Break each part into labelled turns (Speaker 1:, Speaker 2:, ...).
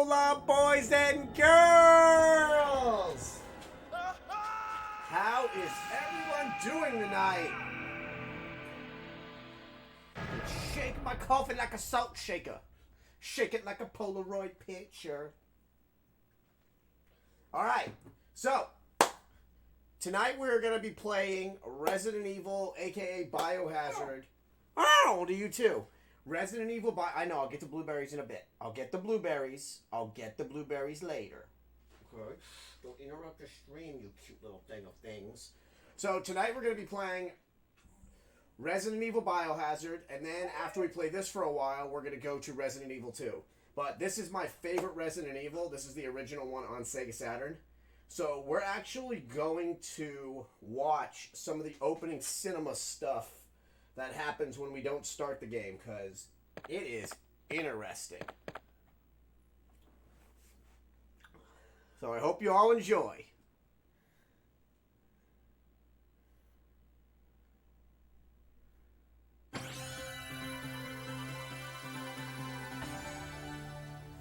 Speaker 1: Hola, boys and girls! How is everyone doing tonight? Shake my coffee like a salt shaker. Shake it like a Polaroid picture. Alright, so tonight we're going to be playing Resident Evil, aka Biohazard. Oh, to you too. Resident Evil I know, I'll get the blueberries in a bit. I'll get the blueberries later. Okay? Don't interrupt the stream, you cute little thing of things. So tonight we're going to be playing Resident Evil Biohazard, and then after we play this for a while, we're going to go to Resident Evil 2. But this is my favorite Resident Evil. This is the original one on Sega Saturn. So we're actually going to watch some of the opening cinema stuff that happens when we don't start the game, because it is interesting. So I hope you all enjoy.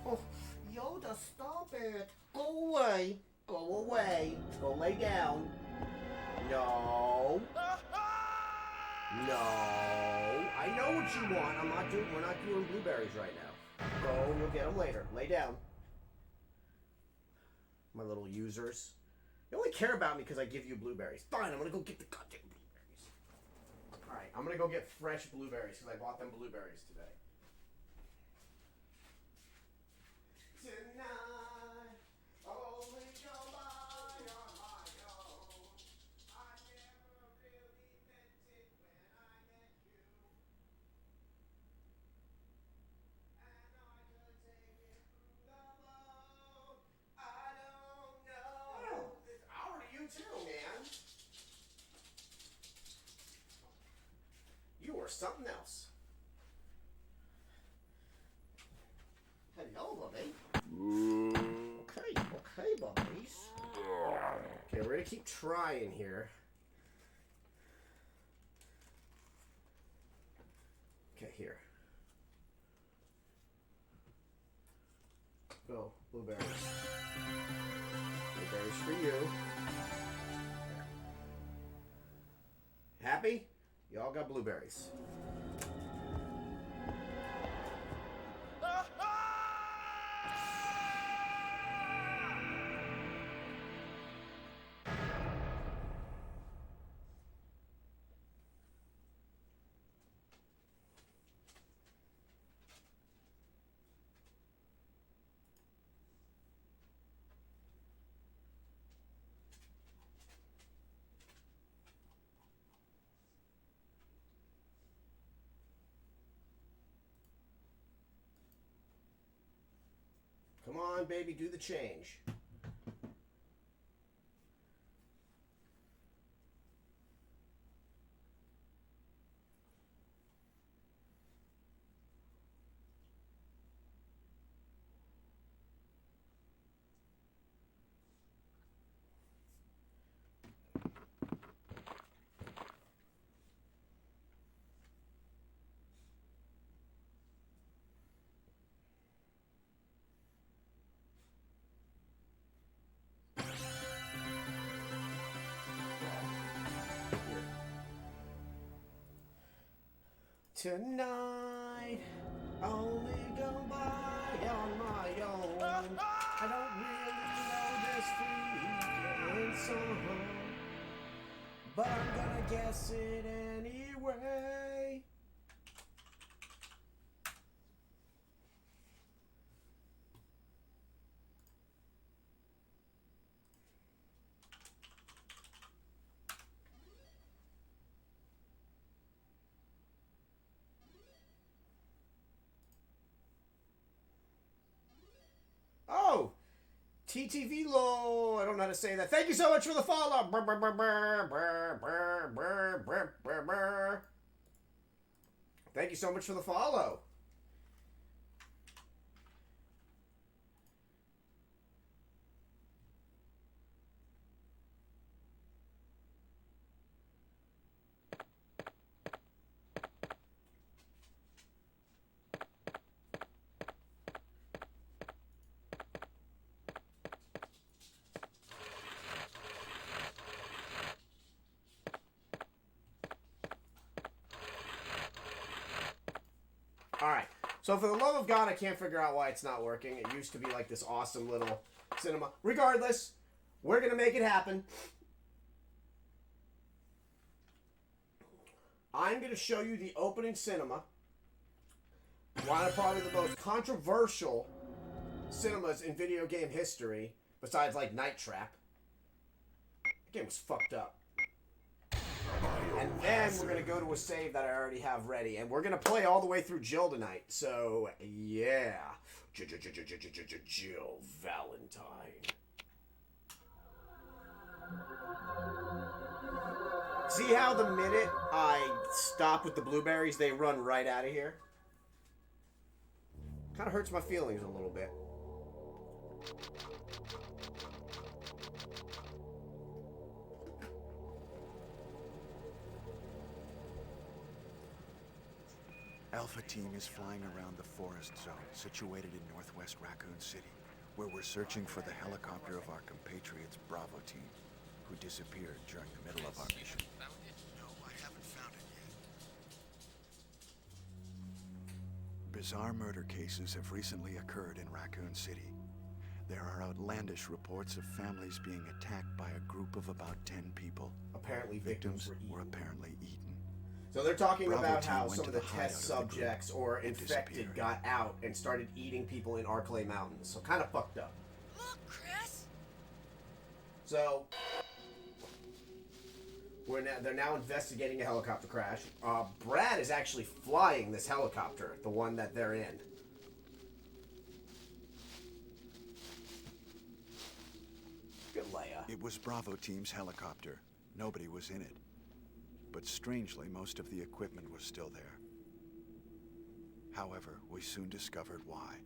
Speaker 1: Oh, Yoda, stop it. Go away. Go away. Go lay down. No. No. I know what you want. We're not doing blueberries right now. Go, you'll get them later. Lay down. My little users. You only care about me because I give you blueberries. Fine, I'm gonna go get the goddamn blueberries. Alright, I'm gonna go get fresh blueberries because I bought them blueberries today. Tonight, only go by on my own. I never really meant it when I met you. And I could take it through the load. I don't know. It's hour to you too, man. You are something else. Hello, Bubby. Okay, Bubbies. Okay, we're gonna keep trying here. Okay, here. Go, blueberries. Blueberries for you. There. Happy? Y'all got blueberries. Come on, baby, do the change. Tonight, only go by on my own. I don't really know this freaking song, but I'm gonna guess it anyway. Oh, TTV Low. I don't know how to say that. Thank you so much for the follow. Brr, brr, brr, brr, brr, brr, brr, brr, brr, brr. Thank you so much for the follow. So for the love of God, I can't figure out why it's not working. It used to be like this awesome little cinema. Regardless, we're going to make it happen. I'm going to show you the opening cinema. One of probably the most controversial cinemas in video game history, besides like Night Trap. The game was fucked up. And then we're going to go to a save that I already have ready. And we're going to play all the way through Jill tonight. So, yeah. Jill Valentine. See how the minute I stop with the blueberries, they run right out of here? Kind of hurts my feelings a little bit.
Speaker 2: Alpha Team is flying around the forest zone situated in northwest Raccoon City, where we're searching for the helicopter of our compatriots Bravo Team, who disappeared during the middle of our mission. No, I haven't found it yet. Bizarre murder cases have recently occurred in Raccoon City. There are outlandish reports of families being attacked by a group of about 10 people.
Speaker 1: Apparently
Speaker 2: Victims were apparently eaten.
Speaker 1: So they're talking
Speaker 2: Bravo
Speaker 1: about
Speaker 2: team
Speaker 1: how
Speaker 2: went
Speaker 1: some
Speaker 2: to
Speaker 1: of the
Speaker 2: the hideout
Speaker 1: test
Speaker 2: of the group
Speaker 1: subjects or
Speaker 2: and
Speaker 1: infected
Speaker 2: disappeared.
Speaker 1: got out and started eating people in Arklay Mountains. So kind of fucked up.
Speaker 3: Look, Chris!
Speaker 1: So they're now investigating a helicopter crash. Brad is actually flying this helicopter, the one that they're in. Good Leia.
Speaker 2: It was Bravo Team's helicopter. Nobody was in it. But strangely, most of the equipment was still there. However, we soon discovered why.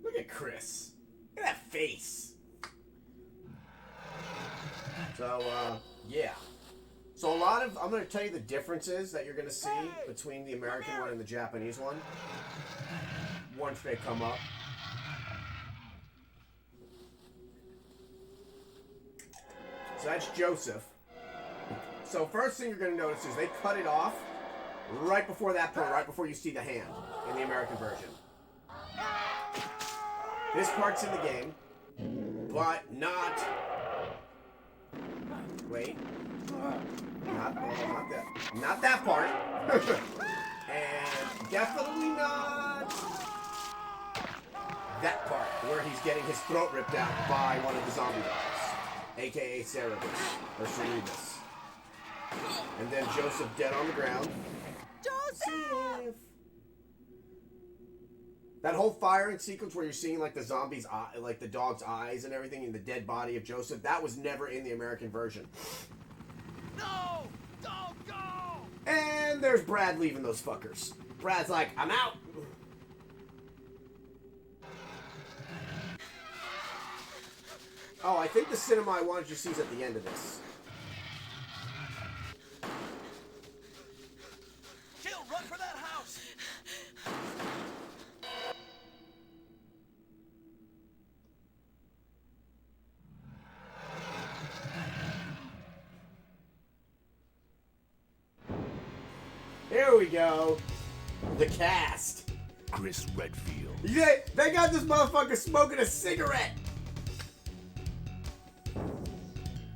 Speaker 1: Look at Chris. Look at that face. So, yeah. So I'm going to tell you the differences that you're going to see between the American one and the Japanese one once they come up. So that's Joseph. So first thing you're going to notice is they cut it off right before that point, right before you see the hand in the American version. This part's in the game, but not... Wait. Not that part. And definitely not that part, where he's getting his throat ripped out by one of the zombie dogs, aka Cerebus, or Cerebus. And then Joseph dead on the ground.
Speaker 3: Joseph!
Speaker 1: That whole firing sequence where you're seeing like the zombie's eye, like the dog's eyes and everything in the dead body of Joseph, that was never in the American version.
Speaker 3: No! Don't go!
Speaker 1: And there's Brad leaving those fuckers. Brad's like, I'm out. Oh, I think the cinema I wanted you to see is at the end of this.
Speaker 3: Jill, run for that house!
Speaker 1: Here we go. The cast.
Speaker 4: Chris Redfield,
Speaker 1: Yeah, they got this motherfucker smoking a cigarette.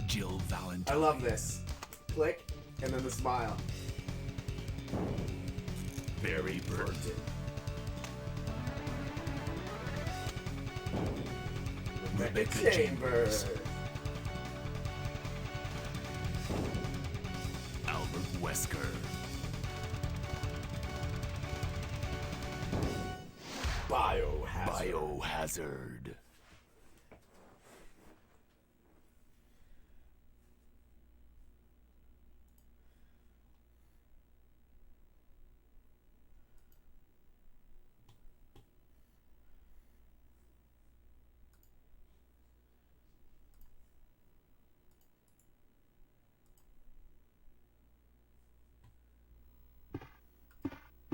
Speaker 4: Jill Valentine,
Speaker 1: I love this. Click, and then the smile.
Speaker 4: Barry Burton, Rebecca
Speaker 1: Chambers.
Speaker 4: Albert Wesker, Biohazard.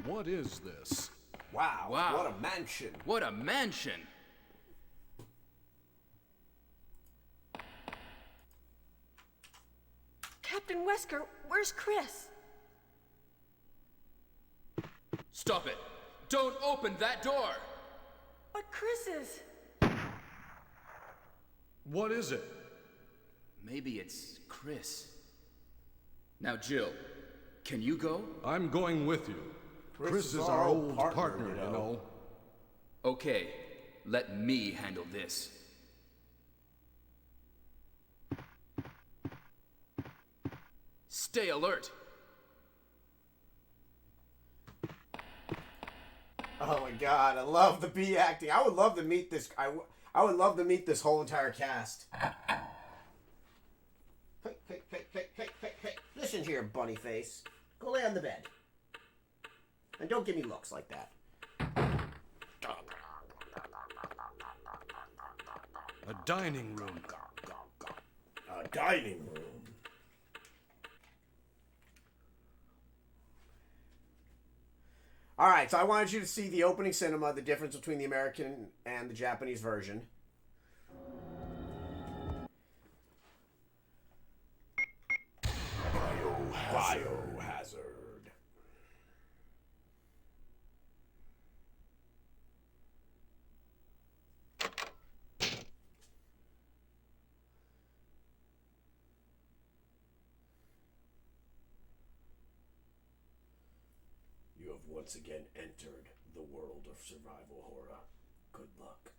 Speaker 5: What is this?
Speaker 1: Wow,
Speaker 6: Wow.
Speaker 1: what a mansion.
Speaker 6: What a mansion!
Speaker 7: Captain Wesker, where's Chris?
Speaker 6: Stop it! Don't open that door!
Speaker 7: But Chris is...
Speaker 5: What is it?
Speaker 6: Maybe it's Chris. Now, Jill, can you go?
Speaker 5: I'm going with you. Chris is our old partner, you know.
Speaker 6: Okay, let me handle this. Stay alert!
Speaker 1: Oh my god, I love the B acting. I would love to meet this. I would love to meet this whole entire cast. Hey. Listen here, bunny face. Go lay on the bed. And don't give me looks like that.
Speaker 5: A dining room.
Speaker 1: A dining room. Alright, so I wanted you to see the opening cinema, the difference between the American and the Japanese version. Biohazard. You have once again entered the world of survival horror. Good luck.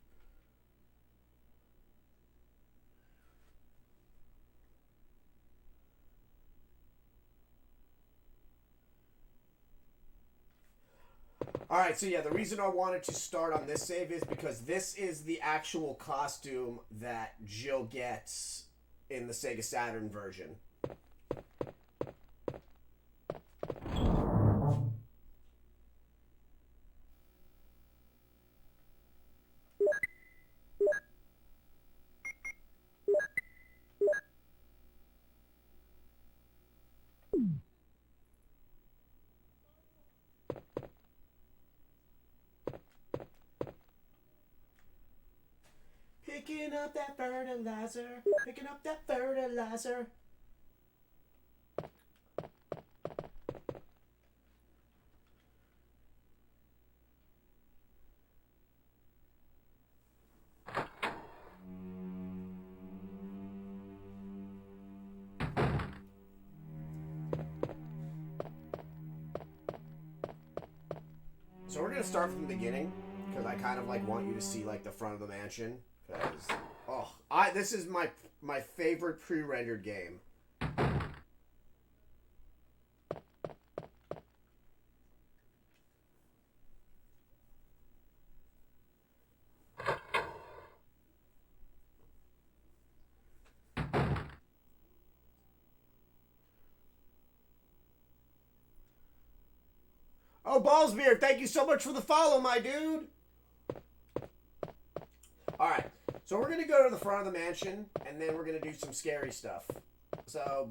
Speaker 1: Alright, so yeah, the reason I wanted to start on this save is because this is the actual costume that Jill gets in the Sega Saturn version. Picking up that fertilizer. Picking up that fertilizer. So we're gonna start from the beginning because I kind of like want you to see like the front of the mansion. Because this is my favorite pre-rendered game. Oh, Ballsbeard, thank you so much for the follow, my dude. Alright, so we're going to go to the front of the mansion, and then we're going to do some scary stuff. So,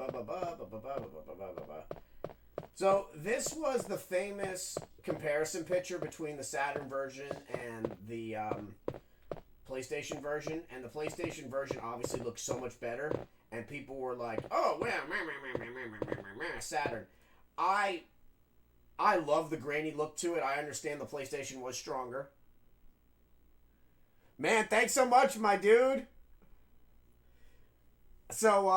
Speaker 1: So, this was the famous comparison picture between the Saturn version and the PlayStation version, and the PlayStation version obviously looks so much better, and people were like, oh, well, Saturn. I love the grainy look to it. I understand the PlayStation was stronger. Man, thanks so much, my dude. So,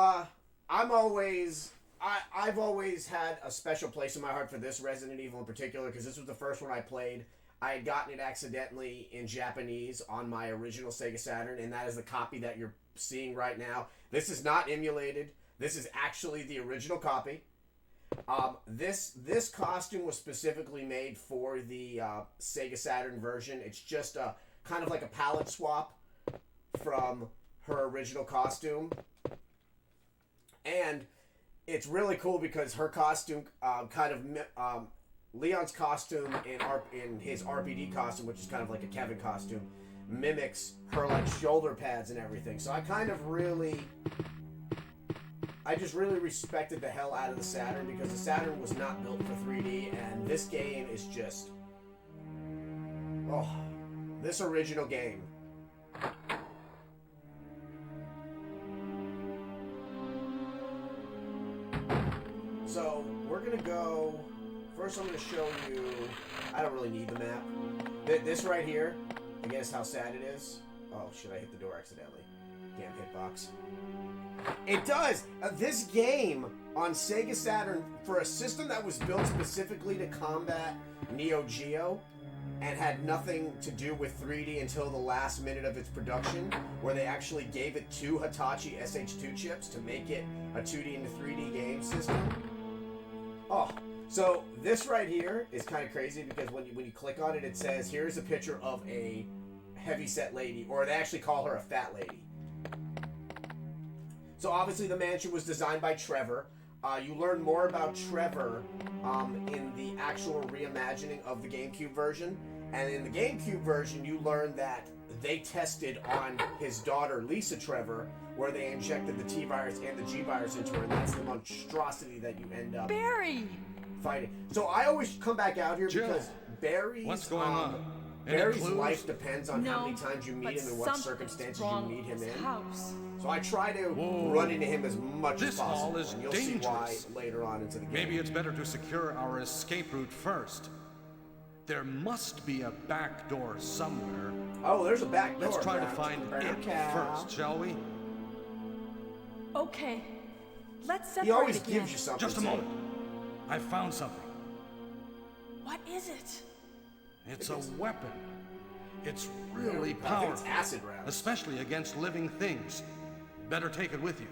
Speaker 1: I've always had a special place in my heart for this Resident Evil in particular, because this was the first one I played. I had gotten it accidentally in Japanese on my original Sega Saturn, and that is the copy that you're seeing right now. This is not emulated. This is actually the original copy. This costume was specifically made for the Sega Saturn version. It's just a kind of like a palette swap from her original costume, and it's really cool because her costume Leon's costume in his RPD costume, which is kind of like a Kevin costume, mimics her like shoulder pads and everything. So I just really respected the hell out of the Saturn, because the Saturn was not built for 3D, and this game is just... this original game. So, we're gonna go... first I'm going to show you... I don't really need the map. This right here, I guess how sad it is. Oh, shit, I hit the door accidentally. Damn hitbox. It does! This game on Sega Saturn, for a system that was built specifically to combat Neo Geo, and had nothing to do with 3D until the last minute of its production, where they actually gave it 2 Hitachi SH2 chips to make it a 2D into 3D game system. Oh, so this right here is kind of crazy because when you click on it, it says, here's a picture of a heavyset lady, or they actually call her a fat lady. So obviously the mansion was designed by Trevor. You learn more about Trevor in the actual reimagining of the GameCube version. And in the GameCube version, you learn that they tested on his daughter, Lisa Trevor, where they injected the T-virus and the G-virus into her, and that's the monstrosity that you end up
Speaker 7: Barry!
Speaker 1: fighting. So I always come back out here
Speaker 5: Jill,
Speaker 1: because Barry's...
Speaker 5: what's going on? Any
Speaker 1: Barry's
Speaker 5: clues?
Speaker 1: life depends on how
Speaker 7: No,
Speaker 1: many times you meet
Speaker 7: but
Speaker 1: him and what
Speaker 7: something's
Speaker 1: circumstances
Speaker 7: wrong
Speaker 1: you meet him
Speaker 7: with his
Speaker 1: in.
Speaker 7: house.
Speaker 1: So I try to
Speaker 5: Whoa.
Speaker 1: run into him as much
Speaker 5: This
Speaker 1: as possible,
Speaker 5: hall is
Speaker 1: and you'll see why
Speaker 5: dangerous.
Speaker 1: later on into the game.
Speaker 5: Maybe it's better to secure our escape route first. There must be a back door somewhere.
Speaker 1: Oh, there's a back door.
Speaker 5: Let's try to
Speaker 1: Brown.
Speaker 5: find
Speaker 1: Brown
Speaker 5: it
Speaker 1: cow.
Speaker 5: first, shall we?
Speaker 7: Okay, let's separate
Speaker 1: He always
Speaker 7: again.
Speaker 1: gives you something.
Speaker 5: Just a
Speaker 1: too.
Speaker 5: moment. I found something.
Speaker 7: What is it?
Speaker 5: It's a weapon. It's really
Speaker 1: I think it's
Speaker 5: powerful,
Speaker 1: acid rounds.
Speaker 5: especially against living things. Better take it with you.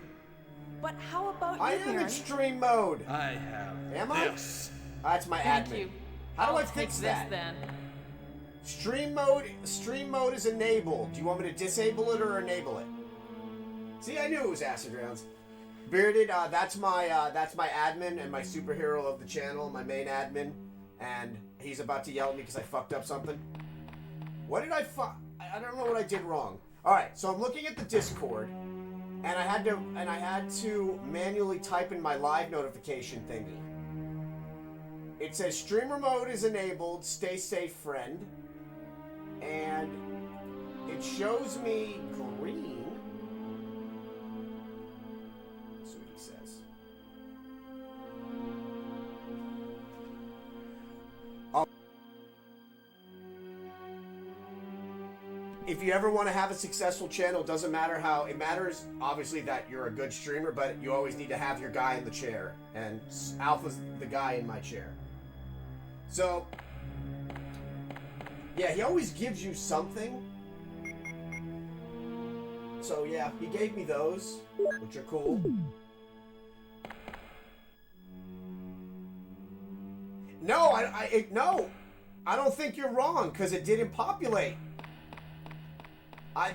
Speaker 7: But how about
Speaker 1: I
Speaker 7: you,
Speaker 1: am
Speaker 7: Barry?
Speaker 1: extreme mode.
Speaker 5: I have
Speaker 1: Am I?
Speaker 5: this.
Speaker 1: That's my
Speaker 7: Thank
Speaker 1: admin.
Speaker 7: you.
Speaker 1: How do
Speaker 7: I'll
Speaker 1: I
Speaker 7: take
Speaker 1: fix
Speaker 7: this
Speaker 1: that?
Speaker 7: then.
Speaker 1: Stream mode is enabled. Do you want me to disable it or enable it? See, I knew it was acid rounds. Bearded, that's my admin and my superhero of the channel, my main admin, and he's about to yell at me because I fucked up something. What did I fuck? I don't know what I did wrong. All right, so I'm looking at the Discord, and I had to manually type in my live notification thingy. It says streamer mode is enabled. Stay safe, friend. And it shows me green. Let's see what he says. Oh. If you ever want to have a successful channel, it doesn't matter how. It matters, obviously, that you're a good streamer, but you always need to have your guy in the chair. And Alpha's the guy in my chair. So, yeah, he always gives you something. So, yeah, he gave me those, which are cool. No, no, I don't think you're wrong, because it didn't populate.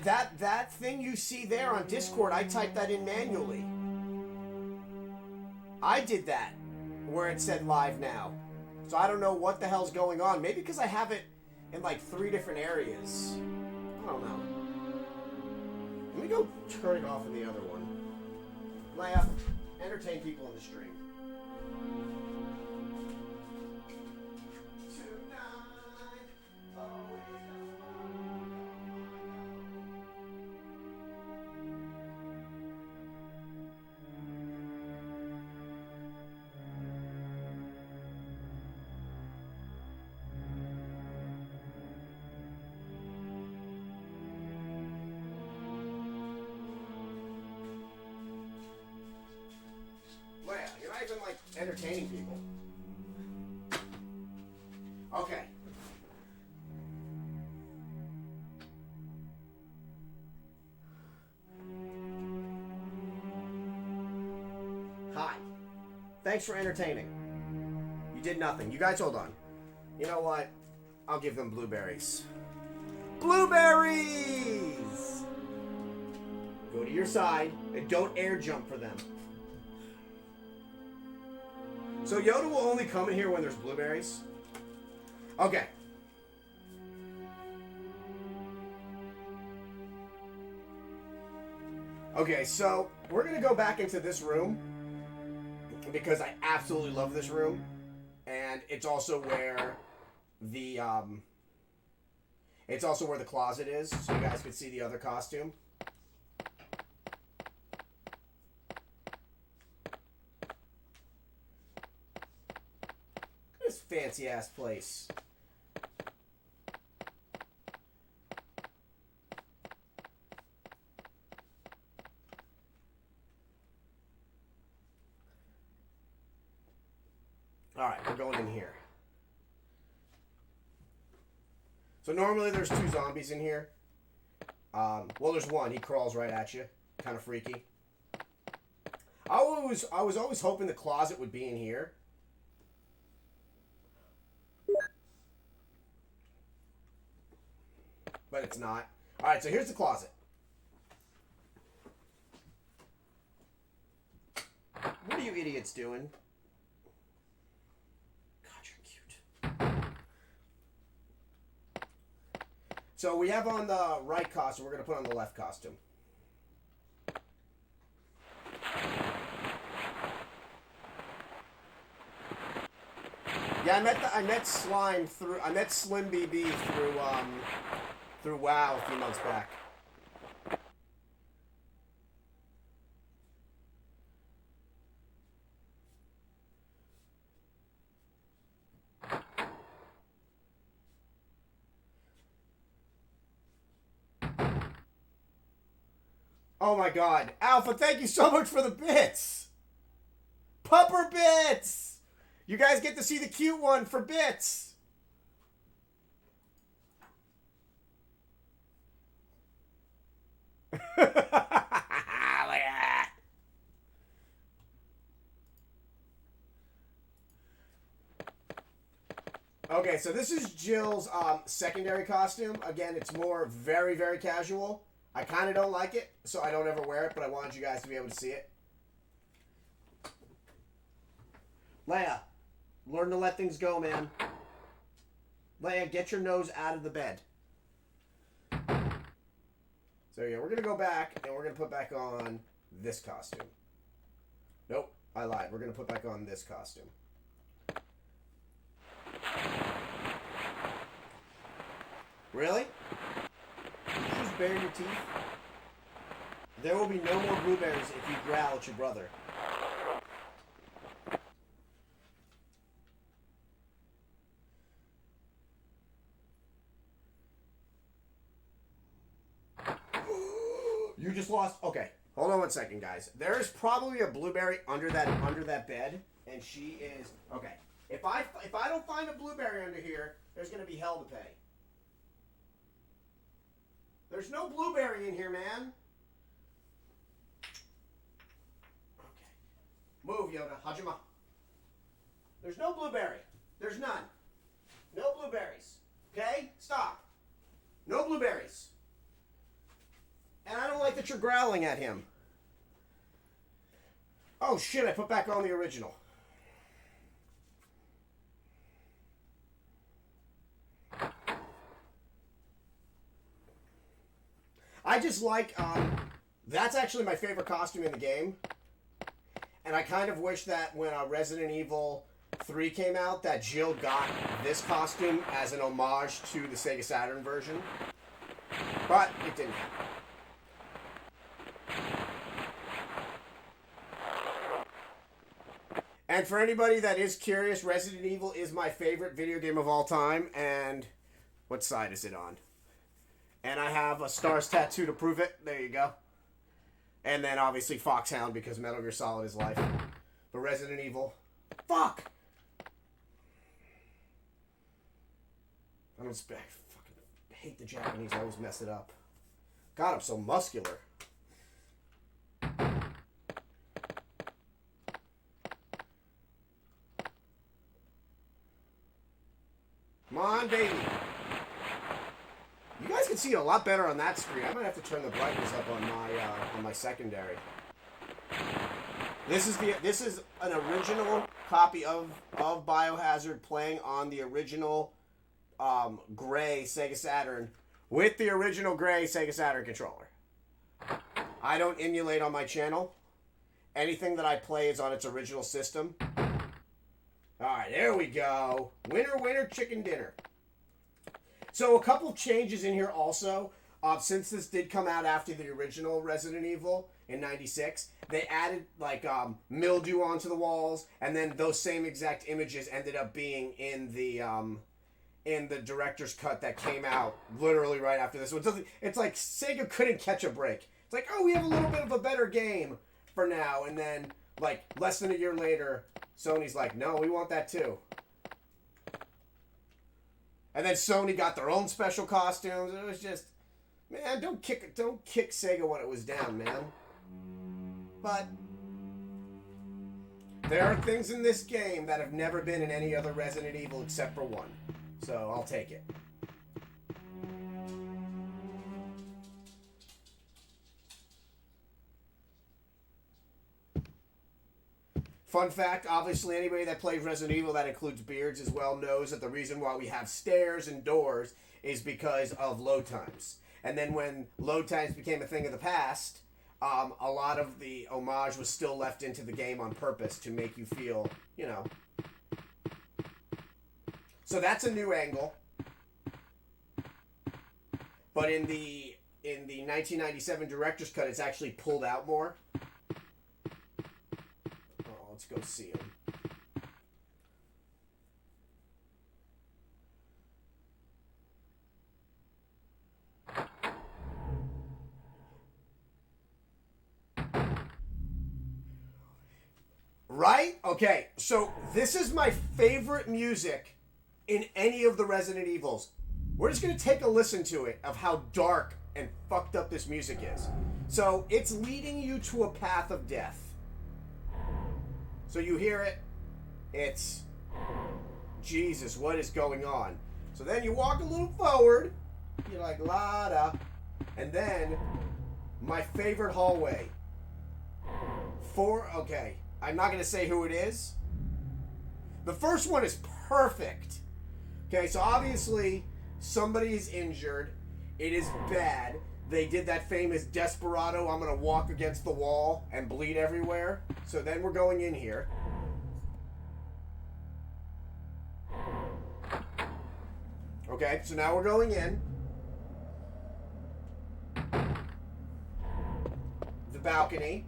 Speaker 1: That thing you see there on Discord, I typed that in manually. I did that, where it said live now. So I don't know what the hell's going on. Maybe because I have it in like 3 different areas. I don't know. Let me go turn it off in the other one. Laugh. Entertain people in the stream. You're not even like entertaining people. Okay. Hi. Thanks for entertaining. You did nothing. You guys hold on. You know what? I'll give them blueberries. Blueberries! Go to your side and don't air jump for them. So Yoda will only come in here when there's blueberries? Okay. Okay, so we're gonna go back into this room because I absolutely love this room, and it's also where the closet is, so you guys can see the other costume. This fancy ass place. Alright, we're going in here. So normally there's 2 zombies in here. Well, there's one. He crawls right at you. Kind of freaky. I was always hoping the closet would be in here. But it's not. Alright, so here's the closet. What are you idiots doing? God, you're cute. So we have on the right costume. We're going to put on the left costume. Yeah, I met Slime through. I met Slim BB through WoW a few months back. Oh my God, Alpha! Thank you so much for the bits. Pupper bits. You guys get to see the cute one for bits. Look at that. Okay, so this is Jill's secondary costume. Again, it's more very, very casual. I kind of don't like it, so I don't ever wear it, but I wanted you guys to be able to see it. Leia, learn to let things go, man. Leia, get your nose out of the bed. So yeah, we're going to go back, and we're going to put back on this costume. Nope, I lied. We're going to put back on this costume. Really? Did you just bare your teeth? There will be no more blueberries if you growl at your brother. You just lost. Okay, hold on 1 second, guys. There is probably a blueberry under that bed, and she is okay. If I don't find a blueberry under here, there's gonna be hell to pay. There's no blueberry in here, man. Okay, move, Yoda. Hajima. There's no blueberry. There's none. No blueberries. Okay, stop. No blueberries. And I don't like that you're growling at him. Oh shit, I put back on the original. I just like, that's actually my favorite costume in the game. And I kind of wish that when Resident Evil 3 came out, that Jill got this costume as an homage to the Sega Saturn version. But it didn't happen. And for anybody that is curious, Resident Evil is my favorite video game of all time. And what side is it on? And I have a Stars tattoo to prove it. There you go. And then obviously Foxhound because Metal Gear Solid is life. But Resident Evil. Fuck! I fucking hate the Japanese. I always mess it up. God, I'm so muscular. Come on, baby. You guys can see it a lot better on that screen. I might have to turn the brightness up on my secondary. This is an original copy of Biohazard playing on the original gray Sega Saturn with the original gray Sega Saturn controller. I don't emulate on my channel. Anything that I play is on its original system. Alright, there we go. Winner, winner, chicken dinner. So a couple changes in here also. Since this did come out after the original Resident Evil, in '96. They added like mildew onto the walls, and then those same exact images ended up being in the director's cut that came out literally right after this. So it's like Sega couldn't catch a break. It's like, oh, we have a little bit of a better game for now, and then like less than a year later, Sony's like, no, we want that too. And then Sony got their own special costumes. It was just, man, don't kick Sega when it was down, man. But there are things in this game that have never been in any other Resident Evil except for one. So I'll take it. Fun fact, obviously anybody that plays Resident Evil that includes beards as well knows that the reason why we have stairs and doors is because of load times. And then when load times became a thing of the past, a lot of the homage was still left into the game on purpose to make you feel, you know. So that's a new angle. But in the 1997 director's cut, it's actually pulled out more. Let's go see him. Right? Okay, so this is my favorite music in any of the Resident Evils. We're just going to take a listen to it of how dark and fucked up this music is. So it's leading you to a path of death. So you hear it, it's, Jesus, what is going on? So then you walk a little forward, you're like, la-da, and then, my favorite hallway. Okay, I'm not going to say who it is. The first one is perfect. Okay, so obviously, somebody's injured, it is bad. They did that famous Desperado, I'm going to walk against the wall and bleed everywhere. So then we're going in here. Okay, so now we're going in. The balcony.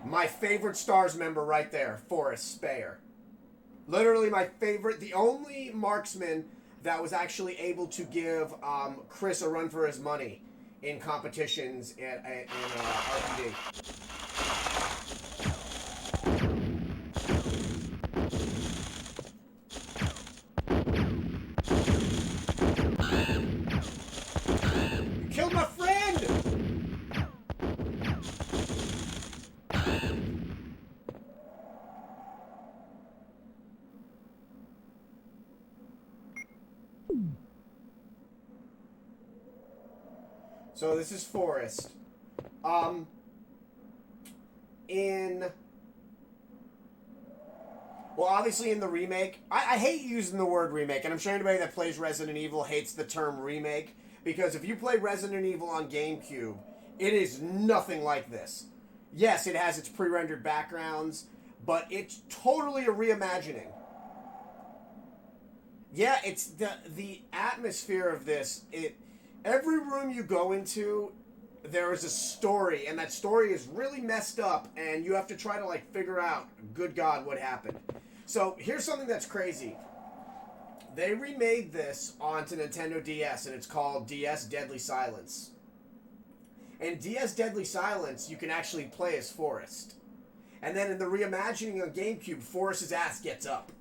Speaker 1: My favorite STARS member right there, Forrest Speyer. Literally my favorite, the only marksman that was actually able to give Chris a run for his money in competitions in RPD. You killed my friend! So this is Forrest. Well, obviously in the remake, I hate using the word remake, and I'm sure anybody that plays Resident Evil hates the term remake, because if you play Resident Evil on GameCube, it is nothing like this. Yes, it has its pre-rendered backgrounds, but it's totally a reimagining. Yeah, it's the atmosphere of this, every room you go into, there is a story, and that story is really messed up, and you have to try to, like, figure out, good God, what happened. So, here's something that's crazy. They remade this onto Nintendo DS, and it's called DS Deadly Silence. In DS Deadly Silence, you can actually play as Forrest. And then in the reimagining on GameCube, Forrest's ass gets up.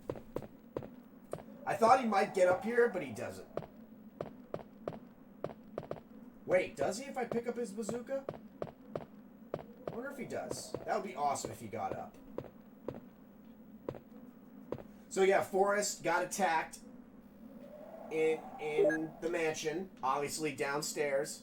Speaker 1: I thought he might get up here, but he doesn't. Wait, does he if I pick up his bazooka? I wonder if he does. That would be awesome if he got up. So yeah, Forrest got attacked in the mansion, obviously downstairs.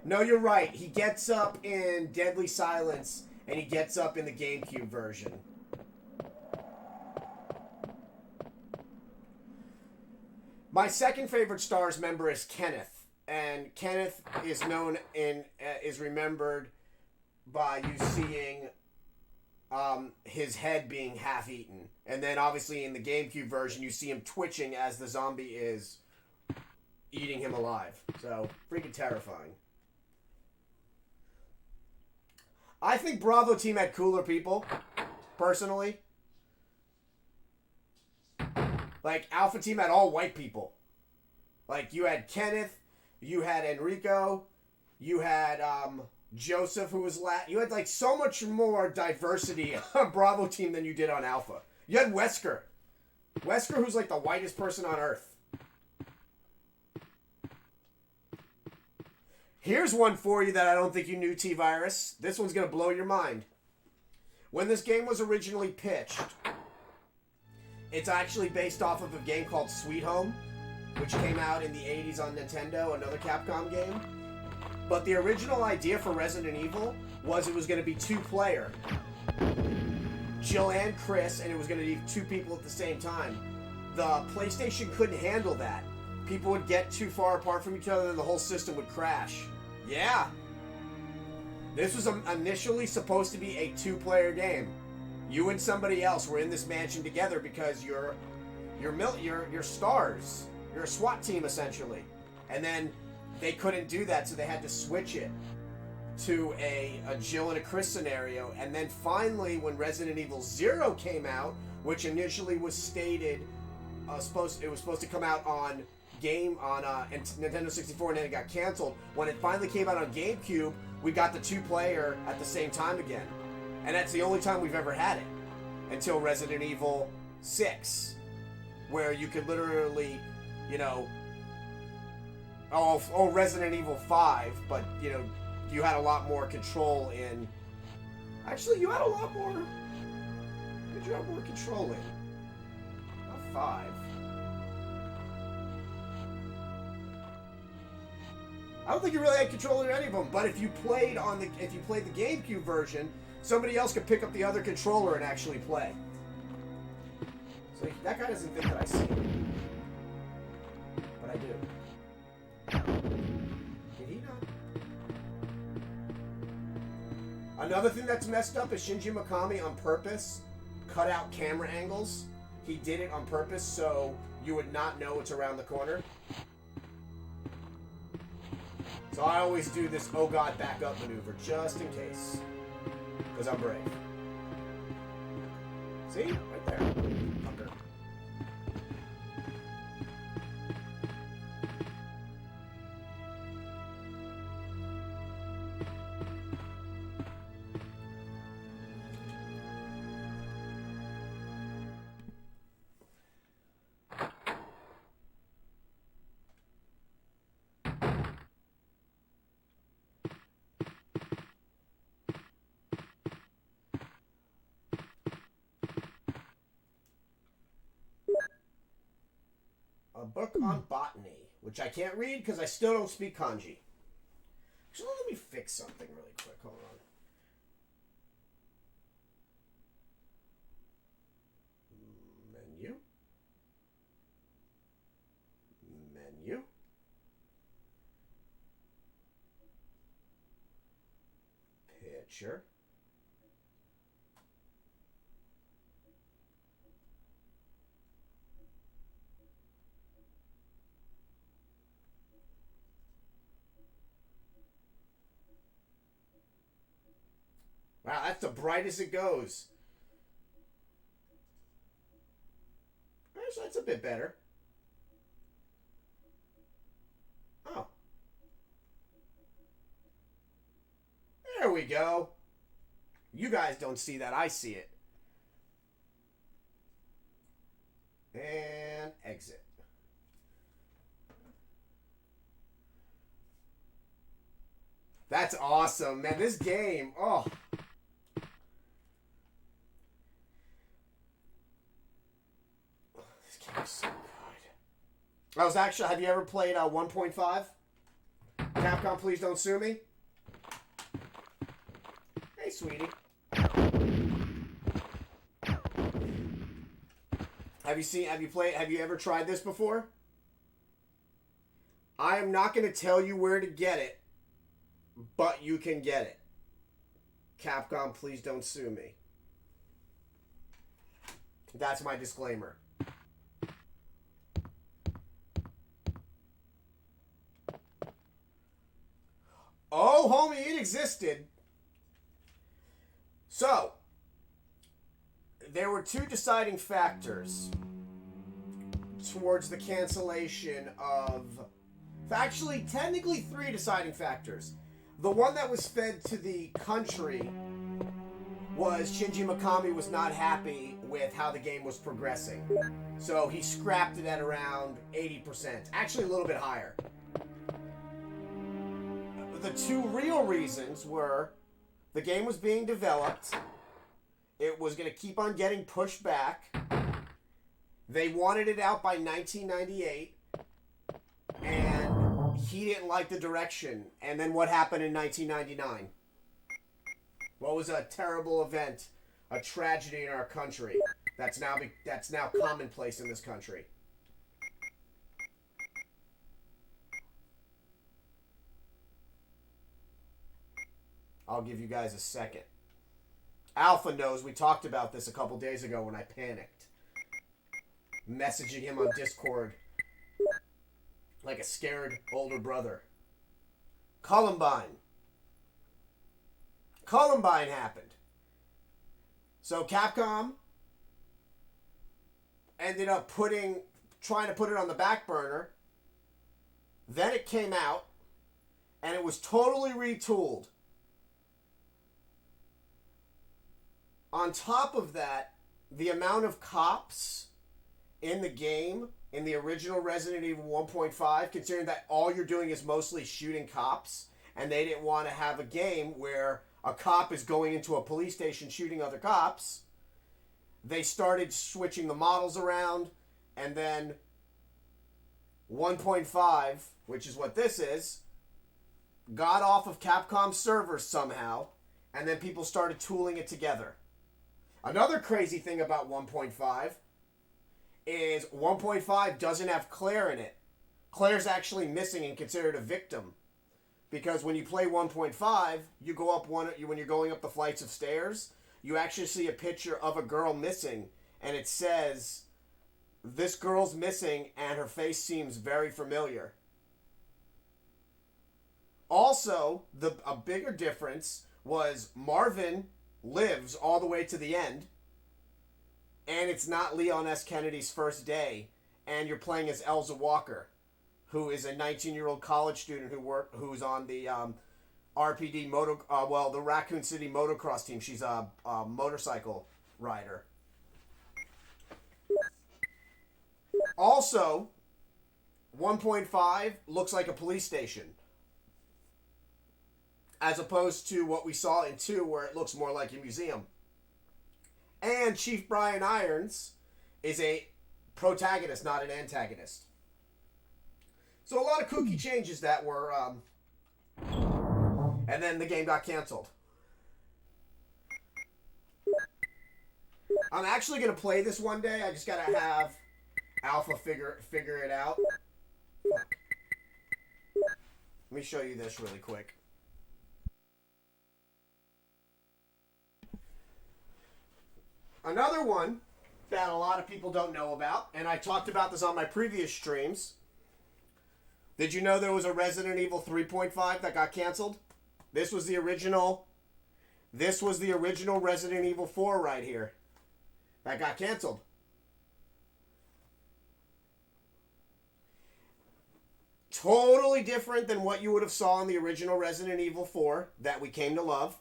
Speaker 1: No, you're right. He gets up in Deadly Silence, and he gets up in the GameCube version. My second favorite STARS member is Kenneth, and Kenneth is known is remembered by you seeing his head being half eaten. And then obviously in the GameCube version, you see him twitching as the zombie is eating him alive. So, freaking terrifying. I think Bravo Team had cooler people, personally. Like, Alpha Team had all white people. Like, you had Kenneth, you had Enrico, you had Joseph, who was Latin. You had, like, so much more diversity on Bravo Team than you did on Alpha. You had Wesker. Wesker, who's, like, the whitest person on Earth. Here's one for you that I don't think you knew, T-Virus. This one's going to blow your mind. When this game was originally pitched, it's actually based off of a game called Sweet Home, which came out in the 80s on Nintendo, another Capcom game. But the original idea for Resident Evil was it was going to be two-player. Jill and Chris, and it was going to be two people at the same time. The PlayStation couldn't handle that. People would get too far apart from each other and the whole system would crash. Yeah. This was initially supposed to be a two-player game. You and somebody else were in this mansion together because you're stars. You're a SWAT team, essentially. And then they couldn't do that, so they had to switch it to a Jill and a Chris scenario. And then finally, when Resident Evil 0 came out, which initially was stated it was supposed to come out on Nintendo 64, and then it got canceled. When it finally came out on GameCube, we got the two-player at the same time again. And that's the only time we've ever had it. Until Resident Evil 6. Where you could literally, Resident Evil 5, but, you had a lot more control in... Actually, you had a lot more... You had more control in? Not 5. I don't think you really had control in any of them, but if you played the GameCube version, somebody else could pick up the other controller and actually play. So that guy doesn't think that I see him. But I do. Did he not? Another thing that's messed up is Shinji Mikami on purpose cut out camera angles. He did it on purpose so you would not know it's around the corner. So I always do this oh god back up maneuver just in case. Because I'm brave. See? Right there. Fucker. A book on botany, which I can't read because I still don't speak kanji. Actually, let me fix something really quick. Hold on. Menu. Menu. Picture. Wow, that's the brightest it goes. Actually, that's a bit better. Oh. There we go. You guys don't see that. I see it. And exit. That's awesome, man. This game, oh. This game is so good. I was actually, have you ever played 1.5? Capcom, Please Don't Sue Me? Hey, sweetie. Have you ever tried this before? I am not going to tell you where to get it, but you can get it. Capcom, Please Don't Sue Me. That's my disclaimer. Oh, homie, it existed. So, there were two deciding factors towards the cancellation of... Actually, technically three deciding factors. The one that was fed to the country was Shinji Mikami was not happy with how the game was progressing. So he scrapped it at around 80%. Actually, a little bit higher. The two real reasons were the game was being developed. It was going to keep on getting pushed back. They wanted it out by 1998. And he didn't like the direction. And then what happened in 1999? What was a terrible event, a tragedy in our country that's now commonplace in this country. I'll give you guys a second. Alpha knows we talked about this a couple days ago when I panicked. Messaging him on Discord like a scared older brother. Columbine. Columbine happened. So Capcom ended up trying to put it on the back burner. Then it came out, and it was totally retooled. On top of that, the amount of cops in the game, in the original Resident Evil 1.5, considering that all you're doing is mostly shooting cops, and they didn't want to have a game where a cop is going into a police station shooting other cops, they started switching the models around, and then 1.5, which is what this is, got off of Capcom's servers somehow, and then people started tooling it together. Another crazy thing about 1.5 is 1.5 doesn't have Claire in it. Claire's actually missing and considered a victim. Because when you play 1.5, you go up when you're going up the flights of stairs, you actually see a picture of a girl missing, and it says, "This girl's missing, and her face seems very familiar." Also, a bigger difference was Marvin lives all the way to the end, and it's not Leon S. Kennedy's first day, and you're playing as Elza Walker, who is a 19-year-old college student who's on the RPD the Raccoon City motocross team. She's a motorcycle rider. Also, 1.5 looks like a police station, as opposed to what we saw in 2, where it looks more like a museum. And Chief Brian Irons is a protagonist, not an antagonist. So a lot of kooky changes that were... and then the game got canceled. I'm actually going to play this one day. I just got to have Alpha figure it out. Let me show you this really quick. Another one that a lot of people don't know about, and I talked about this on my previous streams. Did you know there was a Resident Evil 3.5 that got canceled? This was the original Resident Evil 4 right here. That got canceled. Totally different than what you would have saw in the original Resident Evil 4 that we came to love.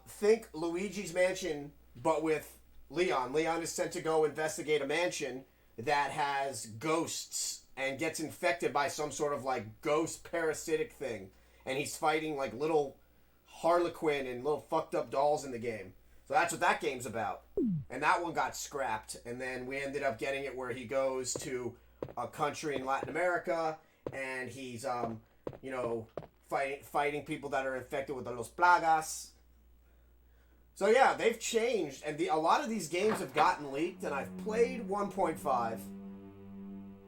Speaker 1: Think Luigi's Mansion, but with Leon. Leon is sent to go investigate a mansion that has ghosts and gets infected by some sort of like ghost parasitic thing. And he's fighting like little Harlequin and little fucked up dolls in the game. So that's what that game's about. And that one got scrapped. And then we ended up getting it where he goes to a country in Latin America and he's, fighting people that are infected with the Los Plagas. So yeah, they've changed. And a lot of these games have gotten leaked. And I've played 1.5.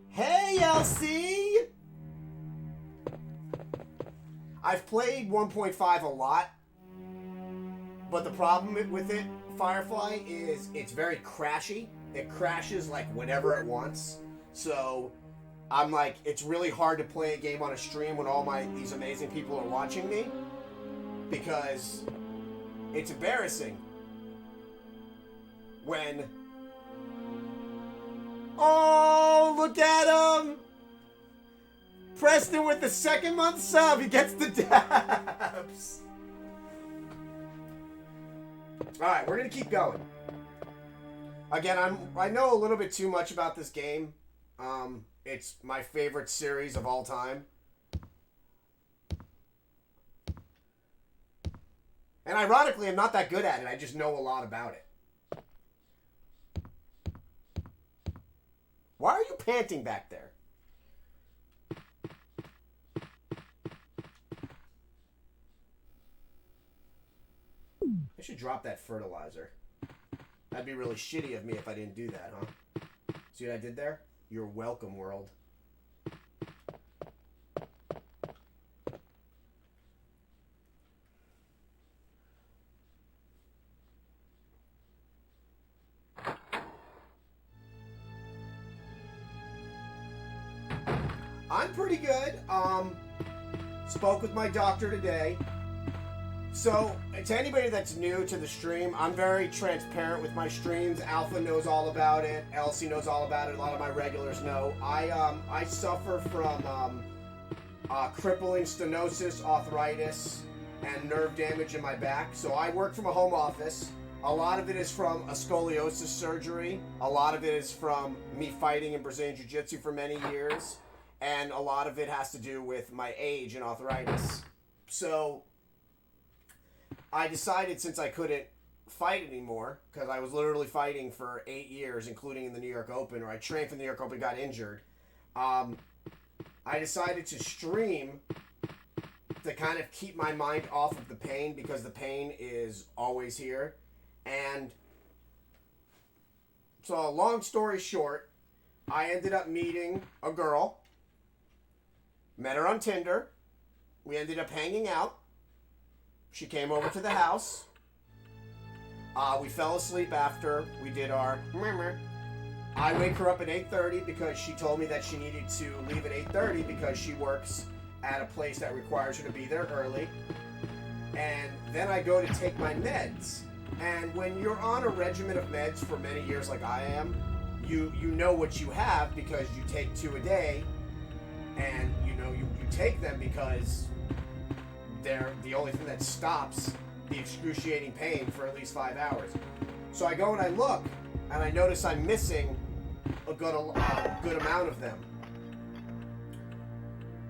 Speaker 1: Hey, LC! I've played 1.5 a lot. But the problem with it, Firefly, is it's very crashy. It crashes like whenever it wants. So I'm like, it's really hard to play a game on a stream when all these amazing people are watching me, because it's embarrassing when... Oh, look at him! Preston with the 2nd month sub. He gets the dabs. Alright, we're going to keep going. Again, I know a little bit too much about this game. It's my favorite series of all time. And ironically, I'm not that good at it. I just know a lot about it. Why are you panting back there? I should drop that fertilizer. That'd be really shitty of me if I didn't do that, huh? See what I did there? You're welcome, world. I'm pretty good. Spoke with my doctor today. So, to anybody that's new to the stream, I'm very transparent with my streams. Alpha knows all about it. Elsie knows all about it. A lot of my regulars know. I suffer from crippling stenosis, arthritis, and nerve damage in my back. So I work from a home office. A lot of it is from a scoliosis surgery. A lot of it is from me fighting in Brazilian Jiu-Jitsu for many years. And a lot of it has to do with my age and arthritis. So I decided, since I couldn't fight anymore, because I was literally fighting for 8 years, including in the New York Open, or I trained for the New York Open, got injured, I decided to stream to kind of keep my mind off of the pain, because the pain is always here. And so, long story short, I ended up meeting a girl, met her on Tinder, we ended up hanging out. She came over to the house. We fell asleep after we did our murmur. I wake her up at 8:30 because she told me that she needed to leave at 8:30 because she works at a place that requires her to be there early. And then I go to take my meds. And when you're on a regimen of meds for many years like I am, you know what you have because you take 2 a day, and you take them because they're the only thing that stops the excruciating pain for at least 5 hours. So I go and I look, and I notice I'm missing a good amount of them.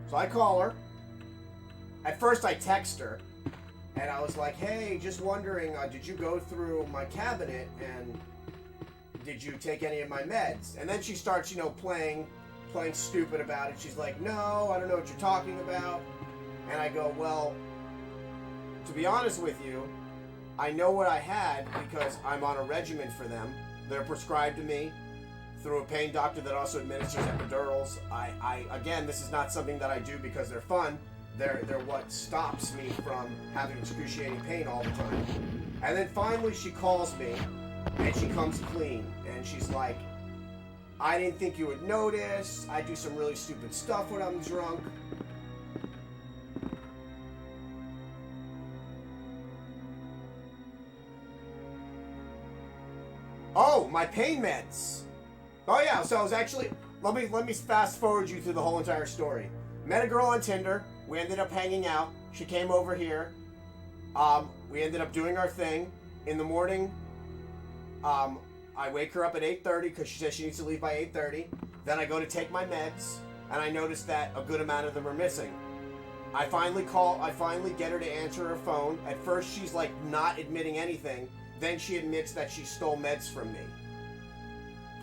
Speaker 1: So I call her. At first I text her, and I was like, hey, just wondering, did you go through my cabinet, and did you take any of my meds? And then she starts, playing stupid about it. She's like, no, I don't know what you're talking about. And I go, well, to be honest with you, I know what I had because I'm on a regimen for them. They're prescribed to me through a pain doctor that also administers epidurals. Again, this is not something that I do because they're fun. They're what stops me from having excruciating pain all the time. And then finally she calls me, and she comes clean, and she's like, I didn't think you would notice. I do some really stupid stuff when I'm drunk. Oh, my pain meds. Oh yeah, so I was actually, let me fast forward you through the whole entire story. Met a girl on Tinder. We ended up hanging out. She came over here. We ended up doing our thing. In the morning, I wake her up at 8:30 because she says she needs to leave by 8:30. Then I go to take my meds, and I notice that a good amount of them are missing. I finally get her to answer her phone. At first, she's like not admitting anything. Then she admits that she stole meds from me.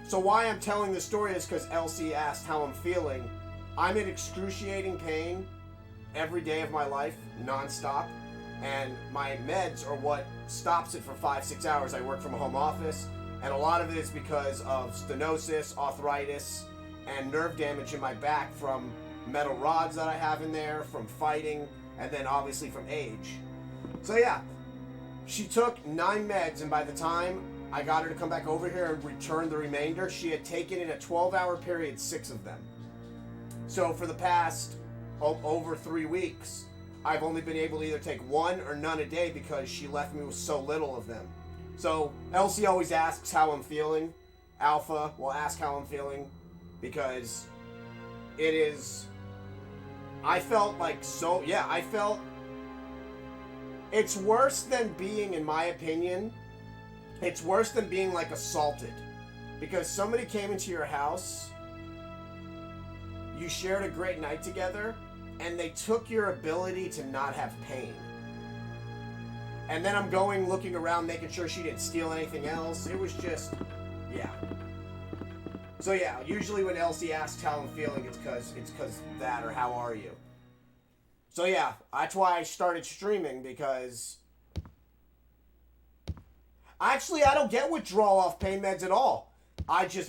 Speaker 1: So why I'm telling this story is because Elsie asked how I'm feeling. I'm in excruciating pain every day of my life, nonstop. And my meds are what stops it for 5-6 hours. I work from a home office. And a lot of it is because of stenosis, arthritis, and nerve damage in my back from metal rods that I have in there, from fighting, and then obviously from age. So yeah, She took 9 meds, and by the time I got her to come back over here and return the remainder, she had taken in a 12-hour period 6 of them. So for the past over 3 weeks, I've only been able to either take 1 or none a day because she left me with so little of them. So Elsie always asks how I'm feeling. Alpha will ask how I'm feeling because it is... I felt it's worse than being, in my opinion, it's worse than being like assaulted. Because somebody came into your house, you shared a great night together, and they took your ability to not have pain. And then I'm going looking around making sure she didn't steal anything else. It was just, yeah. So yeah, usually when Elsie asks how I'm feeling, it's cause that, or how are you? So yeah, that's why I started streaming, because actually I don't get withdrawal off pain meds at all.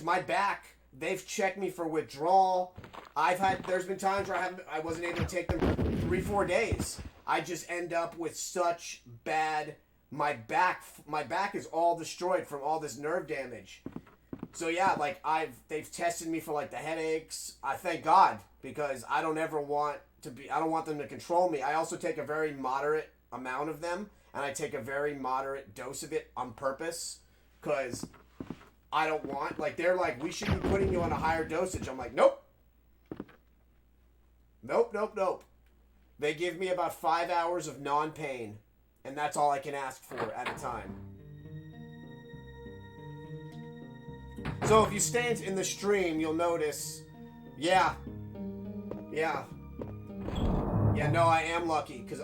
Speaker 1: My back, they've checked me for withdrawal. There's been times where I wasn't able to take them for 3-4 days. I just end up with such bad, my back is all destroyed from all this nerve damage. So yeah, like they've tested me for like the headaches. I thank God, because I don't want them to control me. I also take a very moderate amount of them, and I take a very moderate dose of it on purpose, because I don't want, like, they're like, we should be putting you on a higher dosage. I'm like, nope. Nope. They give me about 5 hours of non-pain, and that's all I can ask for at a time. So if you stay in the stream, you'll notice, yeah, no, I am lucky, because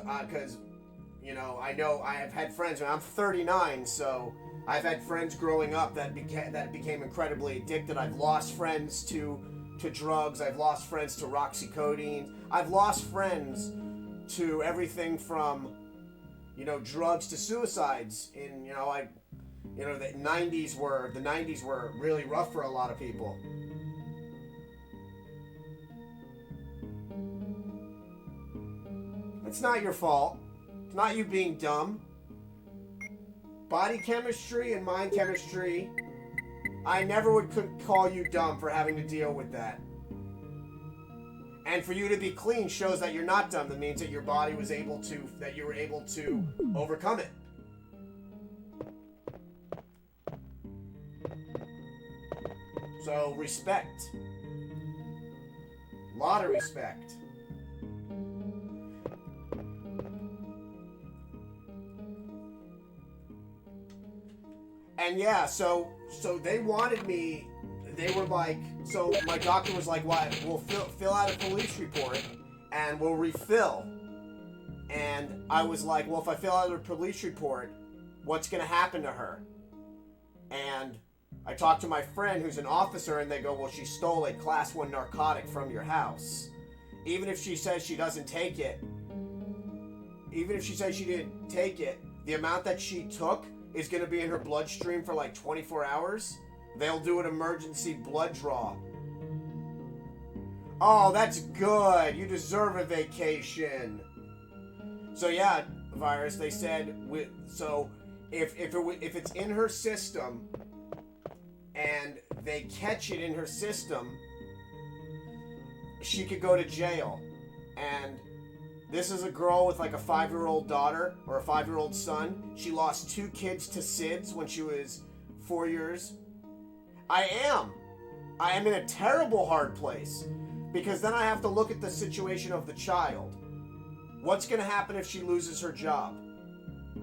Speaker 1: you know I have had friends, and I'm 39, so I've had friends growing up that became incredibly addicted. I've lost friends to drugs. I've lost friends to roxycodeine. I've lost friends to everything from, drugs to suicides. The 90s were really rough for a lot of people. It's not your fault. It's not you being dumb. Body chemistry and mind chemistry, I never would call you dumb for having to deal with that. And for you to be clean shows that you're not dumb. That means that your body was able to, that you were able to overcome it. So, respect. A lot of respect. And yeah, so they wanted me, they were like, so my doctor was like, "What? We'll fill out a police report and we'll refill." And I was like, "Well, if I fill out a police report, what's going to happen to her?" And I talked to my friend who's an officer, and they go, "Well, she stole a class 1 narcotic from your house. Even if she says she doesn't take it, even if she says she didn't take it, the amount that she took is going to be in her bloodstream for like 24 hours. They'll do an emergency blood draw." Oh, that's good. You deserve a vacation. So yeah, Virus, they said, so if it's in her system and they catch it in her system, she could go to jail. And this is a girl with like a 5-year-old daughter or a 5-year-old son. She lost 2 kids to SIDS when she was 4 years. I am in a terrible hard place, because then I have to look at the situation of the child. What's going to happen if she loses her job?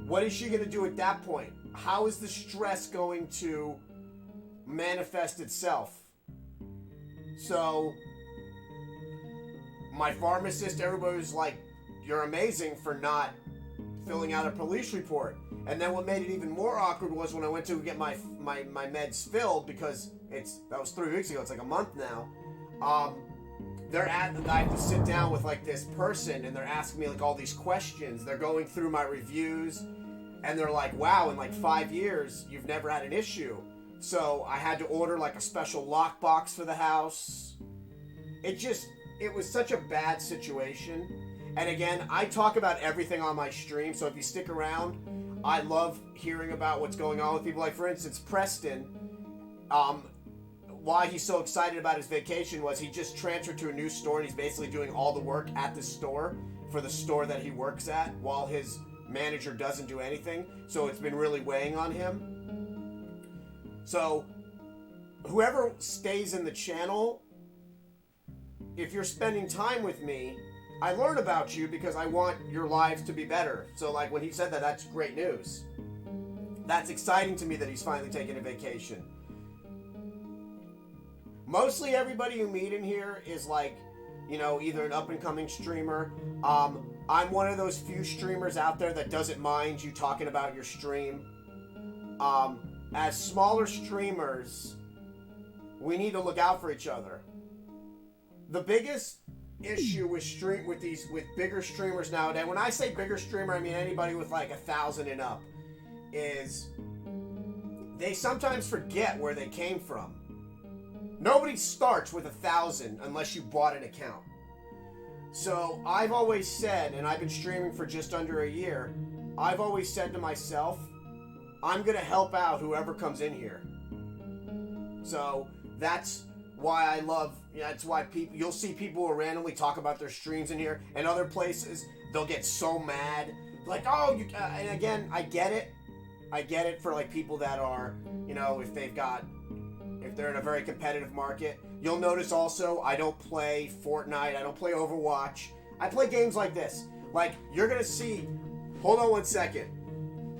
Speaker 1: What is she going to do at that point? How is the stress going to manifest itself? So, my pharmacist, everybody was like, "You're amazing for not filling out a police report." And then what made it even more awkward was when I went to get my meds filled, because that was 3 weeks ago, it's like a month now. I have to sit down with like this person, and they're asking me like all these questions. They're going through my reviews, and they're like, "Wow, in like 5 years, you've never had an issue." So I had to order like a special lockbox for the house. It was such a bad situation. And again, I talk about everything on my stream, so if you stick around, I love hearing about what's going on with people. Like, for instance, Preston, why he's so excited about his vacation was he just transferred to a new store, and he's basically doing all the work at the store for the store that he works at while his manager doesn't do anything. So it's been really weighing on him. So whoever stays in the channel, if you're spending time with me, I learn about you because I want your lives to be better. So, like, when he said that, that's great news. That's exciting to me that he's finally taking a vacation. Mostly everybody you meet in here is, like, you know, either an up-and-coming streamer. I'm one of those few streamers out there that doesn't mind you talking about your stream. As smaller streamers, we need to look out for each other. The biggest issue with bigger streamers nowadays, when I say bigger streamer, I mean anybody with like 1,000 and up, is they sometimes forget where they came from. Nobody starts with 1,000 unless you bought an account. So I've always said, and I've been streaming for just under a year, I've always said to myself, I'm gonna help out whoever comes in here. So that's why I love, that's why you'll see people who randomly talk about their streams in here, and other places they'll get so mad, like, oh, and again, I get it for like people that are, you know, if they're in a very competitive market. You'll notice also I don't play Fortnite, I don't play Overwatch, I play games like this. Like, you're gonna see, hold on one second,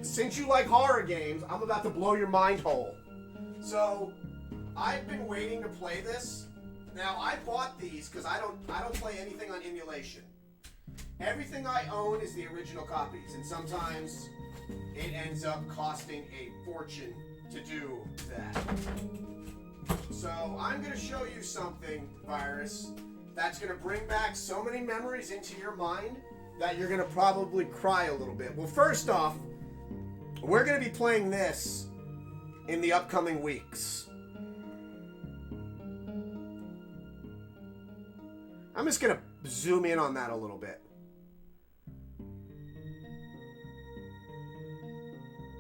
Speaker 1: since you like horror games, I'm about to blow your mind hole. So I've been waiting to play this. Now, I bought these because I don't play anything on emulation. Everything I own is the original copies, and sometimes it ends up costing a fortune to do that. So I'm going to show you something, Virus, that's going to bring back so many memories into your mind that you're going to probably cry a little bit. Well, first off, we're going to be playing this in the upcoming weeks. I'm just going to zoom in on that a little bit.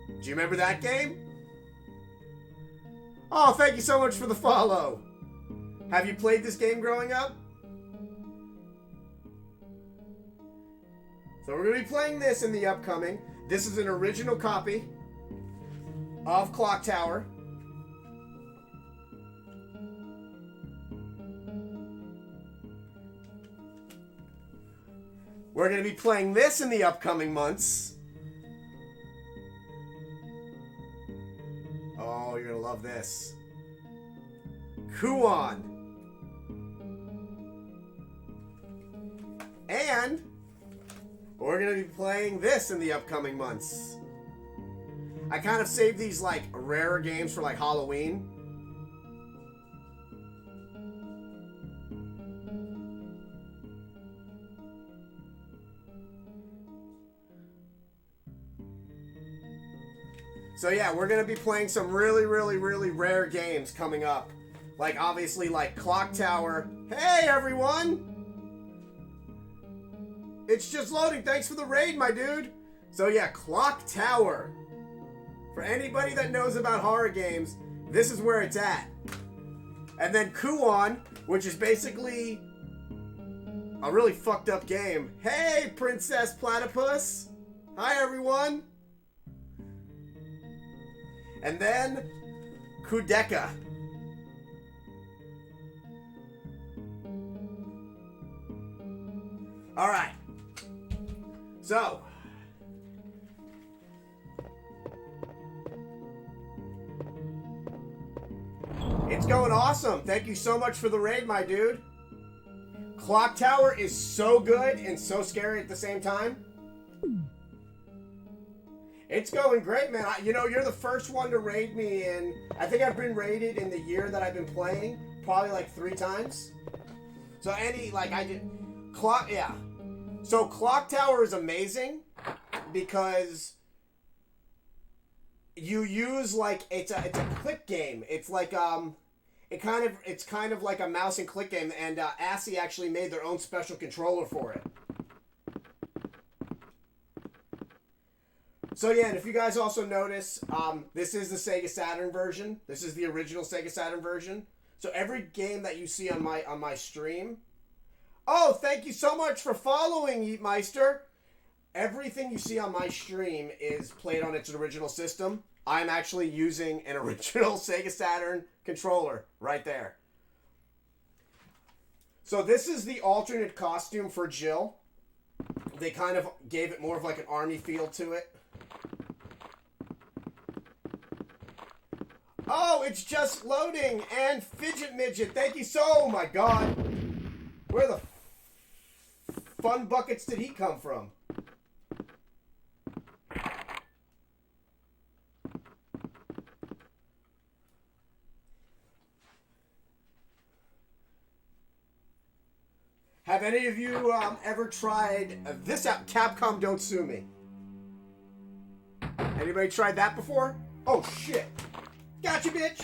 Speaker 1: Do you remember that game? Oh, thank you so much for the follow. Have you played this game growing up? So we're going to be playing this in the upcoming. This is an original copy of Clock Tower. We're going to be playing this in the upcoming months. Oh, you're going to love this. Kuon. And we're going to be playing this in the upcoming months. I kind of saved these like rarer games for like Halloween. So yeah, we're going to be playing some really, really, really rare games coming up. Like, obviously, like Clock Tower. Hey, everyone! It's just loading. Thanks for the raid, my dude. So yeah, Clock Tower. For anybody that knows about horror games, this is where it's at. And then Kuon, which is basically a really fucked up game. Hey, Princess Platypus! Hi, everyone! And then Kudeka. All right. So it's going awesome. Thank you so much for the raid, my dude. Clock Tower is so good and so scary at the same time. It's going great, man. You know, you're the first one to raid me in. I think I've been raided in the year that I've been playing, probably like 3 times. So yeah. So Clock Tower is amazing because you use like it's a click game. It's like it's kind of like a mouse and click game, and ASCII actually made their own special controller for it. So yeah, and if you guys also notice, this is the Sega Saturn version. This is the original Sega Saturn version. So every game that you see on my stream. Oh, thank you so much for following, Yeetmeister. Everything you see on my stream is played on its original system. I'm actually using an original Sega Saturn controller right there. So this is the alternate costume for Jill. They kind of gave it more of like an army feel to it. Oh, it's just loading. And Fidget Midget, thank you so... Oh my god. Where the fun buckets did he come from? Have any of you ever tried this out? Capcom Don't Sue Me. Anybody tried that before? Oh shit. Gotcha, bitch.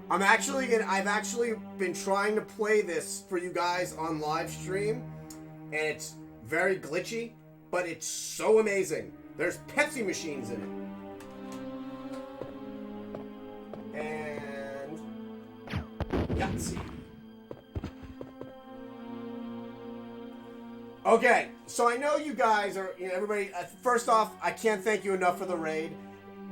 Speaker 1: I've actually been trying to play this for you guys on live stream, and it's very glitchy, but it's so amazing. There's Pepsi machines in it. And Yahtzee. Okay, so I know you guys are, everybody, first off, I can't thank you enough for the raid.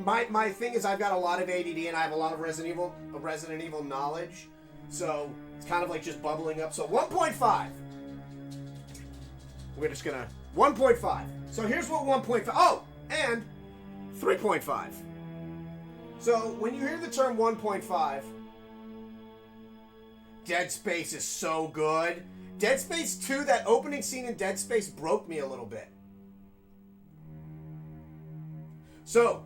Speaker 1: My thing is I've got a lot of ADD and I have a lot of Resident Evil knowledge, so it's kind of like just bubbling up. So 1.5. We're just gonna, 1.5. So here's what 1.5, oh, and 3.5. So when you hear the term 1.5, Dead Space is so good. Dead Space 2, that opening scene in Dead Space broke me a little bit. So,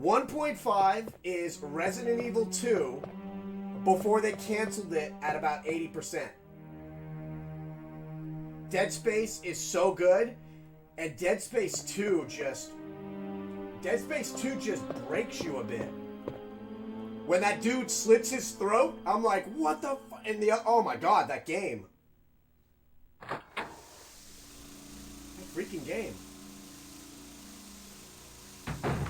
Speaker 1: 1.5 is Resident Evil 2 before they canceled it at about 80%. Dead Space is so good, and Dead Space 2 just breaks you a bit. When that dude slits his throat, I'm like, what the fuck? And oh my god, that game. That freaking game.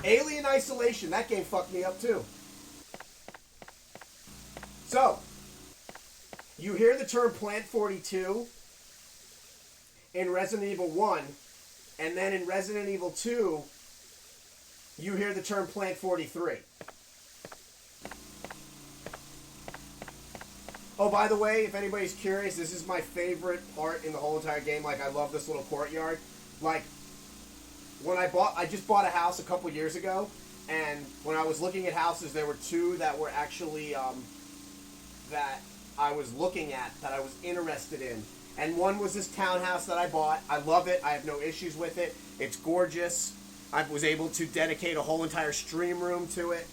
Speaker 1: Alien Isolation, that game fucked me up too. So, you hear the term Plant 42 in Resident Evil 1, and then in Resident Evil 2, you hear the term Plant 43. Oh, by the way, if anybody's curious, this is my favorite part in the whole entire game. Like, I love this little courtyard. Like, when I just bought a house a couple years ago, and when I was looking at houses, there were two that were actually, that I was looking at, that I was interested in. And one was this townhouse that I bought. I love it. I have no issues with it. It's gorgeous. I was able to dedicate a whole entire stream room to it.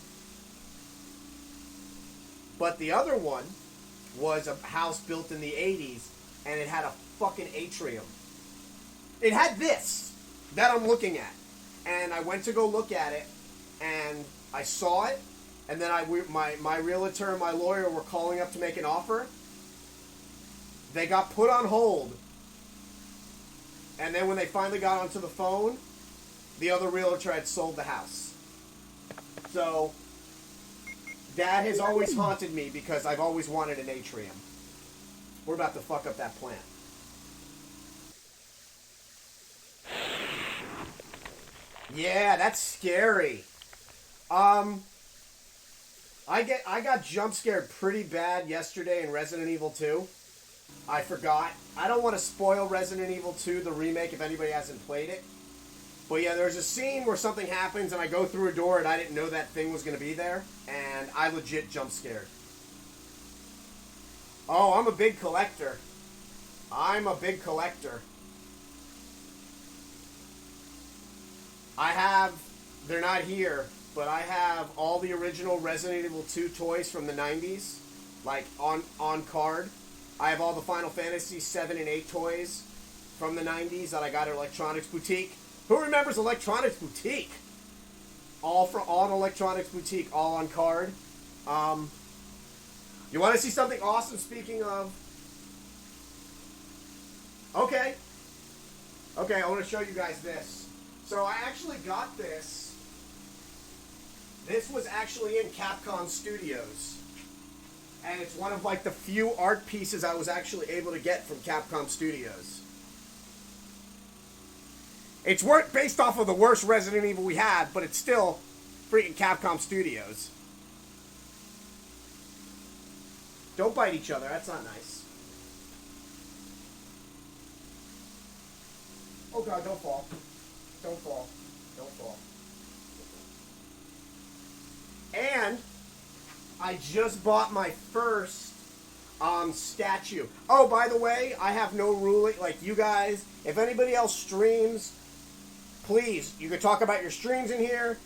Speaker 1: But the other one was a house built in the 80s, and it had a fucking atrium. It had this that I'm looking at, and I went to go look at it, and I saw it, and then my realtor and my lawyer were calling up to make an offer. They got put on hold, and then when they finally got onto the phone, the other realtor had sold the house. So that has always haunted me because I've always wanted an atrium. We're about to fuck up that plant. Yeah, that's scary. I got jump scared pretty bad yesterday in Resident Evil 2. I forgot. I don't want to spoil Resident Evil 2, the remake, if anybody hasn't played it. But yeah, there's a scene where something happens and I go through a door and I didn't know that thing was going to be there. And I legit jump scared. Oh, I'm a big collector. I'm a big collector. I have, they're not here, but I have all the original Resident Evil 2 toys from the 90s. Like, on card. I have all the Final Fantasy 7 and 8 toys from the 90s that I got at Electronics Boutique. Who remembers Electronics Boutique? All in Electronics Boutique, all on card. You want to see something awesome? Speaking of, okay. Okay, I want to show you guys this. So I actually got this. This was actually in Capcom Studios. And it's one of like the few art pieces I was actually able to get from Capcom Studios. It's based off of the worst Resident Evil we had, but it's still freaking Capcom Studios. Don't bite each other, that's not nice. Oh god, don't fall. Don't fall. Don't fall. And I just bought my first statue. Oh, by the way, I have no ruling. Like, you guys, if anybody else streams, please, you can talk about your streams in here.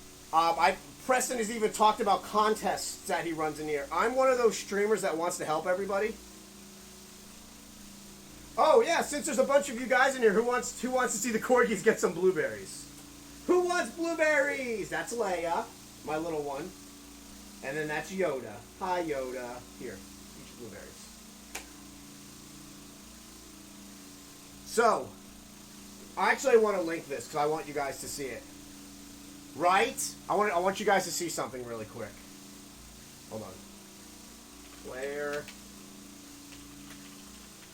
Speaker 1: Preston has even talked about contests that he runs in here. I'm one of those streamers that wants to help everybody. Oh yeah, since there's a bunch of you guys in here, who wants to see the corgis get some blueberries? Who wants blueberries? That's Leia, my little one. And then that's Yoda. Hi, Yoda. Here, eat your blueberries. So, I actually want to link this because I want you guys to see it. Right? I want you guys to see something really quick. Hold on. Where?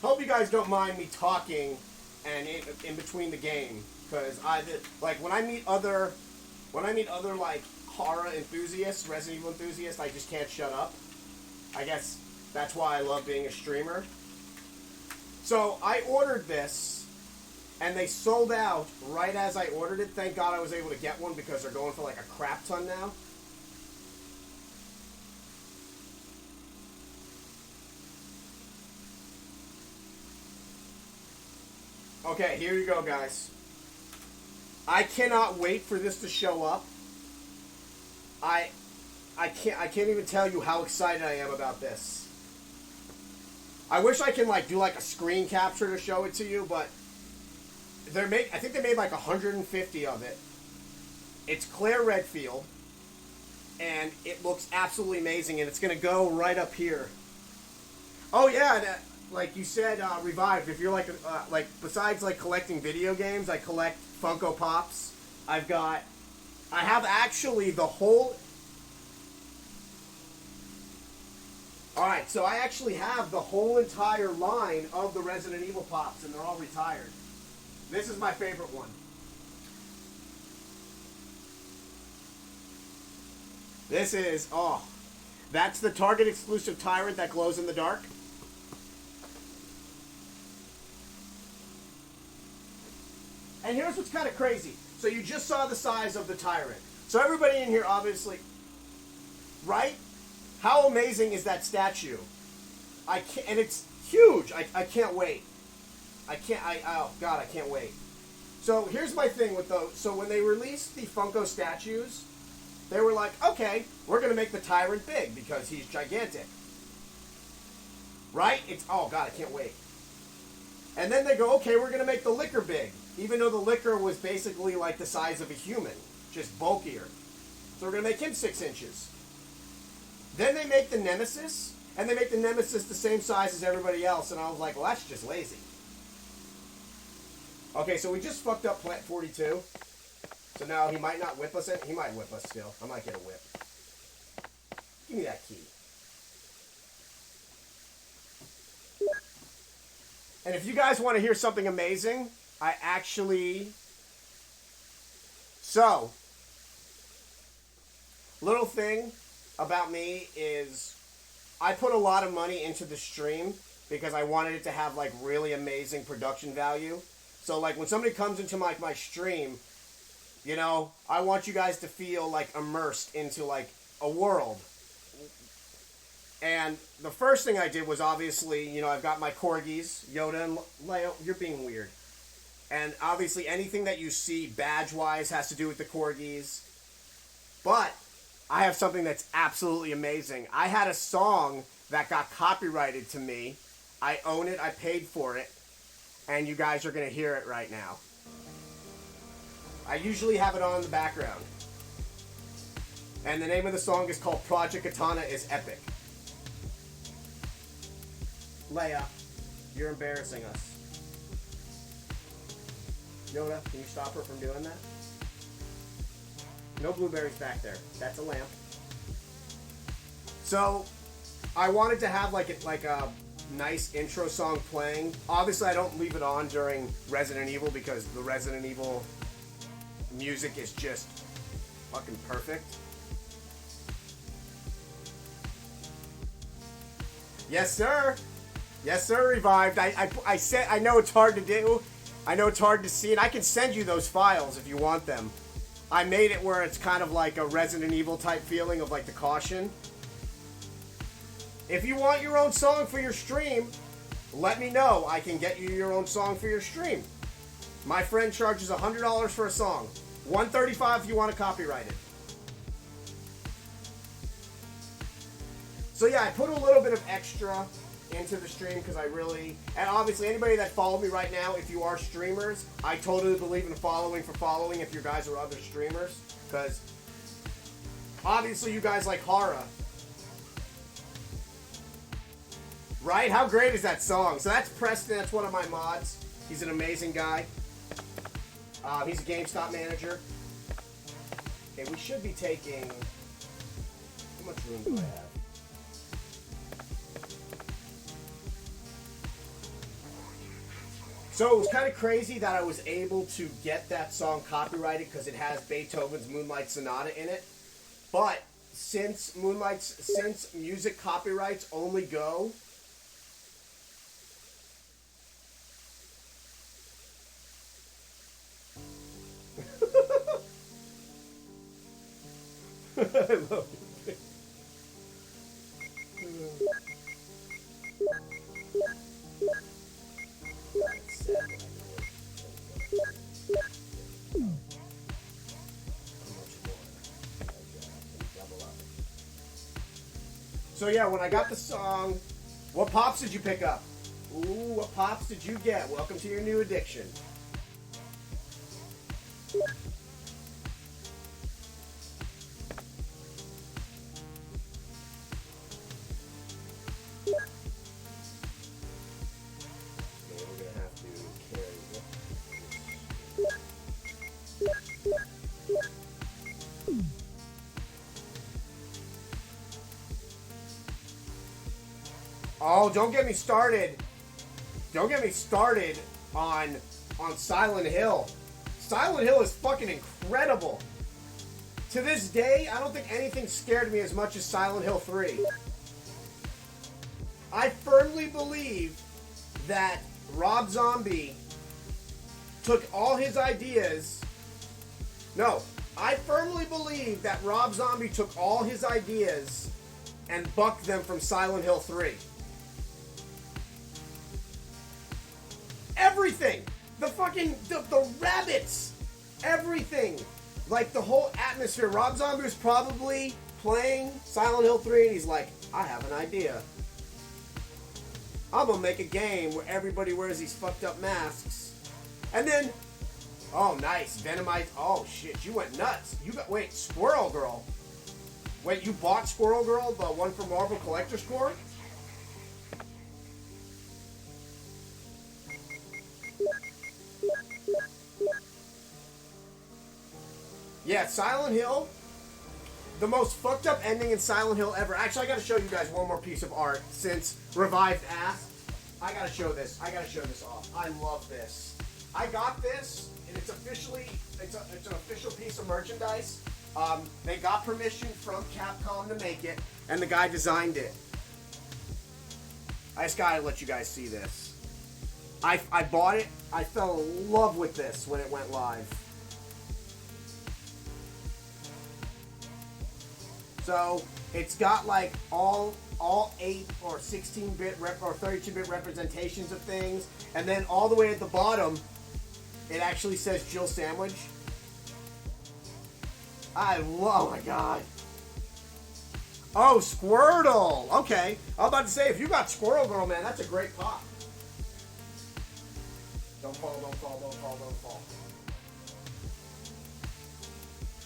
Speaker 1: Hope you guys don't mind me talking and in between the game, because when I meet other like horror enthusiasts, Resident Evil enthusiasts, I just can't shut up. I guess that's why I love being a streamer. So I ordered this, and they sold out right as I ordered it. Thank God I was able to get one because they're going for like a crap ton now. Okay, here you go, guys. I cannot wait for this to show up. I can't even tell you how excited I am about this. I wish I can do like a screen capture to show it to you, but I think they made like 150 of it. It's Claire Redfield, and it looks absolutely amazing, and it's gonna go right up here. Oh yeah, like you said, Revived. If you're like besides like collecting video games, I collect Funko Pops. I have actually the whole. Alright, so I actually have the whole entire line of the Resident Evil Pops, and they're all retired. This is my favorite one. This is, that's the Target exclusive Tyrant that glows in the dark. And here's what's kind of crazy. So you just saw the size of the Tyrant. So everybody in here, obviously, right? How amazing is that statue? And it's huge. I can't wait. Oh God, I can't wait. So here's my thing with those. So when they released the Funko statues, they were like, okay, we're going to make the Tyrant big because he's gigantic. Right? Oh God, I can't wait. And then they go, okay, we're going to make the Licker big. Even though the Licker was basically like the size of a human, just bulkier. So we're going to make him 6 inches. Then they make the Nemesis, and they make the Nemesis the same size as everybody else, and I was like, well, that's just lazy. Okay, so we just fucked up Plant 42. So now he might not whip us. He might whip us still. I might get a whip. Give me that key. And if you guys want to hear something amazing, So, little thing about me is I put a lot of money into the stream because I wanted it to have like really amazing production value. So like when somebody comes into my stream, you know, I want you guys to feel like immersed into like a world. And the first thing I did was obviously, you know, I've got my corgis, Yoda and Leo. You're being weird. And obviously anything that you see badge-wise has to do with the corgis. But I have something that's absolutely amazing. I had a song that got copyrighted to me. I own it. I paid for it. And you guys are going to hear it right now. I usually have it on in the background. And the name of the song is called Project Katana is Epic. Leia, you're embarrassing us. Yoda, can you stop her from doing that? No blueberries back there. That's a lamp. So, I wanted to have like a nice intro song playing. Obviously, I don't leave it on during Resident Evil because the Resident Evil music is just fucking perfect. Yes, sir. Yes, sir, Revived. I said, I know it's hard to do. I know it's hard to see, and I can send you those files if you want them. I made it where it's kind of like a Resident Evil type feeling of like the caution. If you want your own song for your stream, let me know. I can get you your own song for your stream. My friend charges $100 for a song. $135 if you want to copyright it. So yeah, I put a little bit of extra into the stream because I really, and obviously anybody that followed me right now, if you are streamers, I totally believe in following for following if you guys are other streamers, because obviously you guys like horror. Right? How great is that song? So that's Preston, that's one of my mods. He's an amazing guy. He's a GameStop manager. Okay, we should be taking, how much room do I have? So it was kind of crazy that I was able to get that song copyrighted because it has Beethoven's Moonlight Sonata in it. But since music copyrights only go I love it. So yeah, when I got the song, what pops did you pick up? Ooh, what pops did you get? Welcome to your new addiction. Oh, don't get me started. Don't get me started on Silent Hill. Silent Hill is fucking incredible. To this day, I don't think anything scared me as much as Silent Hill 3. I firmly believe that Rob Zombie took all his ideas. No, I firmly believe that Rob Zombie took all his ideas and bucked them from Silent Hill 3. Everything! The rabbits! Everything! Like the whole atmosphere. Rob Zombie was probably playing Silent Hill 3 and he's like, I have an idea. I'm gonna make a game where everybody wears these fucked up masks. And then, oh nice, Venomite. Oh shit, you went nuts. You got, wait, Squirrel Girl. Wait, you bought Squirrel Girl, the one from Marvel Collector's Corps? Yeah, Silent Hill, the most fucked up ending in Silent Hill ever. Actually, I gotta show you guys one more piece of art since Revived asked. I gotta show this. I gotta show this off. I love this. I got this, and it's officially, it's an official piece of merchandise. They got permission from Capcom to make it, and the guy designed it. I just gotta let you guys see this. I bought it. I fell in love with this when it went live. So it's got like all 8 or 16-bit or 32-bit representations of things, and then all the way at the bottom, it actually says Jill Sandwich. Oh my god. Oh, Squirtle. Okay, I was about to say, if you got Squirrel Girl, man, that's a great pop. Don't fall, don't fall, don't fall, don't fall.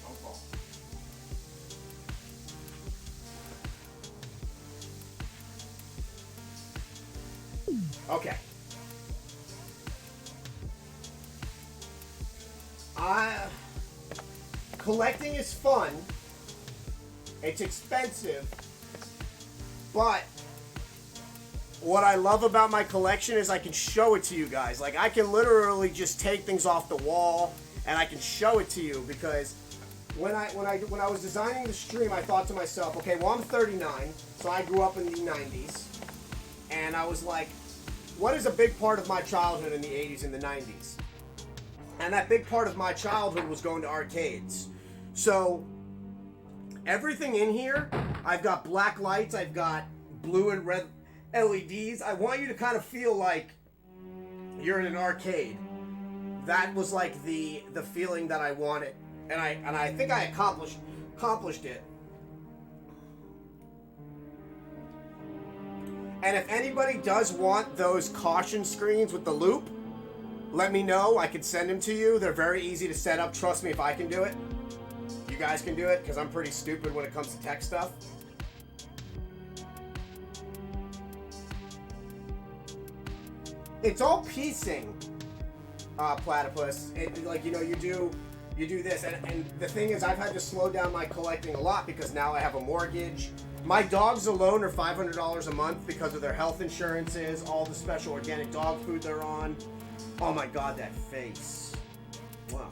Speaker 1: Don't fall. Okay. Collecting is fun. It's expensive. But what I love about my collection is I can show it to you guys. Like, I can literally just take things off the wall and I can show it to you, because when I was designing the stream, I thought to myself, okay, well, I'm 39, so I grew up in the 90s, and I was like, what is a big part of my childhood in the 80s and the 90s? And that big part of my childhood was going to arcades. So everything in here, I've got black lights, I've got blue and red LEDs. I want you to kind of feel like you're in an arcade. That was like the feeling that I wanted, and I think I accomplished it. And if anybody does want those caution screens with the loop, let me know. I can send them to you. They're very easy to set up. Trust me, if I can do it, you guys can do it, because I'm pretty stupid when it comes to tech stuff. It's all piecing, Platypus. Like, you know, you do this, and the thing is, I've had to slow down my collecting a lot because now I have a mortgage. My dogs alone are $500 a month because of their health insurances, all the special organic dog food they're on. Oh my God, that face! Wow.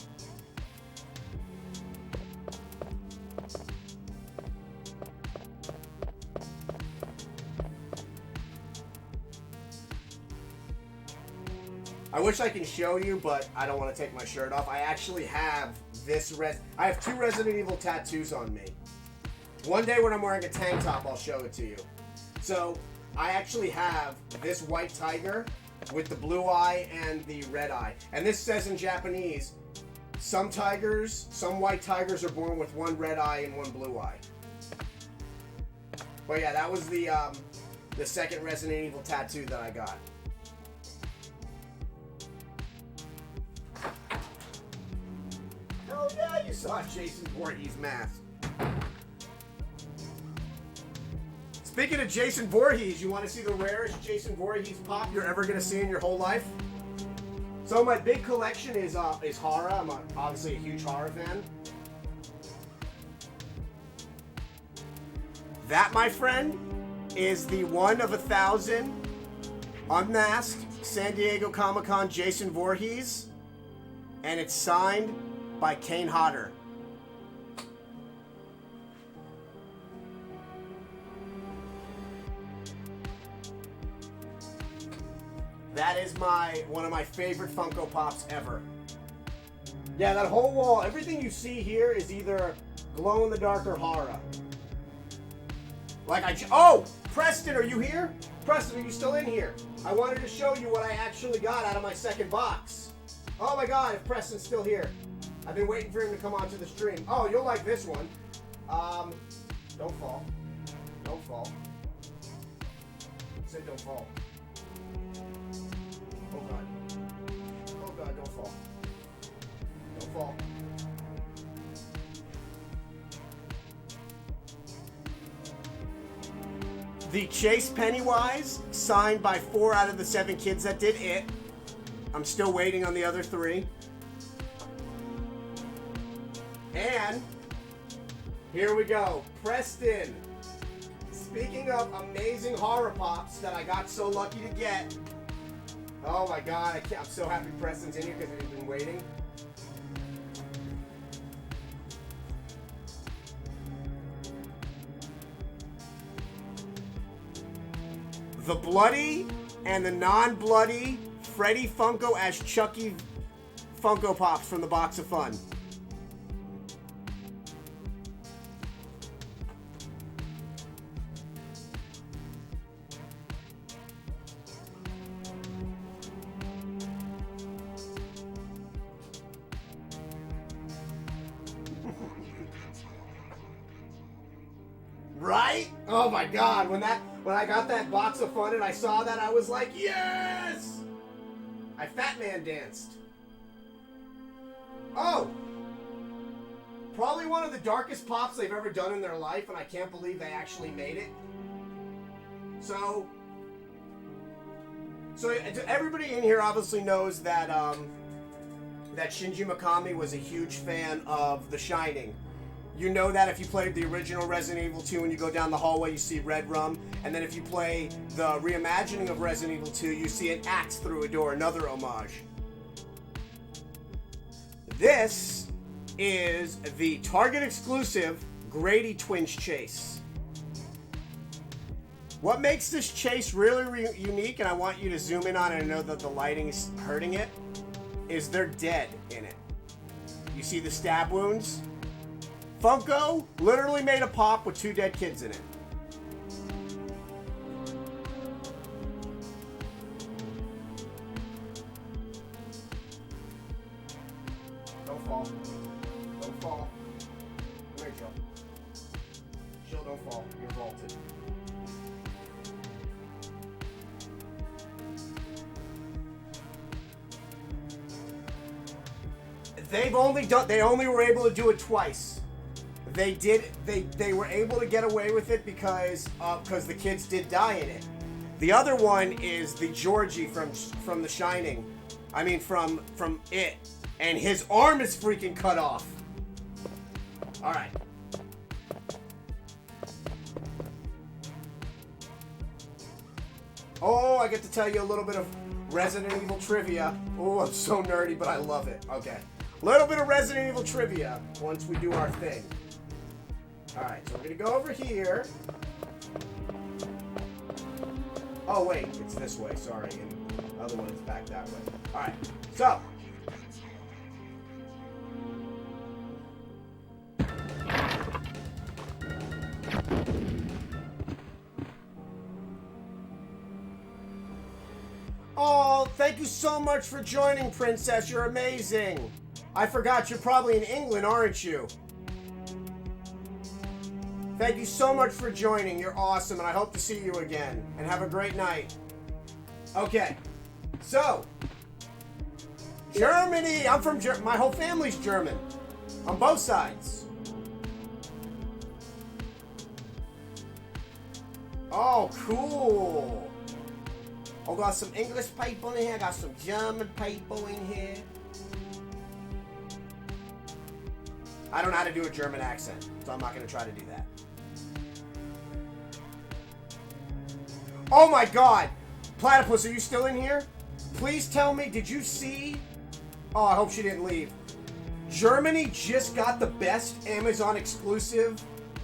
Speaker 1: I wish I can show you, but I don't want to take my shirt off. I actually have this I have 2 Resident Evil tattoos on me. One day when I'm wearing a tank top, I'll show it to you. So, I actually have this white tiger with the blue eye and the red eye. And this says in Japanese, some white tigers are born with 1 red eye and 1 blue eye. But yeah, that was the second Resident Evil tattoo that I got. Oh yeah, you saw Jason Voorhees mask. Speaking of Jason Voorhees, you want to see the rarest Jason Voorhees pop you're ever going to see in your whole life? So my big collection is horror. I'm obviously a huge horror fan. That, my friend, is the 1 of 1,000 unmasked San Diego Comic-Con Jason Voorhees, and it's signed by Kane Hodder. That is one of my favorite Funko Pops ever. Yeah, that whole wall, everything you see here is either glow-in-the-dark or horror. Oh! Preston, are you here? Preston, are you still in here? I wanted to show you what I actually got out of my second box. Oh my God, if Preston's still here. I've been waiting for him to come onto the stream. Oh, you'll like this one. Don't fall. Don't fall. Say don't fall. Oh God. Oh God, don't fall. Don't fall. The Chase Pennywise, signed by 4 out of the 7 kids that did it. I'm still waiting on the other 3. And here we go, Preston. Speaking of amazing horror pops that I got so lucky to get. Oh my God, I'm so happy Preston's in here because he's been waiting. The bloody and the non-bloody Freddy Funko as Chucky Funko Pops from the Box of Fun. Right? Oh my God, when I got that Box of Fun and I saw that, I was like, yes! I Fat Man danced. Oh! Probably one of the darkest pops they've ever done in their life, and I can't believe they actually made it. So everybody in here obviously knows that that Shinji Mikami was a huge fan of The Shining. You know that if you played the original Resident Evil 2 and you go down the hallway, you see red rum. And then if you play the reimagining of Resident Evil 2, you see an axe through a door, another homage. This is the Target exclusive Grady Twins chase. What makes this chase really unique, and I want you to zoom in on it and know that the lighting is hurting it, is they're dead in it. You see the stab wounds? Funko literally made a pop with 2 dead kids in it. Don't fall. Don't fall. Come here, Jill. Jill, don't fall. You're vaulted. They only were able to do it twice. They were able to get away with it because the kids did die in it. The other one is the Georgie from The Shining. I mean from It. And his arm is freaking cut off. Alright. Oh, I get to tell you a little bit of Resident Evil trivia. Oh, I'm so nerdy, but I love it. Okay. Little bit of Resident Evil trivia once we do our thing. Alright, so we're going to go over here. Oh, wait. It's this way. Sorry. And the other one is back that way. Alright. So. Oh, thank you so much for joining, Princess. You're amazing. I forgot you're probably in England, aren't you? Thank you so much for joining. You're awesome, and I hope to see you again. And have a great night. Okay. So. Germany. I'm from Germany. My whole family's German. On both sides. Oh, cool. I got some English people in here. I got some German people in here. I don't know how to do a German accent, so I'm not going to try to do that. Oh my god! Platypus, are you still in here? Please tell me, did you see... Oh, I hope she didn't leave. Germany just got the best Amazon exclusive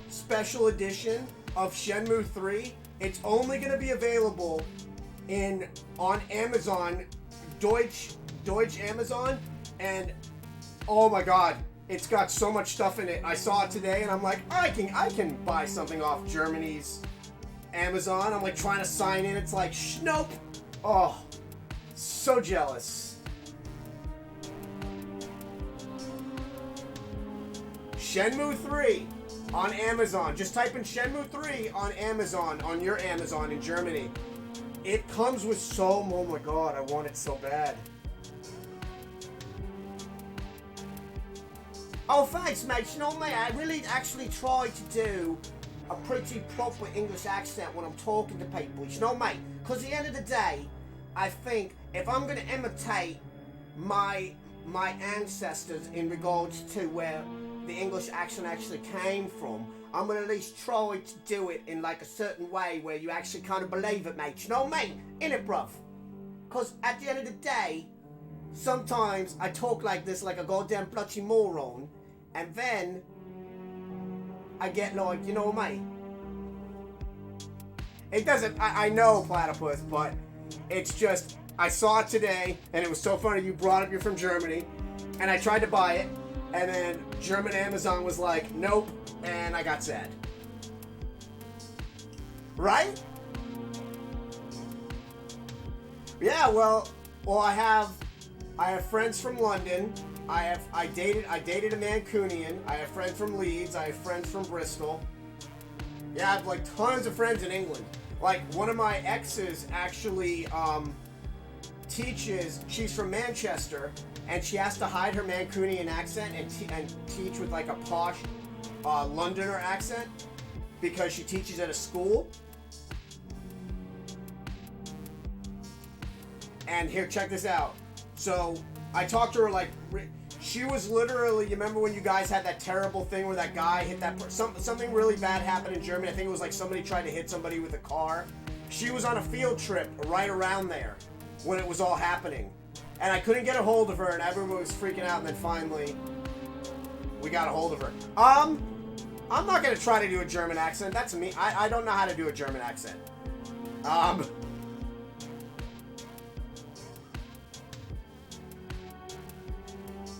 Speaker 1: special edition of Shenmue 3. It's only going to be available on Amazon, Deutsch Amazon, and oh my god, it's got so much stuff in it. I saw it today and I'm like, I can buy something off Germany's Amazon. I'm like trying to sign in. It's like, nope. Oh, so jealous. Shenmue 3 on Amazon. Just type in Shenmue 3 on Amazon, on your Amazon in Germany. It comes with so... Oh my god, I want it so bad. Oh, thanks, mate. You know, mate, I really actually try to do a pretty proper English accent when I'm talking to people. You know, mate, because at the end of the day, I think if I'm going to imitate my ancestors in regards to where the English accent actually came from, I'm going to at least try to do it in like a certain way where you actually kind of believe it, mate. You know, mate? Innit, bruv? Because at the end of the day, sometimes I talk like this like a goddamn bloody moron, and then I get like, you know, mate? It doesn't, I know, Platypus, but it's just, I saw it today, and it was so funny you brought up you're from Germany, and I tried to buy it, and then German Amazon was like, nope, and I got sad. Right? Yeah, well, I have friends from London. I dated a Mancunian. I have friends from Leeds. I have friends from Bristol. Yeah, I have like tons of friends in England. Like one of my exes actually teaches. She's from Manchester, and she has to hide her Mancunian accent and teach with like a posh Londoner accent because she teaches at a school. And here, check this out. So I talked to her like she was literally. You remember when you guys had that terrible thing where that guy hit that something really bad happened in Germany? I think it was like somebody tried to hit somebody with a car. She was on a field trip right around there when it was all happening, and I couldn't get a hold of her, and everyone was freaking out. And then finally, we got a hold of her. I'm not gonna try to do a German accent. That's me. I don't know how to do a German accent.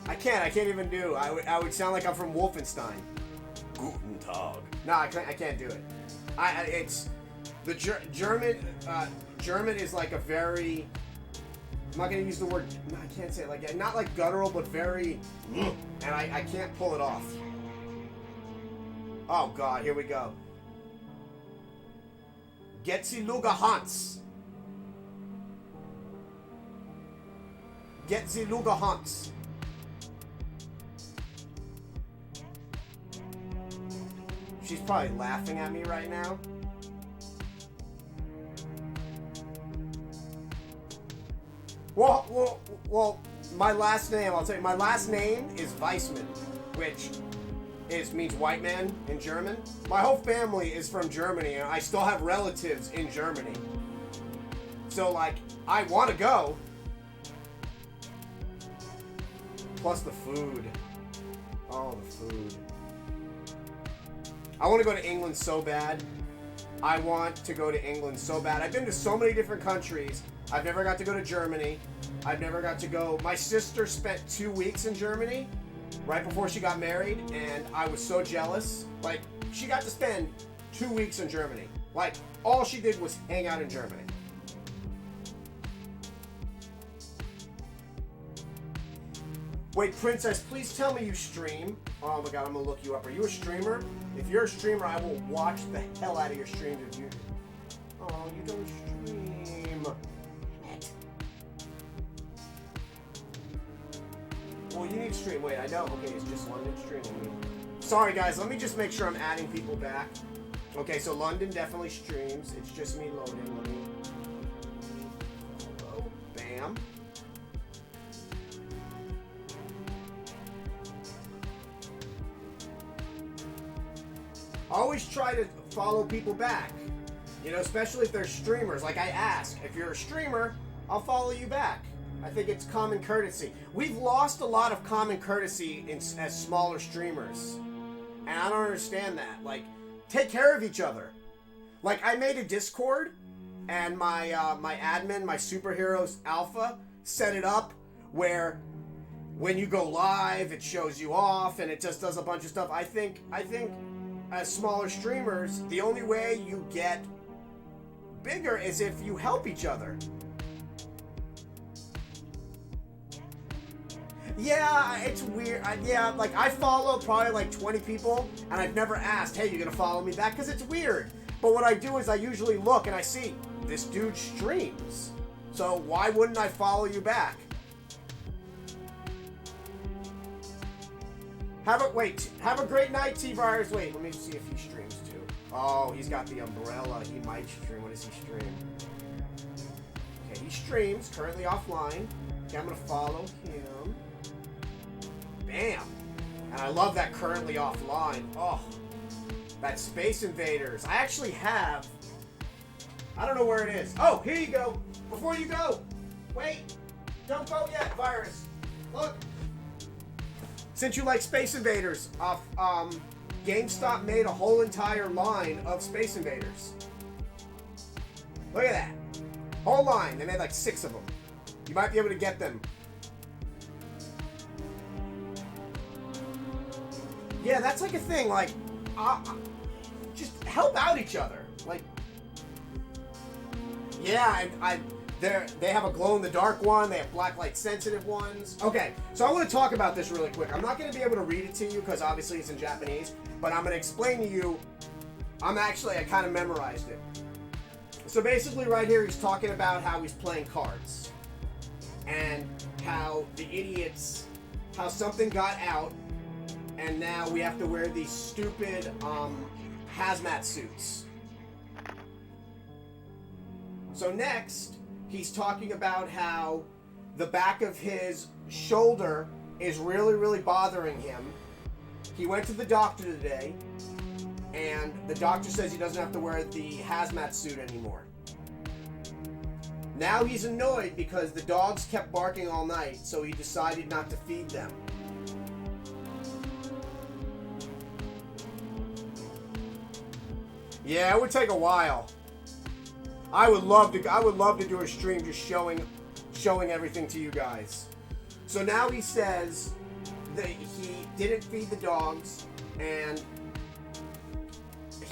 Speaker 1: I can't even do. I would sound like I'm from Wolfenstein. Guten Tag. No, I can't do it. It's the German. German is like a very. I'm not gonna use the word. No, I can't say it like not like guttural, but very. And I can't pull it off. Oh God, here we go. Getzi Luga Hans. Getzi Luga Hans. She's probably laughing at me right now. Well, my last name, I'll tell you, my last name is Weissman, which means white man in German. My whole family is from Germany, and I still have relatives in Germany. So, like, I want to go. Plus the food. Oh, the food. I want to go to England so bad. I want to go to England so bad. I've been to so many different countries. I've never got to go to Germany. I've never got to go. My sister spent 2 weeks in Germany right before she got married, and I was so jealous. Like, she got to spend 2 weeks in Germany. Like, all she did was hang out in Germany. Wait, Princess, please tell me you stream. Oh my God, I'm gonna look you up. Are you a streamer? If you're a streamer, I will watch the hell out of your streams if you... Oh, you don't stream. Well, you need to stream. Wait, I know. Okay, it's just London streaming. Sorry, guys. Let me just make sure I'm adding people back. Okay, so London definitely streams. It's just me loading. Let me... Hello. Bam. Always try to follow people back. You know, especially if they're streamers. Like I ask, if you're a streamer, I'll follow you back. I think it's common courtesy. We've lost a lot of common courtesy as smaller streamers. And I don't understand that. Like, take care of each other. Like, I made a Discord, and my my admin, my Superheroes Alpha, set it up where when you go live, it shows you off, and it just does a bunch of stuff. I think as smaller streamers, the only way you get bigger is if you help each other. Yeah, it's weird. Yeah, like I follow probably like 20 people, and I've never asked, hey, you gonna follow me back? Because it's weird. But what I do is I usually look and I see, this dude streams. So why wouldn't I follow you back? Have a great night, T-Virus. Wait, let me see if he streams too. Oh, he's got the umbrella. He might stream. What does he stream? Okay, he streams, currently offline. Okay, I'm gonna follow him. Bam! And I love that currently offline. Oh, that Space Invaders. I actually have... I don't know where it is. Oh, here you go. Before you go. Wait. Don't go yet, Virus. Look. Since you like Space Invaders, GameStop made a whole entire line of Space Invaders. Look at that. Whole line. They made like 6 of them. You might be able to get them. Yeah, that's like a thing. Like, just help out each other. Like, yeah, they have a glow-in-the-dark one. They have blacklight-sensitive ones. Okay, so I want to talk about this really quick. I'm not going to be able to read it to you because obviously it's in Japanese, but I'm going to explain to you. I kind of memorized it. So basically right here he's talking about how he's playing cards. And how the idiots, how something got out, and now we have to wear these stupid hazmat suits. So next, he's talking about how the back of his shoulder is really, really bothering him. He went to the doctor today, and the doctor says he doesn't have to wear the hazmat suit anymore. Now he's annoyed because the dogs kept barking all night, so he decided not to feed them. Yeah, it would take a while. I would love to do a stream just showing everything to you guys. So now he says that he didn't feed the dogs, and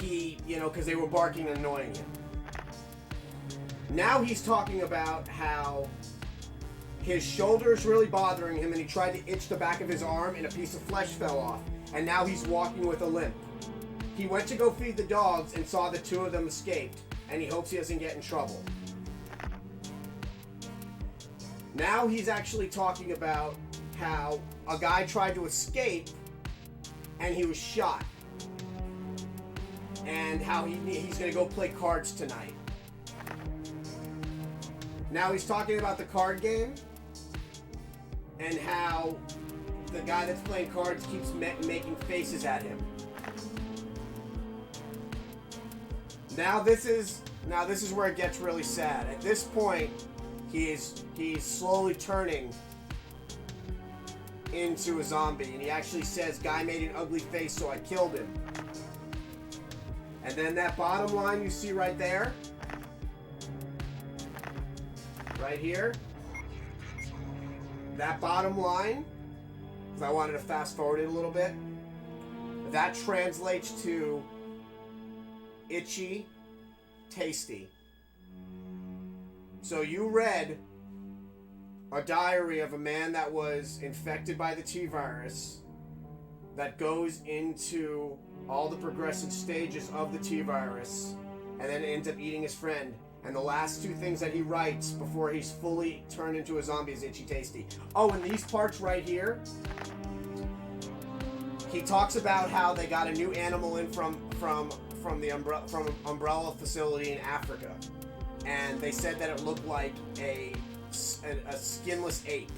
Speaker 1: he, because they were barking and annoying him. Now he's talking about how his shoulder is really bothering him, and he tried to itch the back of his arm, and a piece of flesh fell off, and now he's walking with a limp. He went to go feed the dogs and saw the two of them escaped, and he hopes he doesn't get in trouble. Now he's actually talking about how a guy tried to escape and he was shot, and how he's going to go play cards tonight. Now he's talking about the card game and how the guy that's playing cards keeps making faces at him. Now this is where it gets really sad. At this point, he's slowly turning into a zombie, and he actually says, "Guy made an ugly face, so I killed him." And then that bottom line you see right there, right here, that bottom line, because I wanted to fast forward it a little bit, that translates to itchy, tasty. So you read a diary of a man that was infected by the T-virus that goes into all the progressive stages of the T-virus and then ends up eating his friend. And the last two things that he writes before he's fully turned into a zombie is itchy tasty. Oh, and these parts right here, he talks about how they got a new animal in from the Umbrella facility in Africa, and they said that it looked like a skinless ape,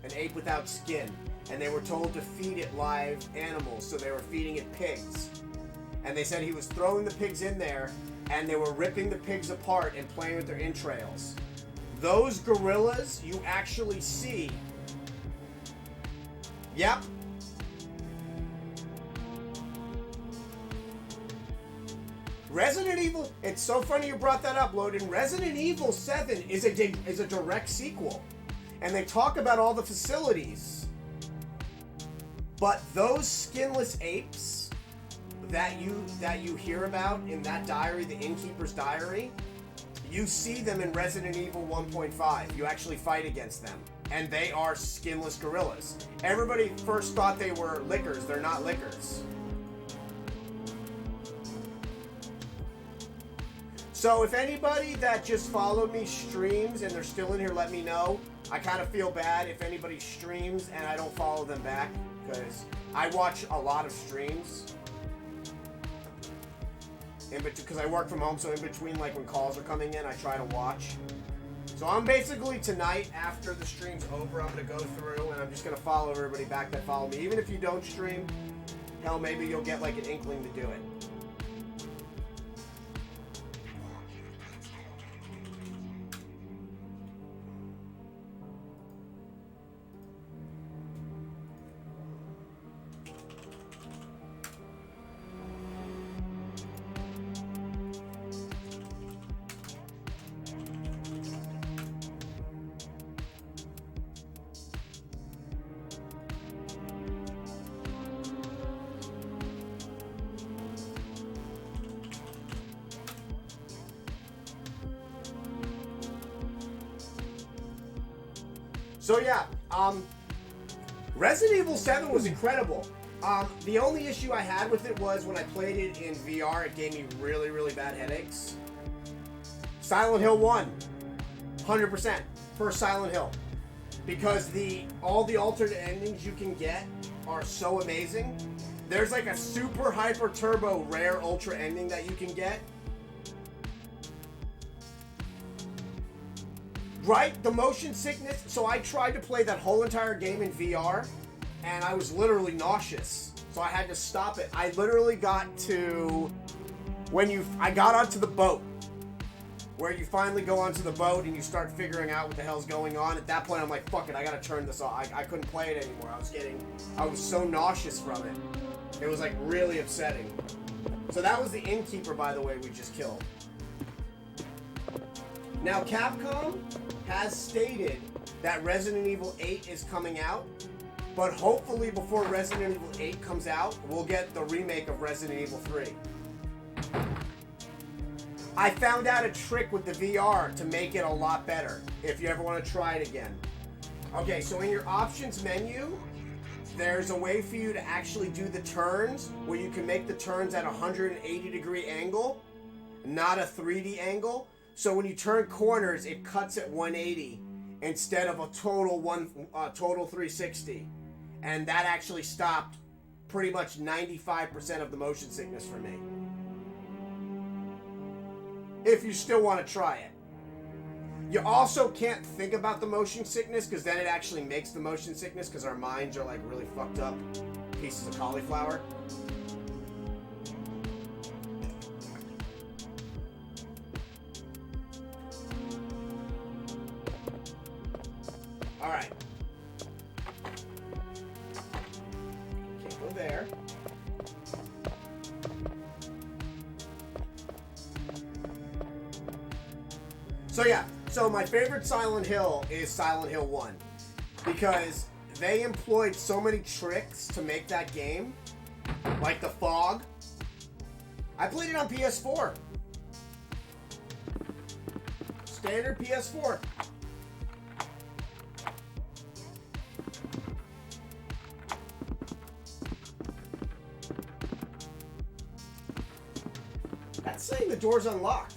Speaker 1: an ape without skin, and they were told to feed it live animals, so they were feeding it pigs, and they said he was throwing the pigs in there, and they were ripping the pigs apart and playing with their entrails. Those gorillas you actually see. Yep. Resident Evil, it's so funny you brought that up, Loden. Resident Evil 7 is a direct sequel. And they talk about all the facilities. But those skinless apes that you hear about in that diary, the Innkeeper's Diary, you see them in Resident Evil 1.5. You actually fight against them. And they are skinless gorillas. Everybody first thought they were lickers. They're not lickers. So if anybody that just followed me streams and they're still in here, let me know. I kind of feel bad if anybody streams and I don't follow them back, because I watch a lot of streams. Because I work from home, so in between, like when calls are coming in, I try to watch. So I'm basically, tonight, after the stream's over, I'm going to go through and I'm just going to follow everybody back that follow me. Even if you don't stream, hell, maybe you'll get like an inkling to do it. So yeah, Resident Evil 7 was incredible. The only issue I had with it was when I played it in VR, it gave me really, really bad headaches. Silent Hill 1, 100% for Silent Hill. Because all the alternate endings you can get are so amazing. There's like a super hyper turbo rare ultra ending that you can get. Right? The motion sickness. So I tried to play that whole entire game in VR, and I was literally nauseous. So I had to stop it. I literally got to I got onto the boat, where you finally go onto the boat and you start figuring out what the hell's going on. At that point, I'm like, fuck it, I gotta turn this off. I couldn't play it anymore. I was so nauseous from it. It was like really upsetting. So that was the innkeeper, by the way, we just killed. Now, Capcom has stated that Resident Evil 8 is coming out, but hopefully before Resident Evil 8 comes out, we'll get the remake of Resident Evil 3. I found out a trick with the VR to make it a lot better, if you ever want to try it again. Okay, so in your options menu, there's a way for you to actually do the turns, where you can make the turns at a 180-degree angle, not a 3D angle. So when you turn corners, it cuts at 180 instead of a total 360. And that actually stopped pretty much 95% of the motion sickness for me. If you still want to try it. You also can't think about the motion sickness, because then it actually makes the motion sickness, because our minds are like really fucked up pieces of cauliflower. Alright. Can't go there. So yeah, so my favorite Silent Hill is Silent Hill 1. Because they employed so many tricks to make that game. Like the fog. I played it on PS4. Standard PS4. That's saying the door's unlocked.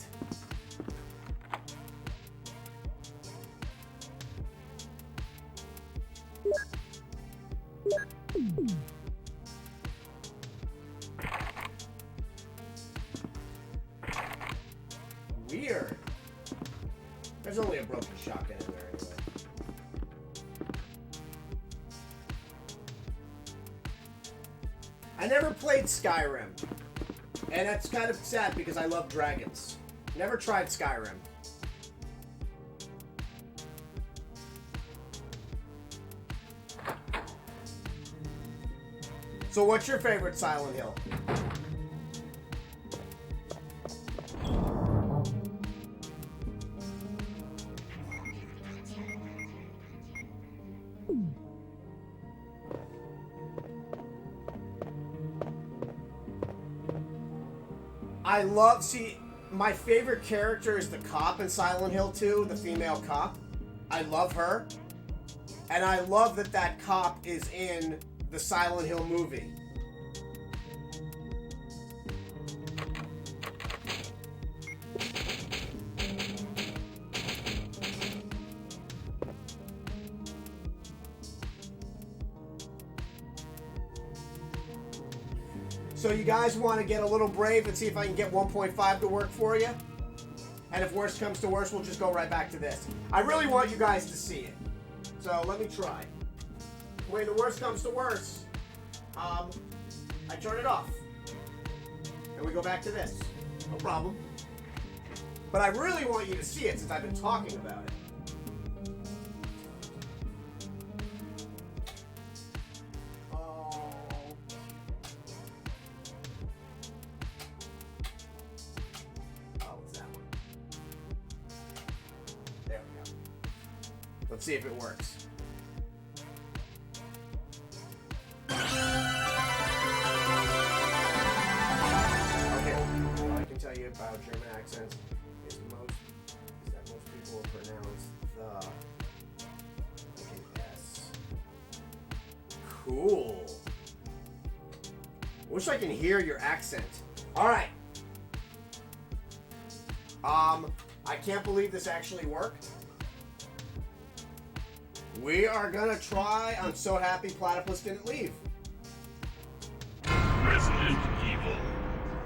Speaker 1: Weird. There's only a broken shotgun in there anyway. I never played Skyrim. And that's kind of sad because I love dragons. Never tried Skyrim. So what's your favorite Silent Hill? See, my favorite character is the cop in Silent Hill 2, the female cop. I love her. And I love that that cop is in the Silent Hill movie. So you guys want to get a little brave and see if I can get 1.5 to work for you? And if worst comes to worst, we'll just go right back to this. I really want you guys to see it. So let me try. When the worst comes to worst, I turn it off. And we go back to this. No problem. But I really want you to see it since I've been talking about it. Let's see if it works. Okay, all I can tell you about German accents is that most people pronounce the S. Cool. Wish I can hear your accent. All right. I can't believe this actually worked. We are gonna try. I'm so happy Platypus didn't leave.
Speaker 4: Resident Evil.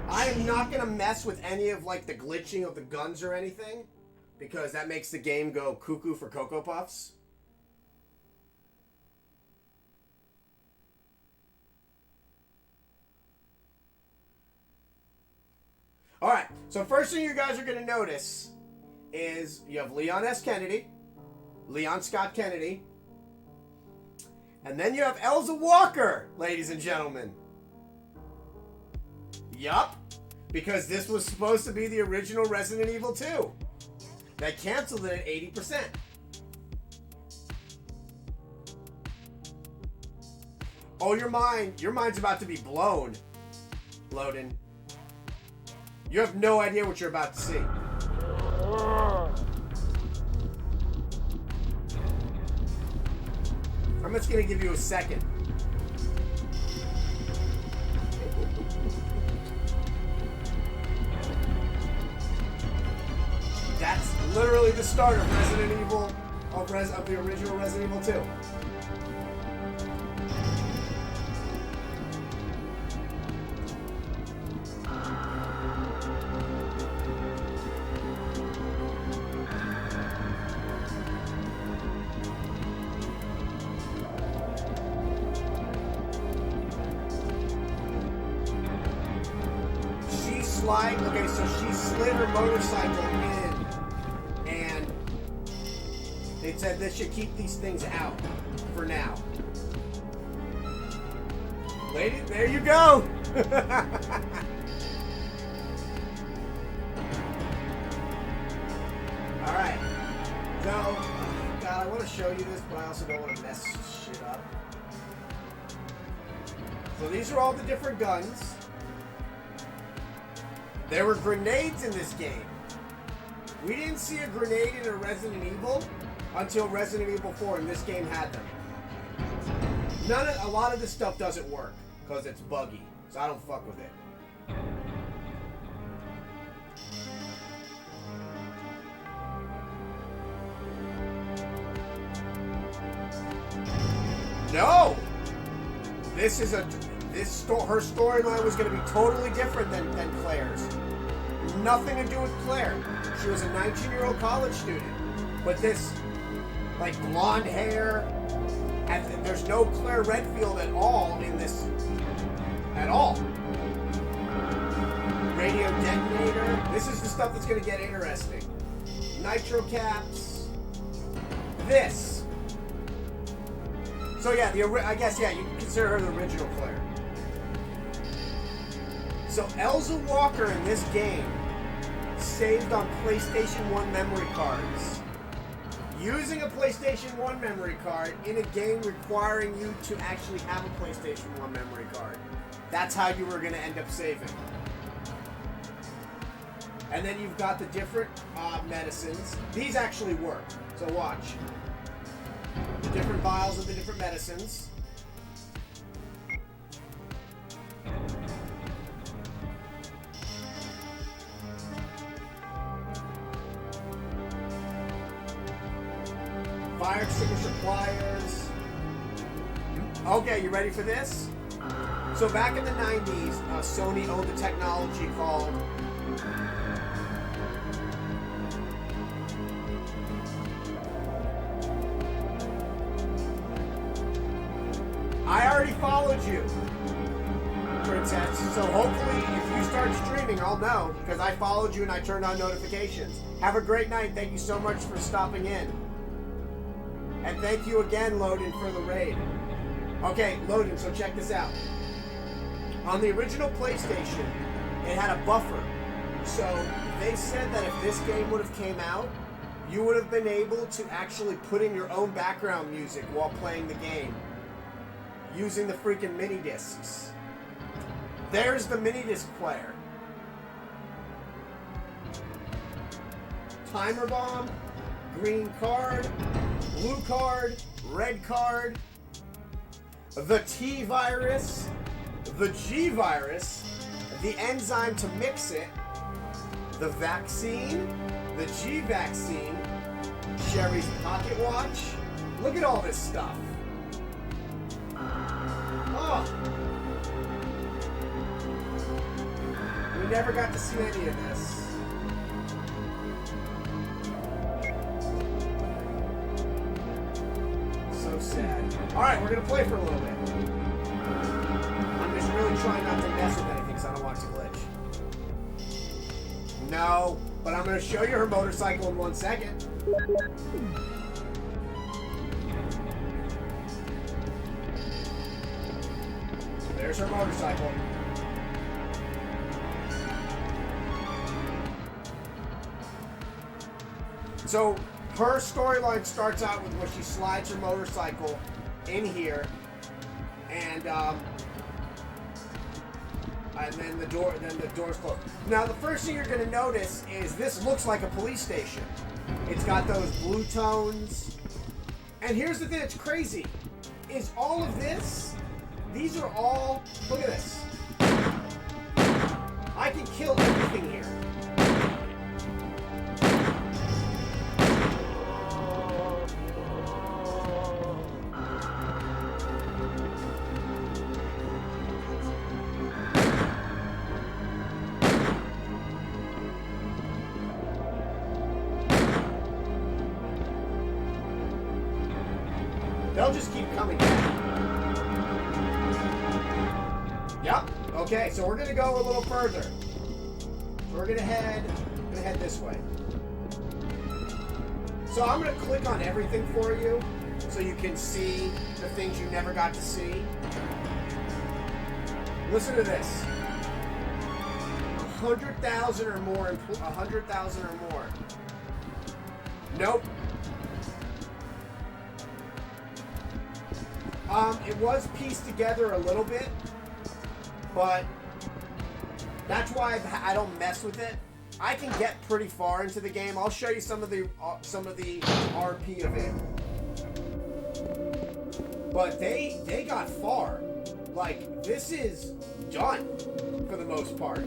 Speaker 1: I am not gonna mess with any of like the glitching of the guns or anything. because that makes the game go cuckoo for Cocoa Puffs. Alright, so first thing you guys are going to notice is you have Leon S. Kennedy, Leon Scott Kennedy, and then you have Elza Walker, ladies and gentlemen. Yup, because this was supposed to be the original Resident Evil 2. They canceled it at 80%. Oh, your mind's about to be blown, Loden. You have no idea what you're about to see. I'm just gonna give you a second. That's literally the start of Resident Evil, of the original Resident Evil 2. Okay, so she slid her motorcycle in, and it said they should keep these things out for now. Lady, there you go! Alright. So, God, I want to show you this, but I also don't want to mess shit up. So these are all the different guns. There were grenades in this game. We didn't see a grenade in a Resident Evil until Resident Evil 4, and this game had them. A lot of this stuff doesn't work because it's buggy, so I don't fuck with it. No, her storyline was going to be totally different than Claire's. Nothing to do with Claire. She was a 19-year-old college student. But this, like, blonde hair, and there's no Claire Redfield at all in this. At all. Radio detonator. This is the stuff that's going to get interesting. Nitro caps. This. So yeah, I guess, yeah, you can consider her the original Claire. So Elza Walker in this game saved on PlayStation 1 memory cards. Using a PlayStation 1 memory card in a game requiring you to actually have a PlayStation 1 memory card. That's how you were going to end up saving. And then you've got the different medicines. These actually work, so watch. The different vials of the different medicines. Fire extinguisher pliers. Okay, you ready for this? So back in the 90s, Sony owned a technology called I already followed you, Princess. So hopefully if you start streaming, I'll know, because I followed you and I turned on notifications. Have a great night. Thank you so much for stopping in. And thank you again, Loden, for the raid. Okay, Loden, so check this out. On the original PlayStation, it had a buffer. So they said that if this game would have came out, you would have been able to actually put in your own background music while playing the game. Using the freaking mini discs. There's the mini disc player. Timer bomb, green card, blue card, red card, the T virus, the G virus, the enzyme to mix it, the vaccine, the G vaccine, Sherry's pocket watch. Look at all this stuff. Oh. We never got to see any of this. Alright, we're gonna play for a little bit. I'm just really trying not to mess with anything because I don't want it to glitch. No, but I'm gonna show you her motorcycle in 1 second. There's her motorcycle. So her storyline starts out with when she slides her motorcycle in here, and then the door's closed. Now the first thing you're gonna notice is this looks like a police station. It's got those blue tones, and here's the thing that's crazy: is all of this. These are all. Look at this. I can kill everything here. They'll just keep coming back. Yep. Okay, so we're gonna go a little further. So we're gonna head this way. So I'm gonna click on everything for you, so you can see the things you never got to see. Listen to this. 100,000 or more. 100,000 or more. Nope. It was pieced together a little bit, but that's why I don't mess with it. I can get pretty far into the game. I'll show you some of the RP of it. But they got far. Like, this is done for the most part.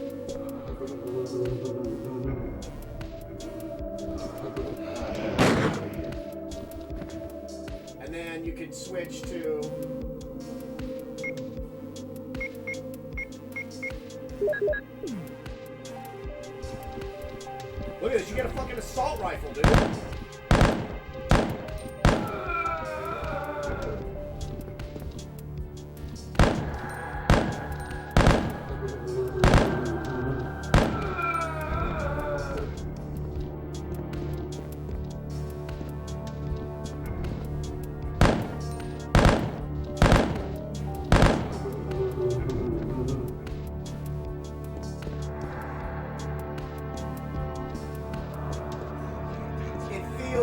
Speaker 1: And then you can switch to look at this, you get a fucking assault rifle, dude.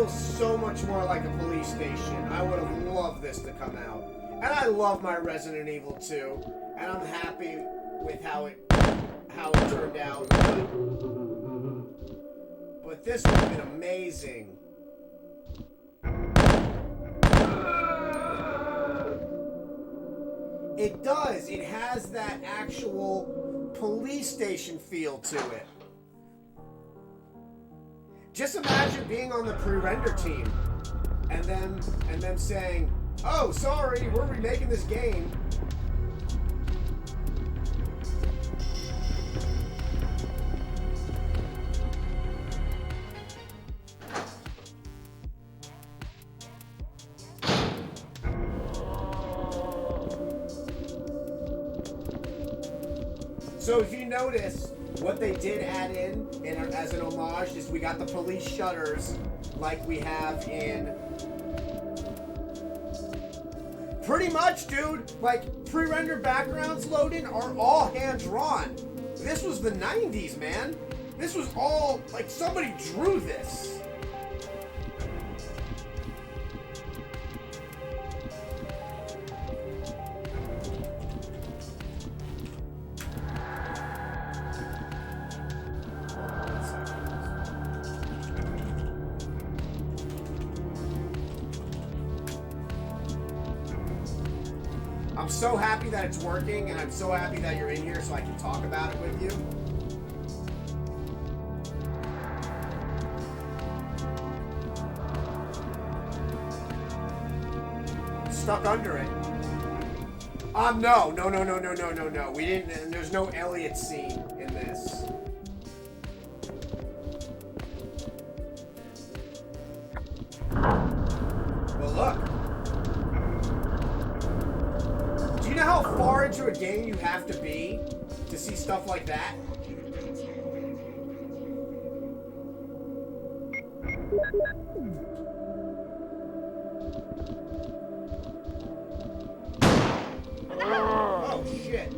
Speaker 1: So much more like a police station. I would have loved this to come out. And I love my Resident Evil 2. And I'm happy with how it turned out. But this would have been amazing. It does. It has that actual police station feel to it. Just imagine being on the pre-render team and them saying, "Oh, sorry, we're remaking this game." So if you notice, what they did add in as an homage is we got the police shutters like we have in... Pretty much, dude. Like, pre-rendered backgrounds loading are all hand-drawn. This was the 90s, man. This was all... Like, somebody drew this. I'm so happy that it's working, and I'm so happy that you're in here so I can talk about it with you. Stuck under it. No. We didn't, there's no Elliot scene in this. Well, look. a game you have to be to see stuff like that? Oh, shit.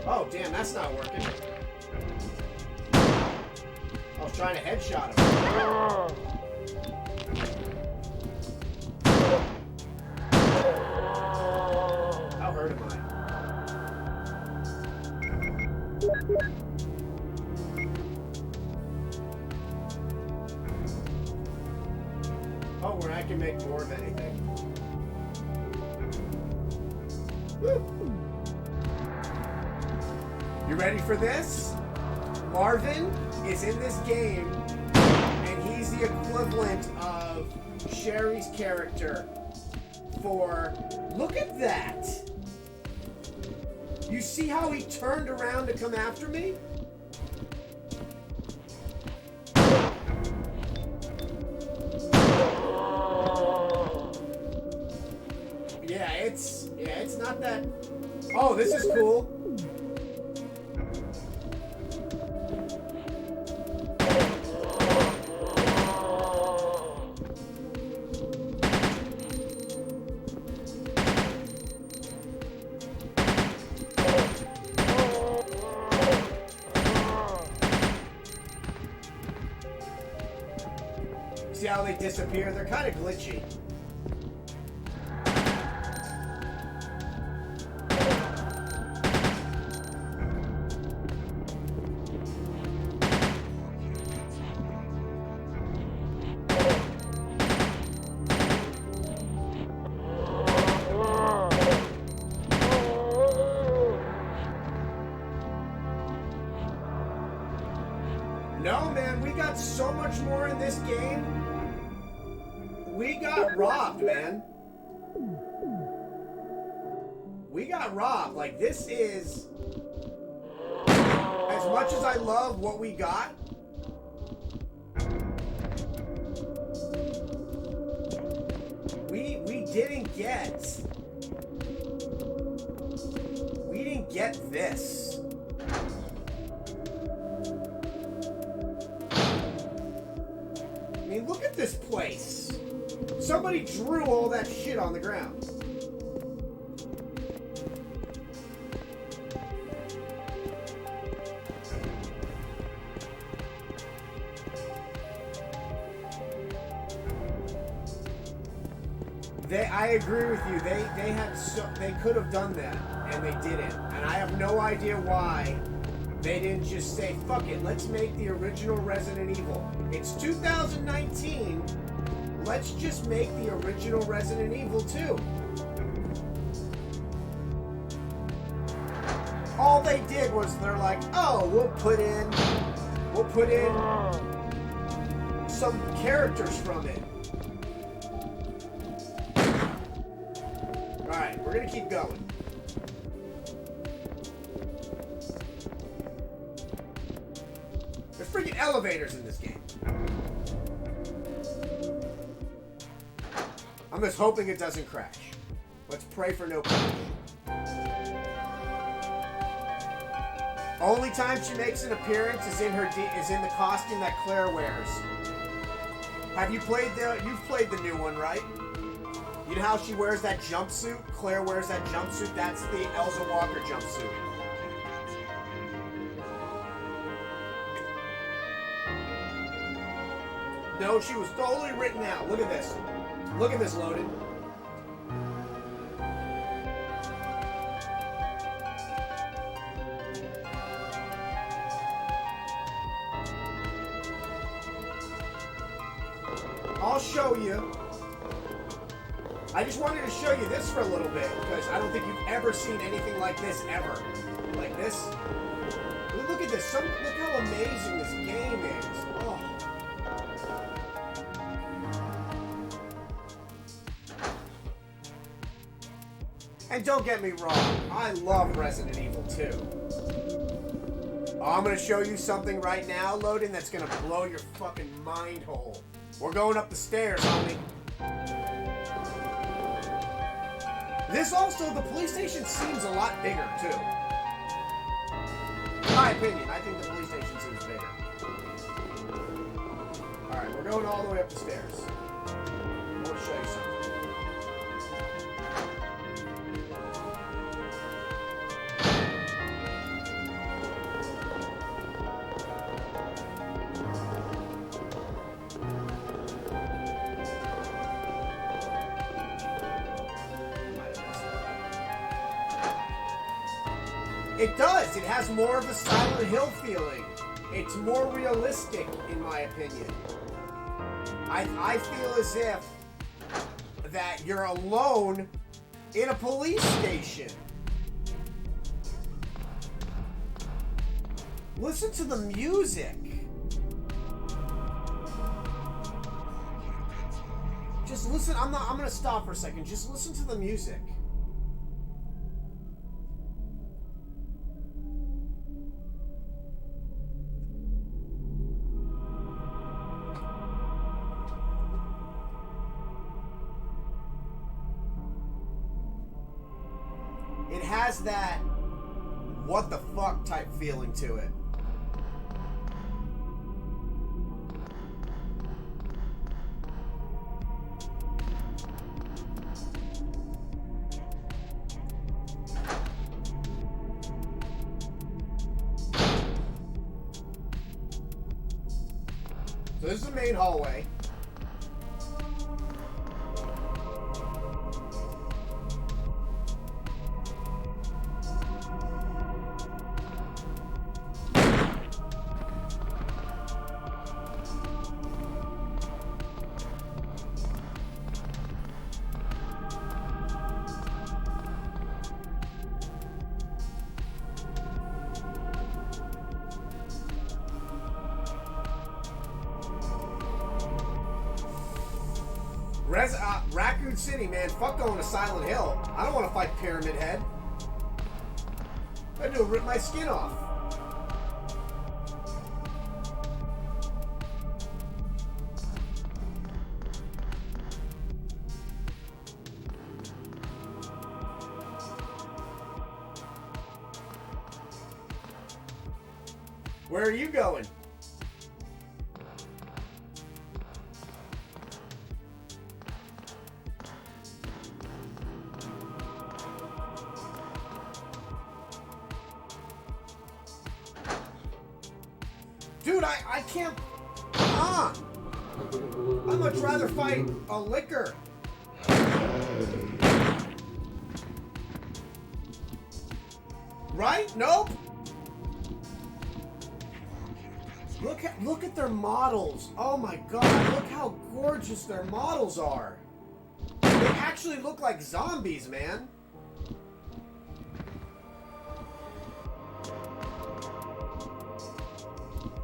Speaker 1: Oh, damn, that's not working. I was trying to headshot him. How hurt am I? Oh, where I can make more of anything. Woo. You ready for this? Marvin is in this game, and he's the equivalent of Sherry's character for... Look at that! You see how he turned around to come after me? Yeah, it's not that... Oh, this is cool. See how they disappear? They're kind of glitchy. No, man, we got so much more in this game. We got robbed, man. We got robbed. Like, this is... As much as I love what we got... We didn't get... We didn't get this. I mean, look at this place. Somebody drew all that shit on the ground. I agree with you. They could have done that, and they didn't. And I have no idea why they didn't just say, fuck it, let's make the original Resident Evil. It's 2019. Let's just make the original Resident Evil 2. All they did was they're like, oh, we'll put in some characters from it. Alright, we're gonna keep going. There's freaking elevators in this game. I'm just hoping it doesn't crash. Let's pray for no crash. Only time she makes an appearance is in the costume that Claire wears. You've played the new one, right? You know how she wears that jumpsuit? Claire wears that jumpsuit. That's the Elsa Walker jumpsuit. No, she was totally written out. Look at this. Look at this, Loaded. I'll show you. I just wanted to show you this for a little bit because I don't think you've ever seen anything like this ever. Like this. Look at this. Look how amazing this game is. Oh. And don't get me wrong, I love Resident Evil 2. I'm going to show you something right now, Loading, that's going to blow your fucking mind hole. We're going up the stairs, homie. This also, the police station seems a lot bigger, too. In my opinion, I think the police station seems bigger. Alright, we're going all the way up the stairs. I want to show you something. It does. It has more of a Silent Hill feeling. It's more realistic, in my opinion. I feel as if that you're alone in a police station. Listen to the music. Just listen. I'm gonna stop for a second. Just listen to the music. It has that what the fuck type feeling to it. So this is the main hallway. Raccoon City, man. Fuck going to Silent Hill. I don't want to fight Pyramid Head. That dude rip my skin off. Where are you going? Dude, I can't... I'd much rather fight a liquor. Right? Nope. Look at their models. Oh my god, look how gorgeous their models are. They actually look like zombies, man.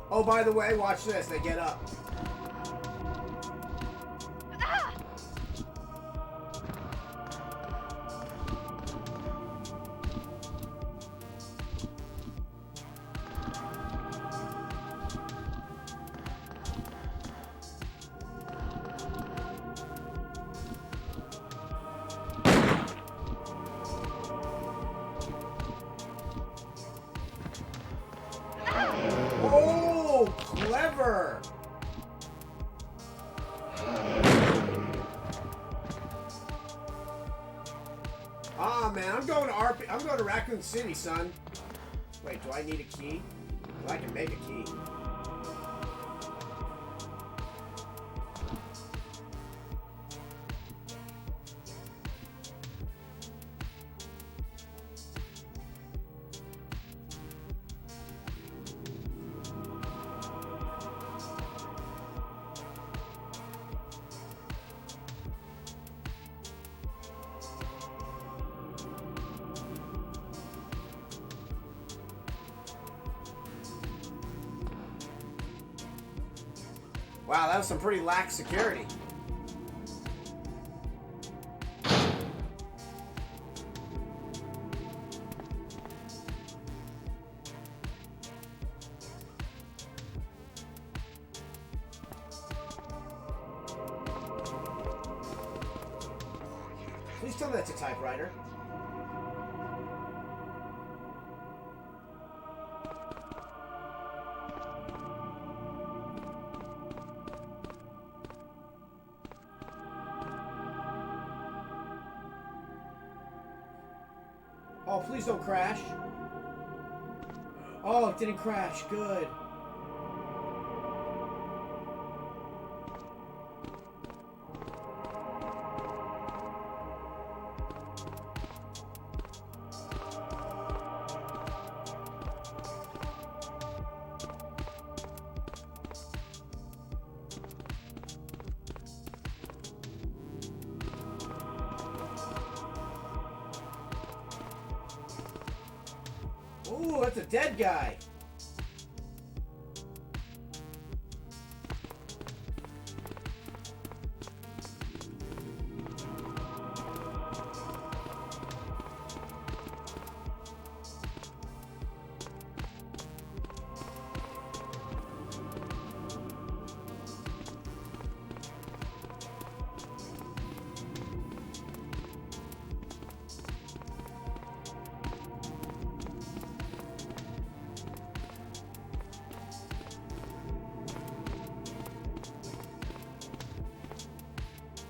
Speaker 1: Oh, by the way, watch this. They get up. Oh, clever. Ah, man, I'm going to Raccoon City, son. Wait, do I need a key? Well, I can make a key. Wow, that was some pretty lax security. Please tell me that's a typewriter. Oh, please don't crash. Oh, it didn't crash. Good. Ooh, that's a dead guy.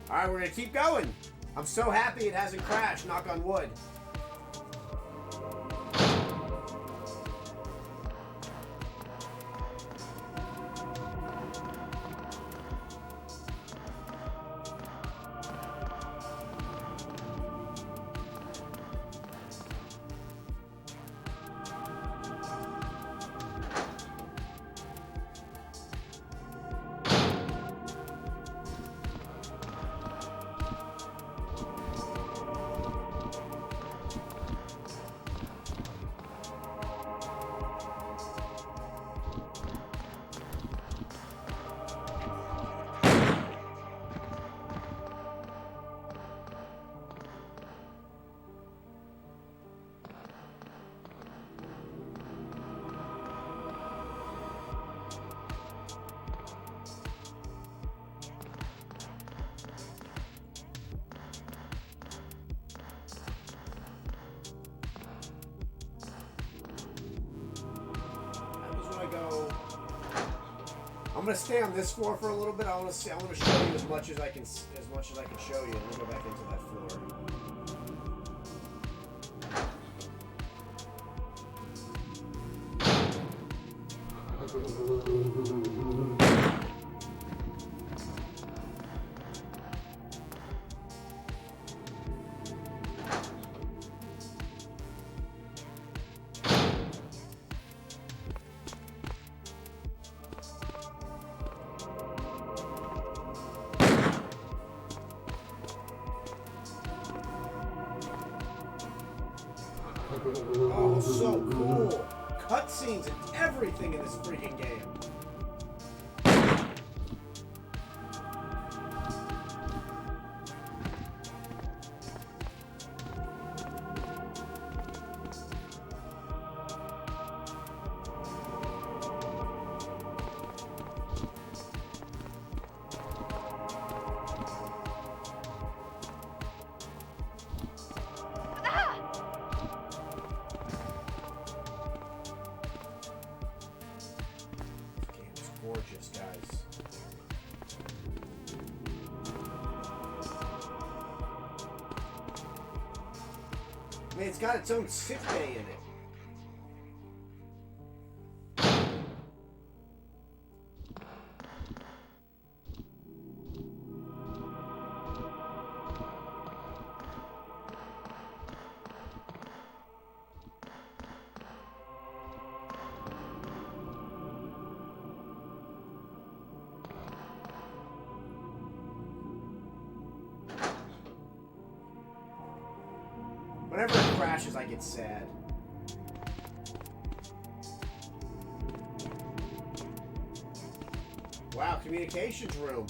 Speaker 1: Alright, we're gonna keep going. I'm so happy it hasn't crashed, knock on wood. I'm gonna stay on this floor for a little bit. I want to show you as much as I can show you, and then go back into that floor. Oh, so cool! Cutscenes and everything in this freaking game. Gorgeous, guys. I mean, it's got its own sick bay in it. Whenever it crashes, I get sad. Wow, communications room.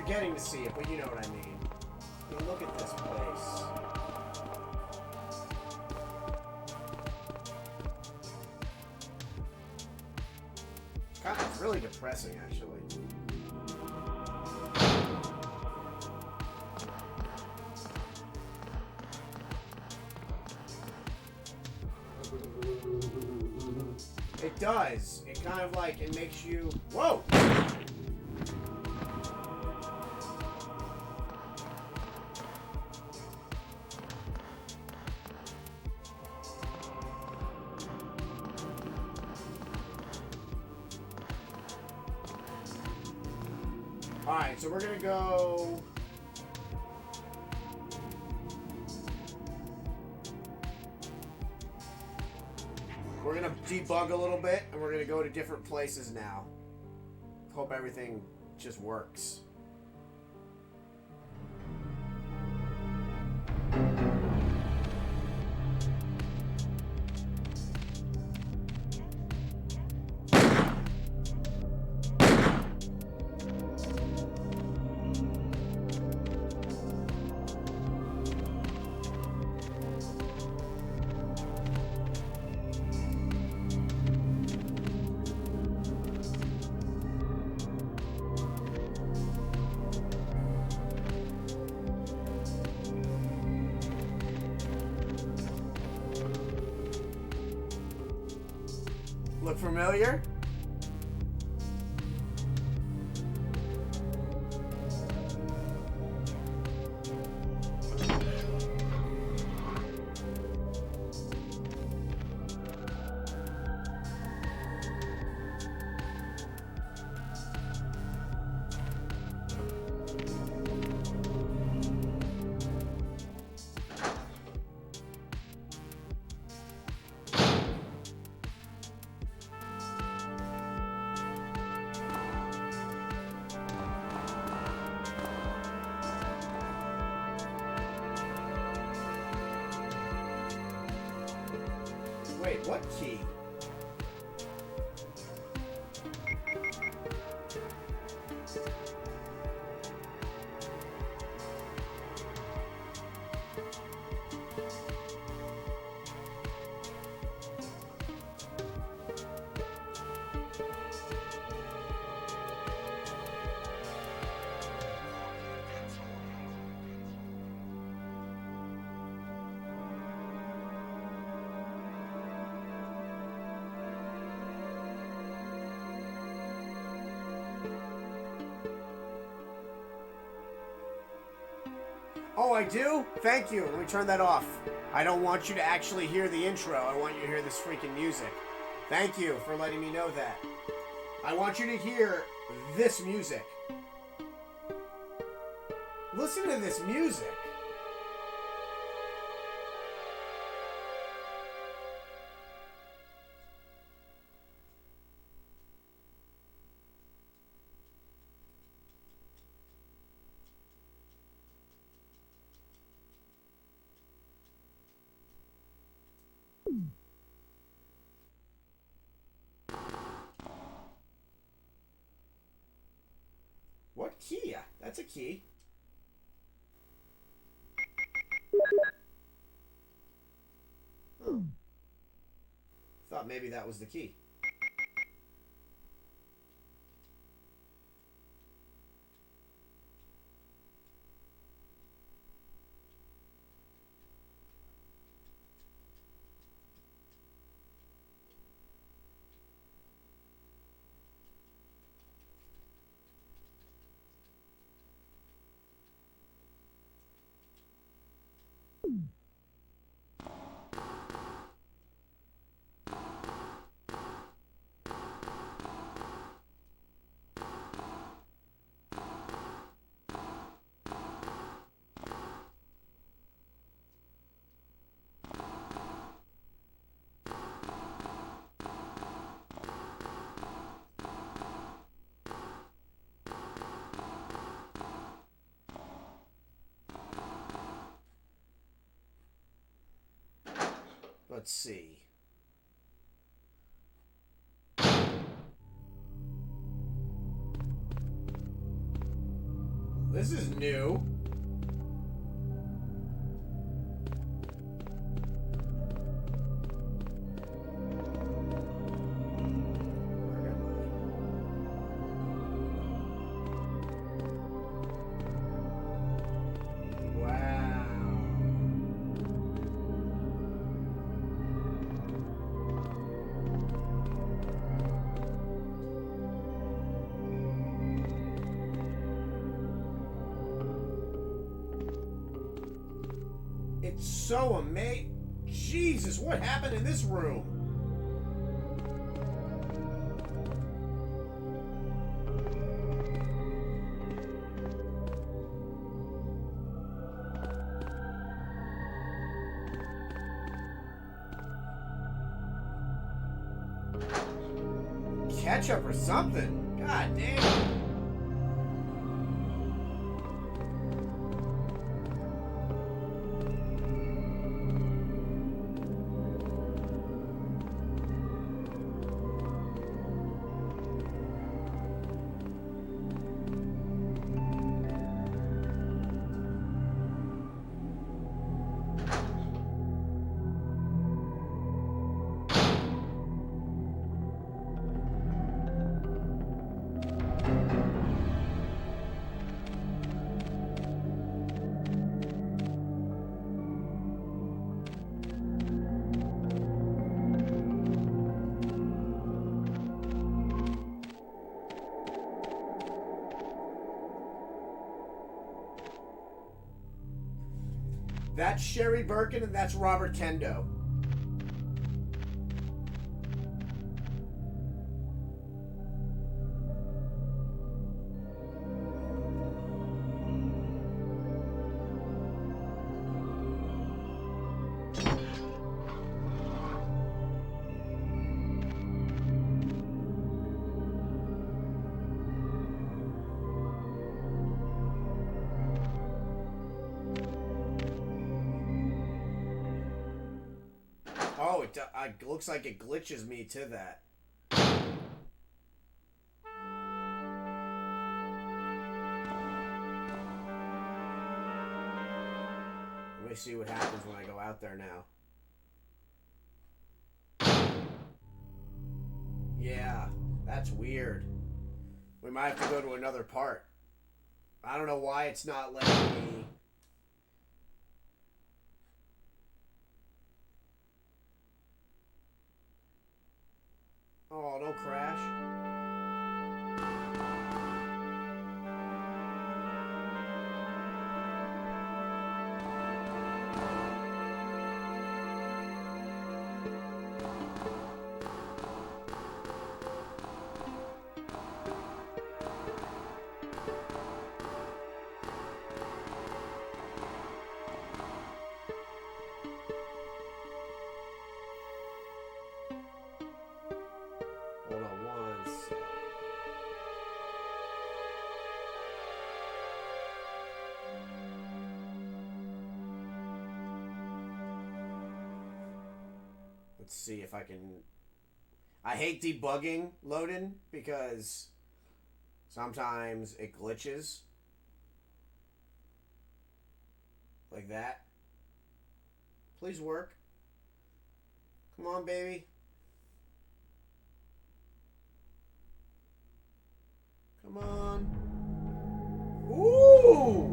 Speaker 1: getting to see it, but you know what I mean. I mean, look at this place. God, it's really depressing, actually. It does. It kind of like, it makes you... Whoa! Alright, so we're gonna go... We're gonna debug a little bit, and we're gonna go to different places now. Hope everything just works. Look familiar? Wait, what key? Oh, I do? Thank you. Let me turn that off. I don't want you to actually hear the intro. I want you to hear this freaking music. Thank you for letting me know that. I want you to hear this music. Listen to this music. What key? That's a key. Oh. Thought maybe that was the key. Let's see. This is new. It's so amazing. Jesus, what happened in this room? Ketchup or something. God damn. That's Sherry Birkin and that's Robert Kendo. Oh, it looks like it glitches me to that. Let me see what happens when I go out there now. Yeah, that's weird. We might have to go to another part. I don't know why it's not letting me... Oh, no crash. Hold on one sec. Let's see if I can... I hate debugging loading because sometimes it glitches. Like that. Please work. Come on, baby. Come on. Ooh!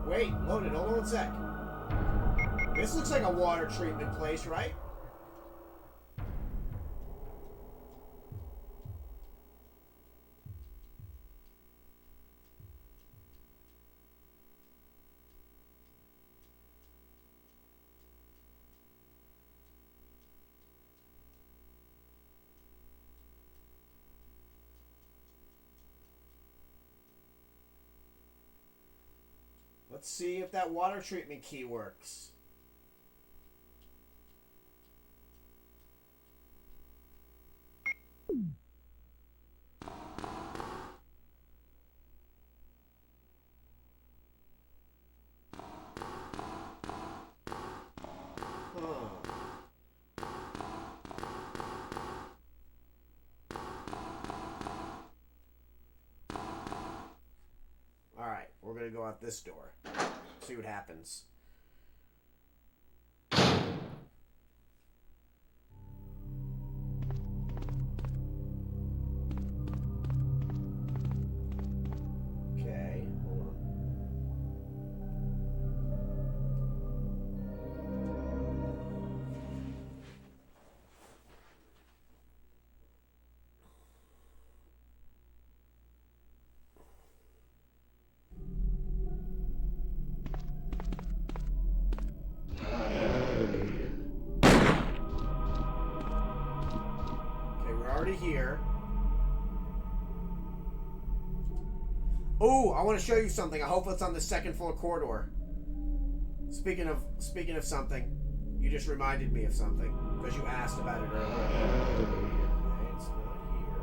Speaker 1: Wait, load it. Hold on one sec. This looks like a water treatment place, right? Let's see if that water treatment key works. we're gonna go out this door. See what happens. Okay, hold on. Okay, we're already here. Oh, I want to show you something. I hope it's on the second floor corridor. Speaking of something, you just reminded me of something because you asked about it earlier. Okay, it's not here.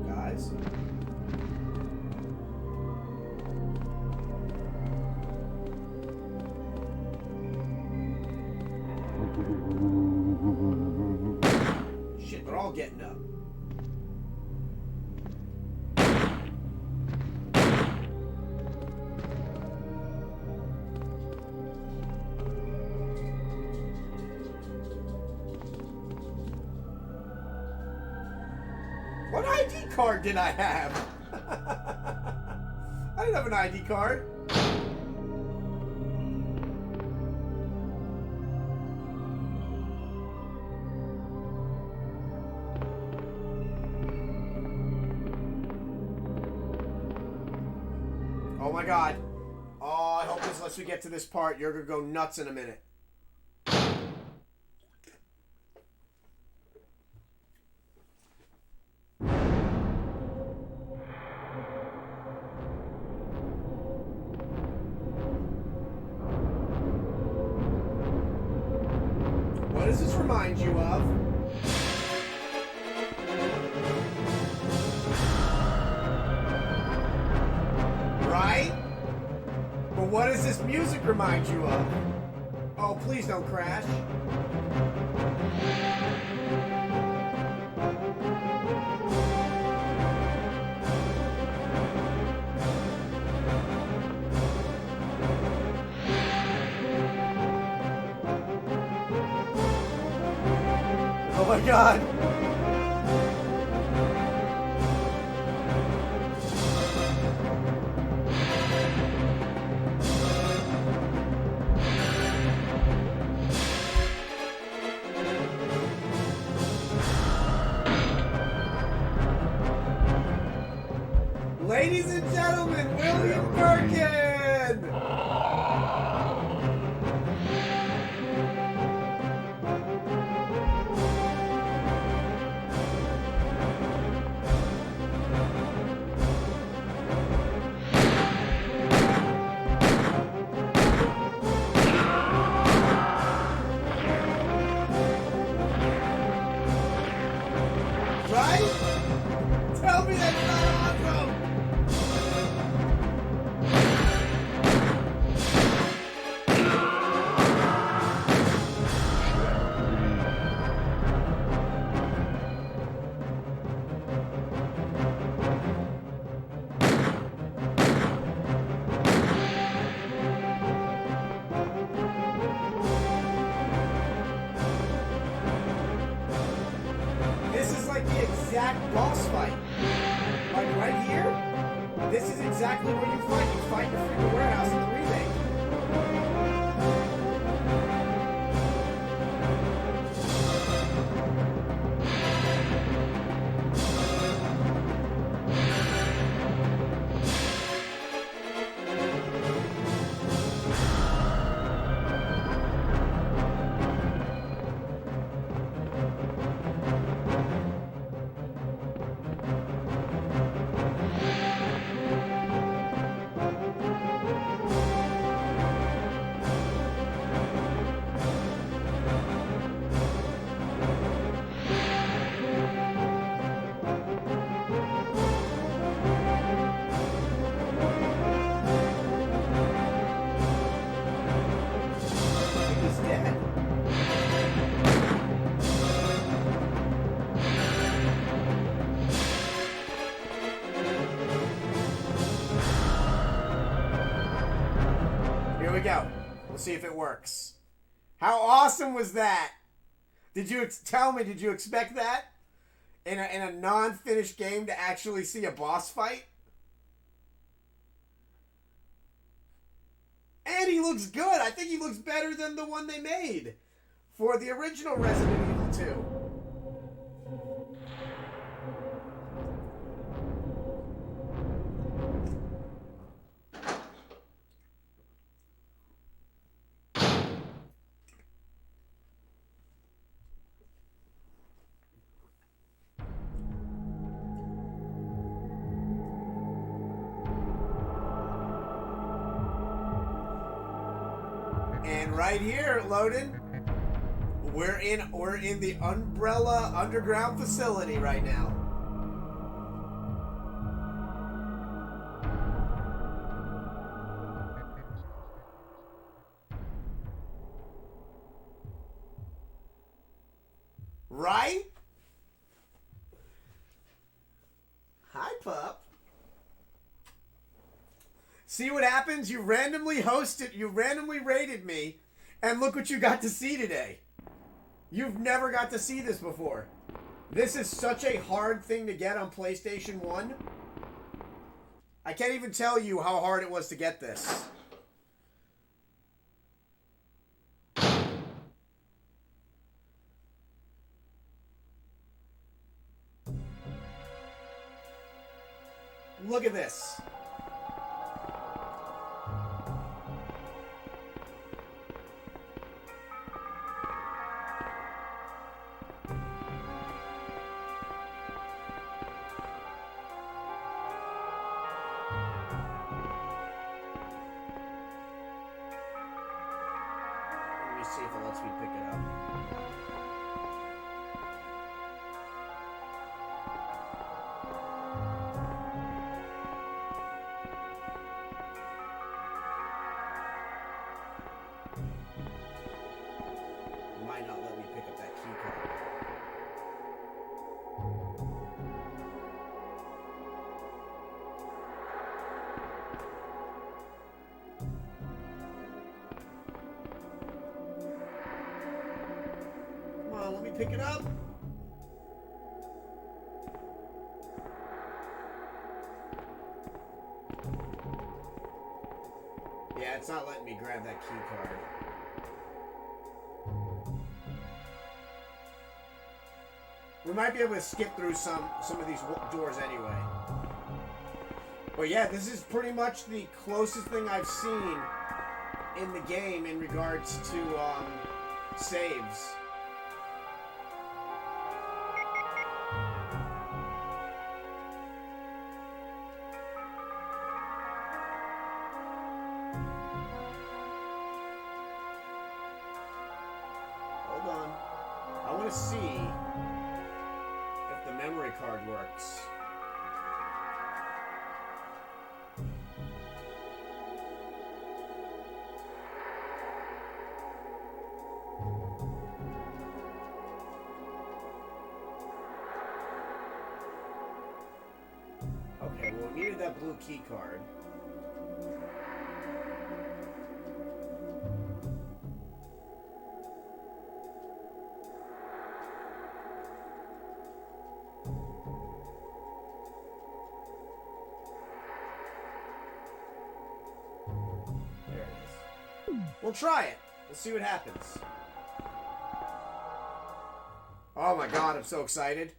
Speaker 1: Guys. Shit, they're all getting up. What ID card did I have? I didn't have an ID card. Oh my god. Oh, I hope this lets me get to this part. You're gonna go nuts in a minute. What does this remind you of? Right? But what does this music remind you of? Oh, please don't crash. Oh my god. Ladies and gentlemen, William Birkin! Right? Tell me that's not awesome! This is like the exact boss fight. Like right here, this is exactly where you fight. You fight the freaking warehouse in the remake. we go. We'll see if it works. How awesome was that? Did you tell me? Did you expect that in a non-finished game to actually see a boss fight? And he looks good. I think he looks better than the one they made for the original Resident Evil 2. And right here, Loden, we're in the Umbrella underground facility right now. Right? Hi, pup. See what happens? You randomly rated me, and look what you got to see today. You've never got to see this before. This is such a hard thing to get on PlayStation 1. I can't even tell you how hard it was to get this. Look at this. Let me see if it lets me pick it up. Might not let me pick up that key card. Come on, let me pick it up. Yeah, it's not letting me grab that key card. We might be able to skip through some of these doors anyway. But yeah, this is pretty much the closest thing I've seen in the game in regards to saves. Hold on. I want to see if the memory card works. Okay, well, we needed that blue key card. There it is. We'll try it. Let's see what happens. Oh my god, I'm so excited.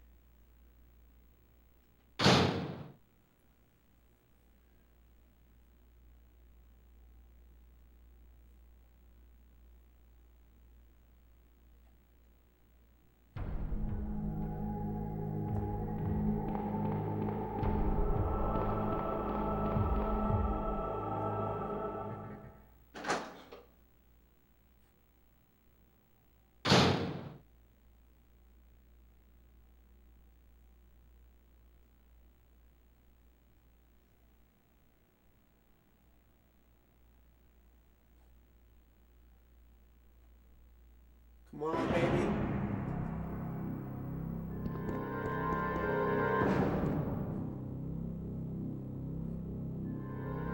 Speaker 1: Come on, baby.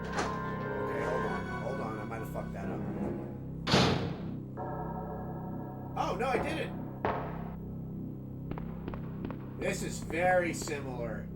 Speaker 1: Okay, hold on. Hold on. I might have fucked that up. I didn't. This is very similar.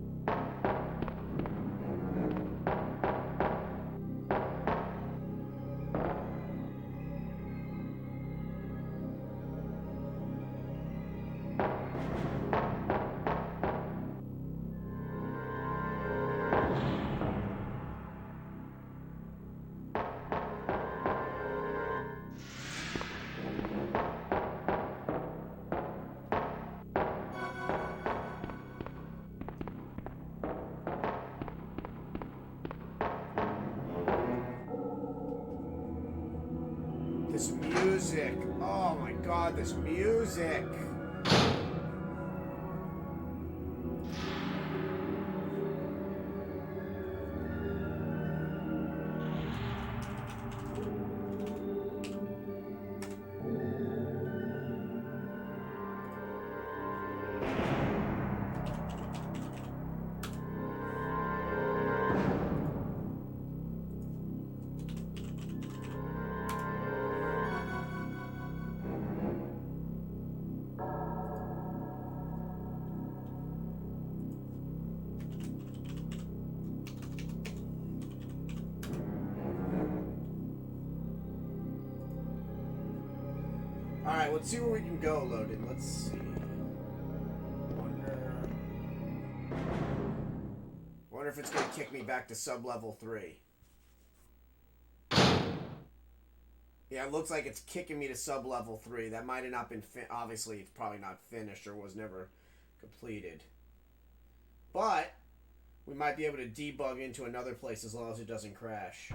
Speaker 1: This music. Oh my god, this music. Alright, let's see where we can go, Loaded. Let's see. Wonder if it's gonna kick me back to sub-level 3. Yeah, it looks like it's kicking me to sub-level 3. That might have not been obviously, it's probably not finished or was never completed. But we might be able to debug into another place as long as it doesn't crash.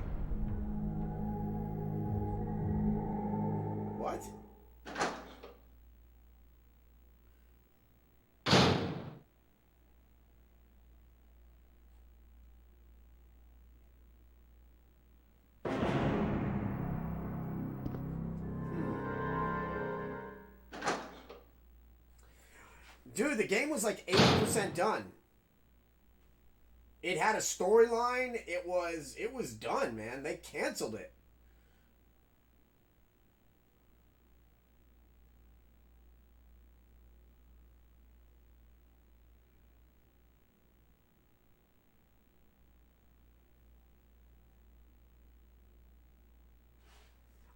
Speaker 1: What? Dude, the game was like 80% done. It had a storyline. It was done, man. They canceled it.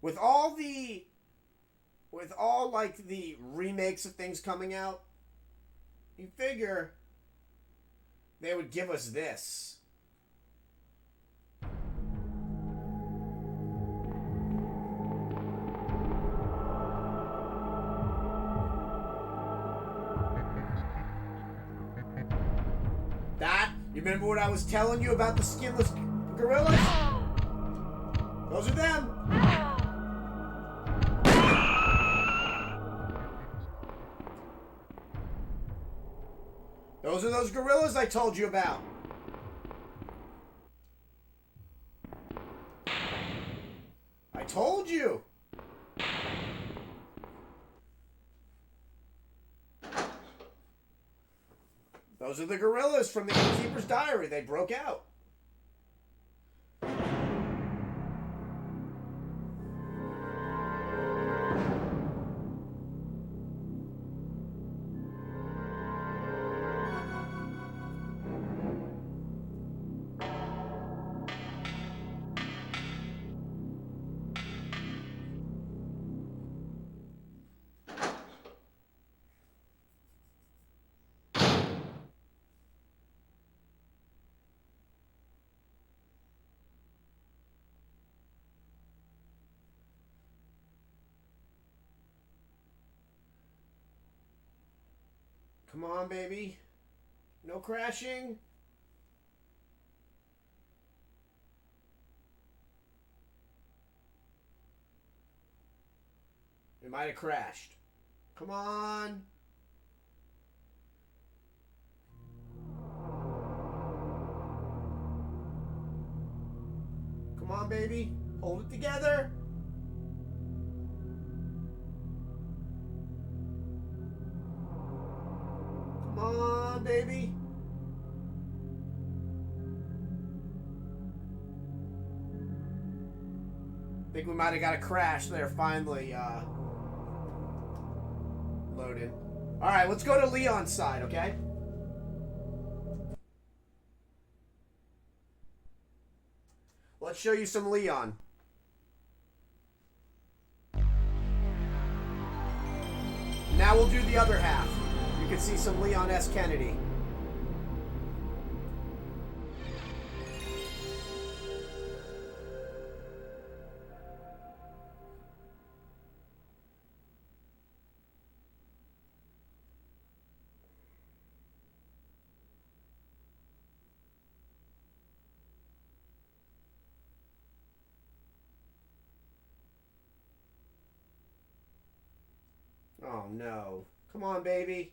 Speaker 1: With all like the remakes of things coming out, you figure they would give us this. That? You remember what I was telling you about the skinless gorillas? Those are them. Those are those gorillas I told you about. I told you. Those are the gorillas from the Innkeeper's Diary. They broke out. Come on, baby. No crashing. It might have crashed. Come on. Come on, baby. Hold it together. Come on, baby. I think we might have got a crash there finally. loading. Alright, let's go to Leon's side, okay? Let's show you some Leon. Now we'll do the other half. You can see some Leon S. Kennedy. Oh no. Come on, baby.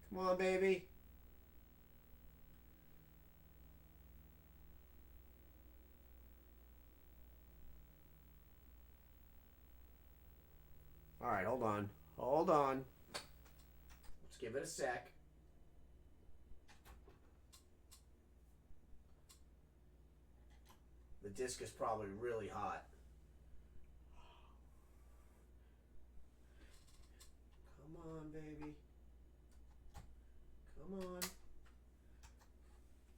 Speaker 1: Come on, baby. Alright, hold on. Hold on. Let's give it a sec. The disc is probably really hot. Come on, baby. Come on.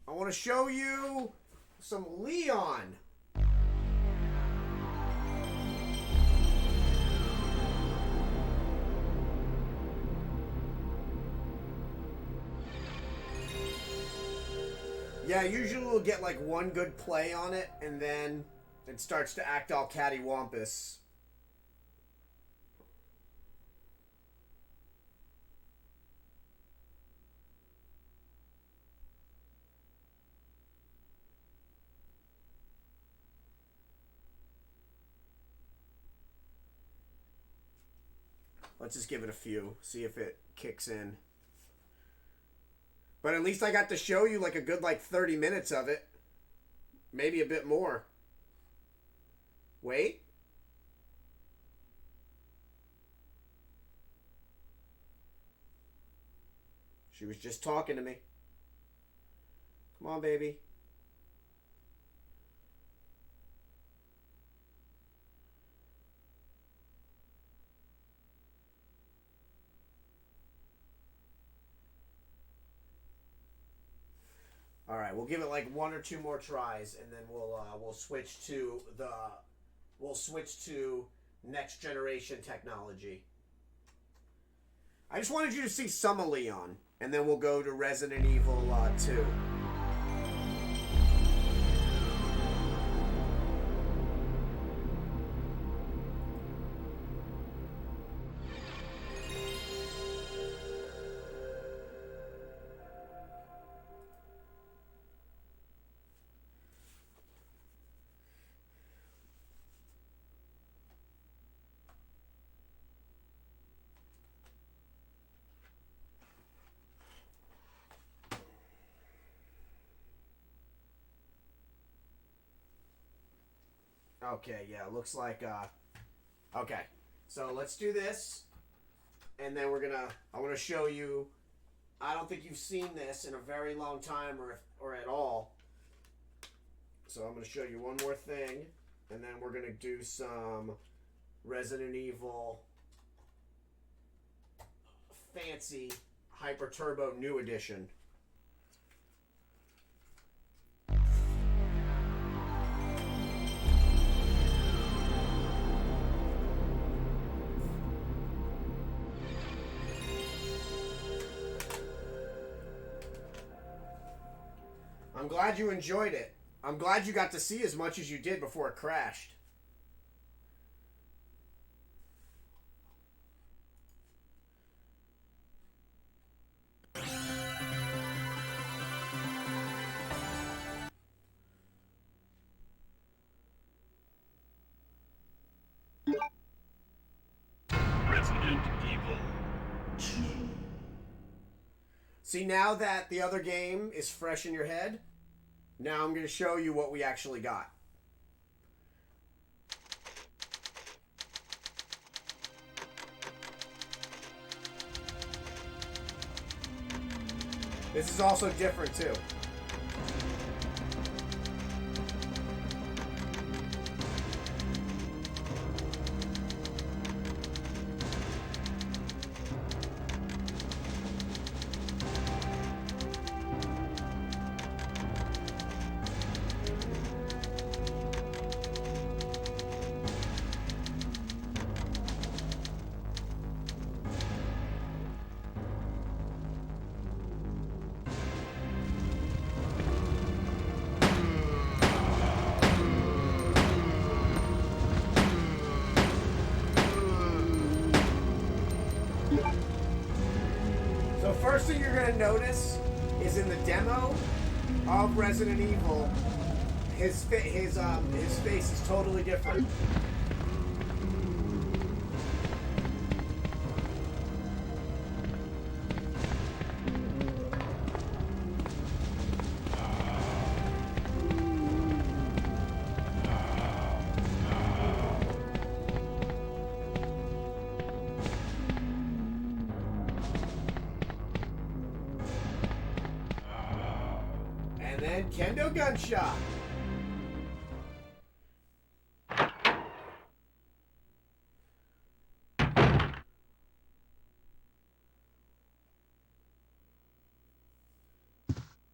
Speaker 1: I want to show you some Leon. Yeah, usually we'll get like one good play on it, and then it starts to act all cattywampus. Let's just give it a few, see if it kicks in. But at least I got to show you like a good 30 minutes of it. Maybe a bit more. Wait. She was just talking to me. Come on, baby. All right, we'll give it like one or two more tries, and then we'll switch to next generation technology. I just wanted you to see some of Leon, and then we'll go to Resident Evil 2. Okay, yeah, looks like, okay. So let's do this, and then I want to show you, I don't think you've seen this in a very long time or at all. So I'm going to show you one more thing, and then we're going to do some Resident Evil Fancy Hyper Turbo New Edition. I'm glad you enjoyed it. I'm glad you got to see as much as you did before it crashed.
Speaker 4: Resident Evil 2.
Speaker 1: See, now that the other game is fresh in your head, now I'm going to show you what we actually got. This is also different too. So first thing you're gonna notice is in the demo of Resident Evil, his face is totally different. And then Kendo Gunshot.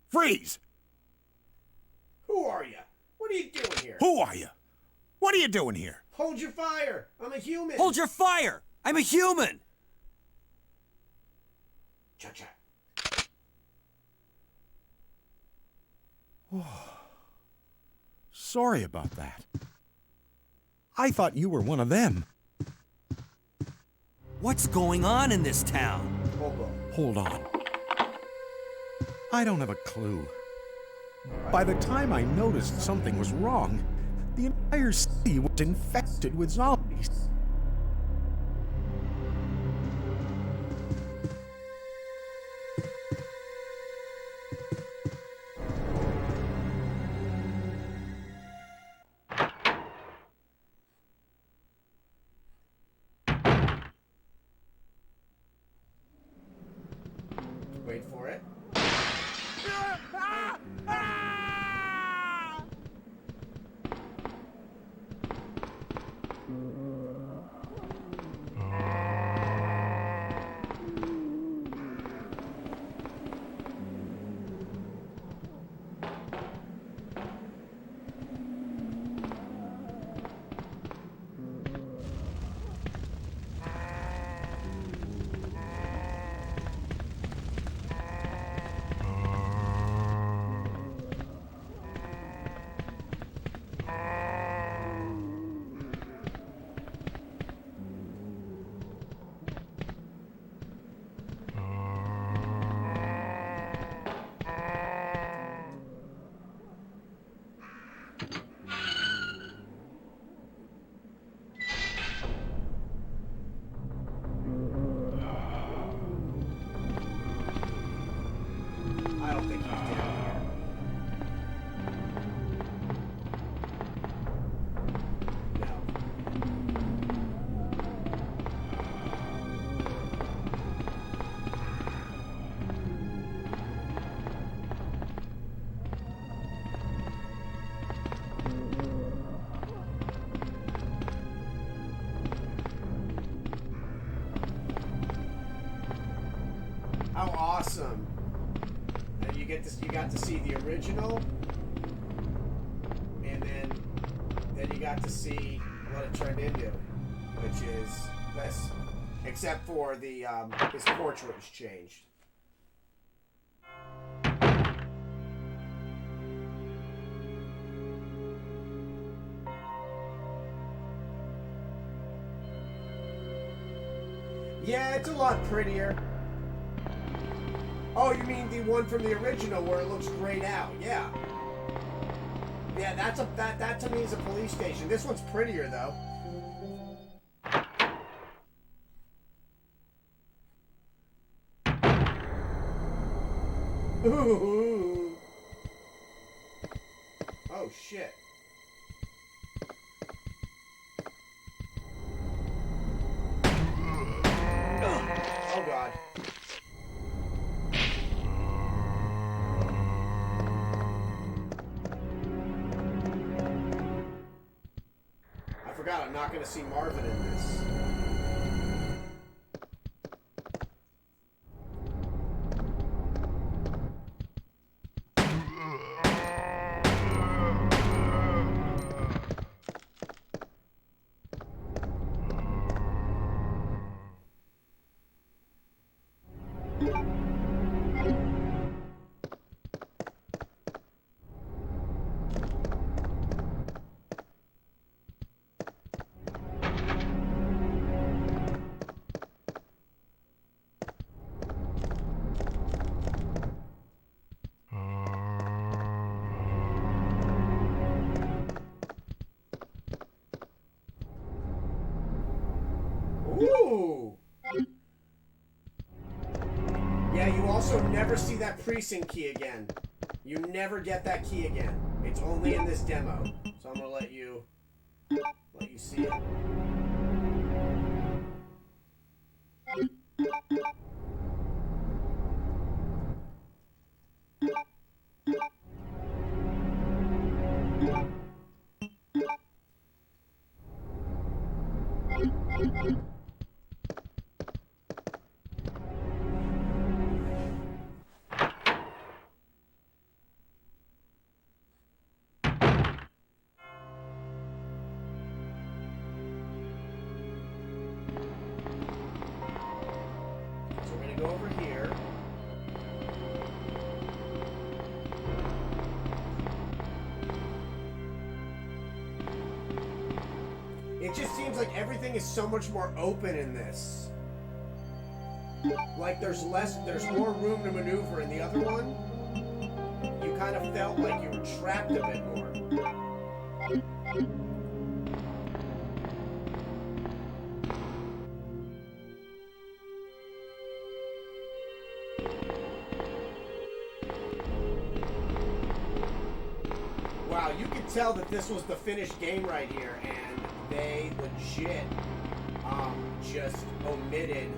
Speaker 8: Freeze!
Speaker 1: Who are you? What are you doing here?
Speaker 8: Who are you? What are you doing here?
Speaker 1: Hold your fire. I'm a human.
Speaker 9: Hold your fire! I'm a human!
Speaker 1: Cha-cha.
Speaker 8: Sorry about that. I thought you were one of them.
Speaker 9: What's going on in this town?
Speaker 8: Hold on. I don't have a clue. By the time I noticed something was wrong, the entire city was infested with zombies.
Speaker 1: Wait for it. I don't think he's down here. No. How awesome. And you got to see the original, and then you got to see what it turned into, which is less, except for the his portrait was changed. Yeah, it's a lot prettier. Oh, you mean the one from the original where it looks grayed out? Yeah. Yeah, that to me is a police station. This one's prettier though. Ooh. Oh shit. Oh god. I forgot I'm not going to see Marvin in this. Ooh! Yeah, you also never see that precinct key again. You never get that key again. It's only in this demo. So I'm gonna let you see it. So we're gonna go over here. It just seems like everything is so much more open in this. Like there's more room to maneuver in the other one. You kind of felt like you were trapped a bit more. Wow, you could tell that this was the finished game right here, and they legit just omitted.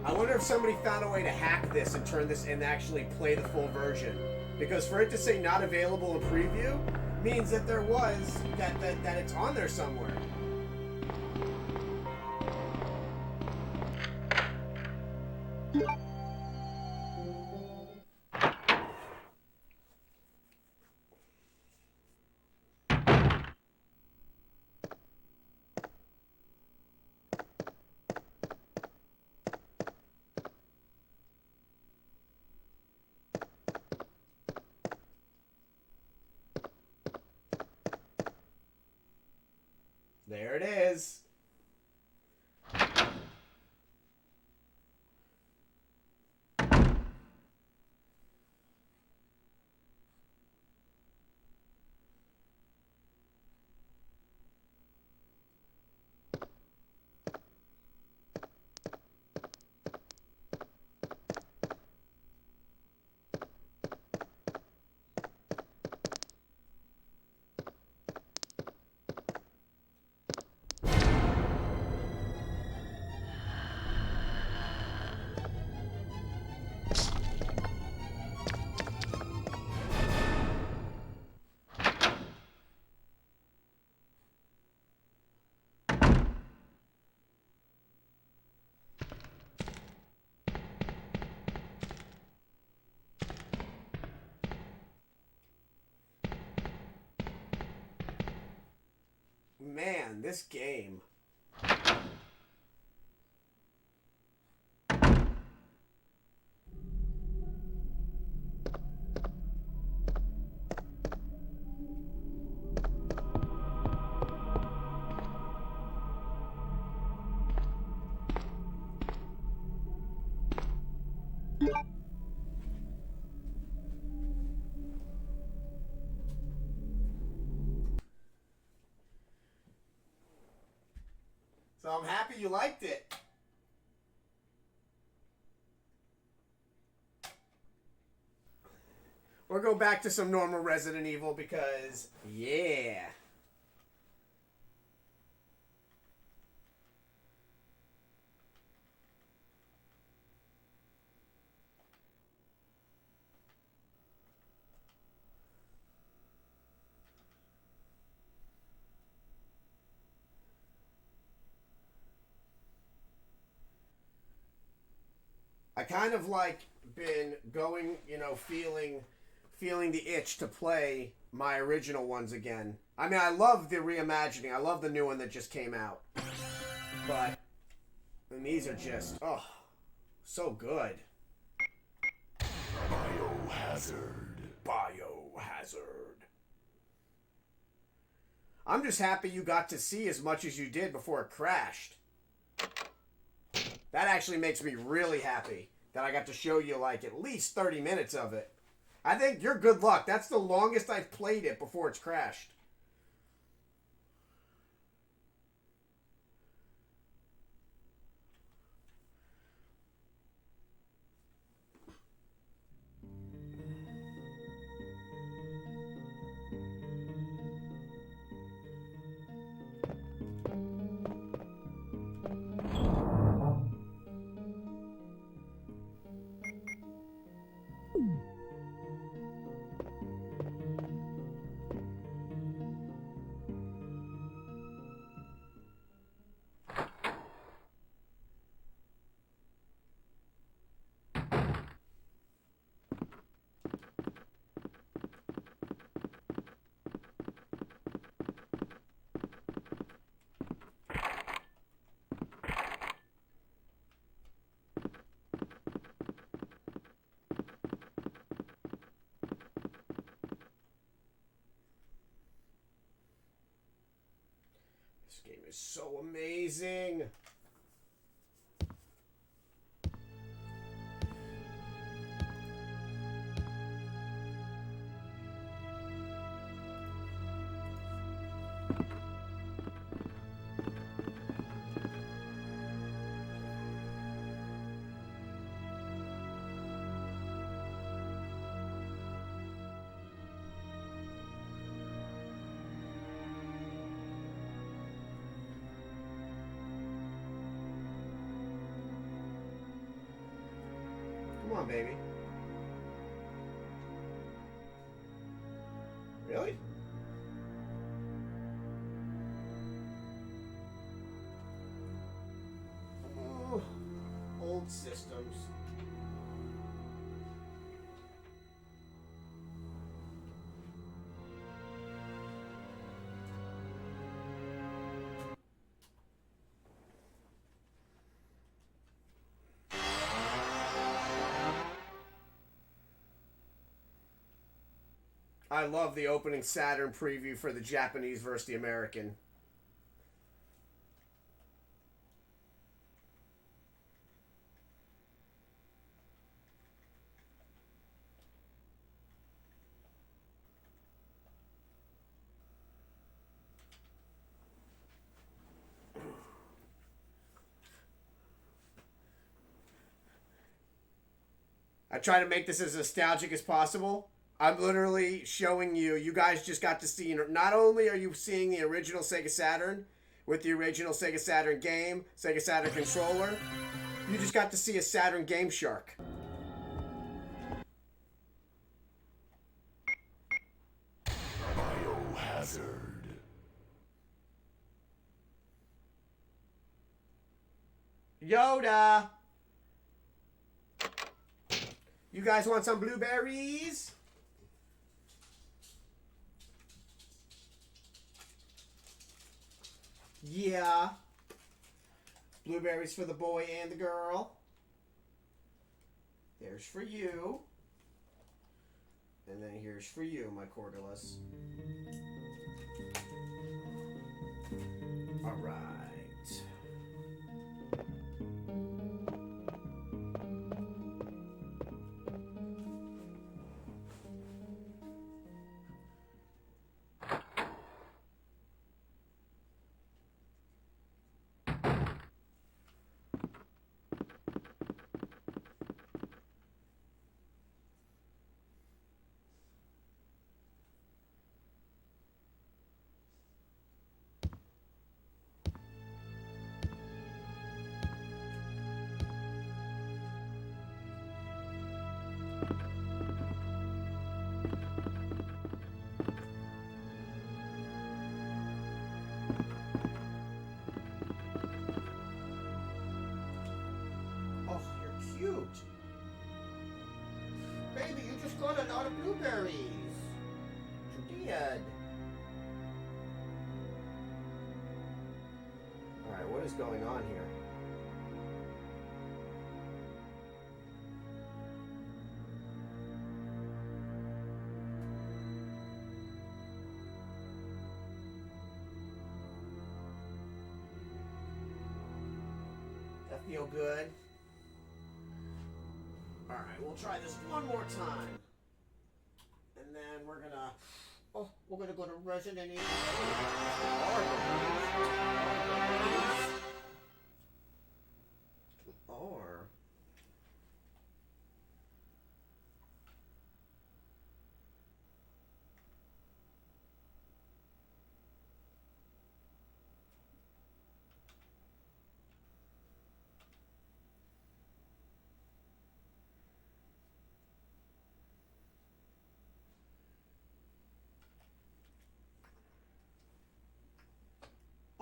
Speaker 1: I wonder if somebody found a way to hack this and turn this and actually play the full version. Because for it to say not available in preview means that there was, that it's on there somewhere. There it is. Man, this game. So I'm happy you liked it. We'll go back to some normal Resident Evil because, yeah. I kind of like been going, you know, feeling the itch to play my original ones again. I mean, I love the reimagining. I love the new one that just came out. But and these are just, oh, so good.
Speaker 4: Biohazard.
Speaker 1: Biohazard. I'm just happy you got to see as much as you did before it crashed. That actually makes me really happy that I got to show you like at least 30 minutes of it. I think you're good luck. That's the longest I've played it before it's crashed. amazing. Come on, baby. Really? Oh, old systems. I love the opening Saturn preview for the Japanese versus the American. I try to make this as nostalgic as possible. I'm literally showing you, you guys just got to see, not only are you seeing the original Sega Saturn with the original Sega Saturn game, Sega Saturn controller, you just got to see a Saturn Game Shark.
Speaker 4: Biohazard.
Speaker 1: Yoda! You guys want some blueberries? Yeah. Blueberries for the boy and the girl. There's for you. And then here's for you, my Cordyless. All right. Cute. Baby, you just got a lot of blueberries. You did. Alright, what is going on here? That feel good? Alright, we'll try this one more time. And then we're gonna... Oh, we're gonna go to Resident Evil. Or...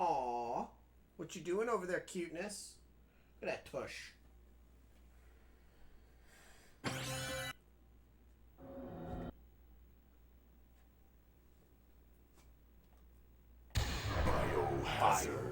Speaker 1: Aw, what you doing over there, cuteness? Look at that tush. Biohazard.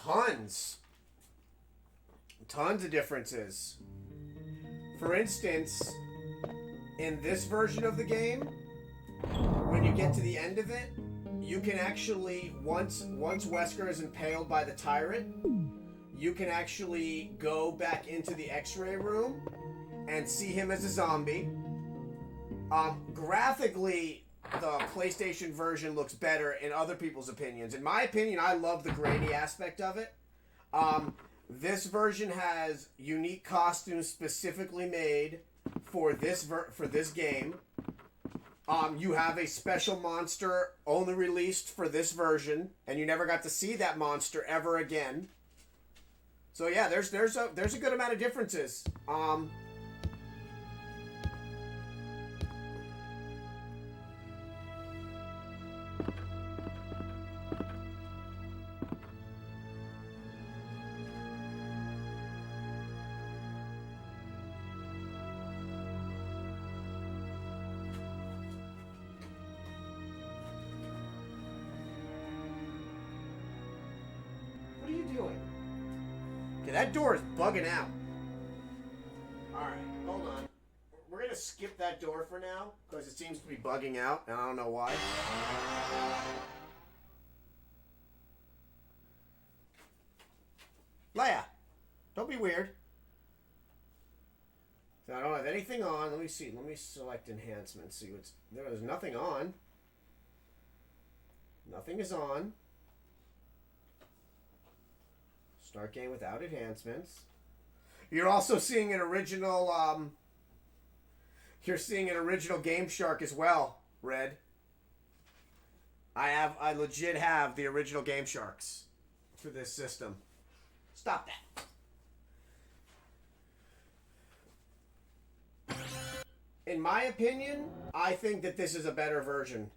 Speaker 1: tons of differences. For instance, in this version of the game, when you get to the end of it, you can actually, once Wesker is impaled by the tyrant, you can actually go back into the X-ray room and see him as a zombie. Graphically, the PlayStation version looks better in other people's opinions. In my opinion, I love the grainy aspect of it. This version has unique costumes specifically made for this game. You have a special monster only released for this version, and you never got to see that monster ever again. So yeah, there's a good amount of differences. What are you doing? Okay, that door is bugging out. Alright, hold on. We're gonna skip that door for now, because it seems to be bugging out, and I don't know why. Leia! Don't be weird. So I don't have anything on. Let me see. Let me select enhancements. See what's... There's nothing on. Nothing is on. Start game without enhancements. You're also seeing an original, you're seeing an original Game Shark as well, Red. I legit have the original Game Sharks for this system. Stop that. In my opinion, I think that this is a better version.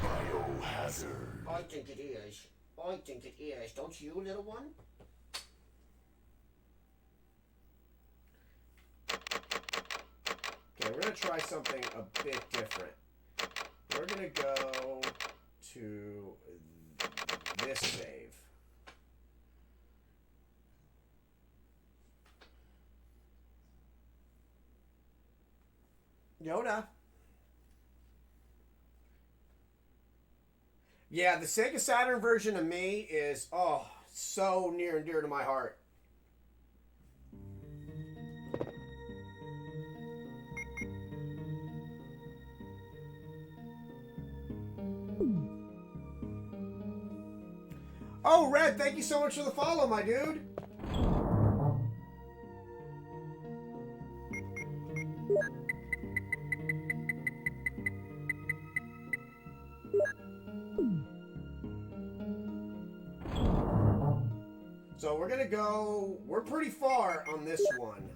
Speaker 10: Biohazard.
Speaker 1: I think it is. I think it is. Don't you, little one? Okay, we're going to try something a bit different. We're going to go to this save. Yoda. Yeah, the Sega Saturn version of me is, oh, so near and dear to my heart. Oh, Red, thank you so much for the follow, my dude. So we're gonna go, we're pretty far on this one.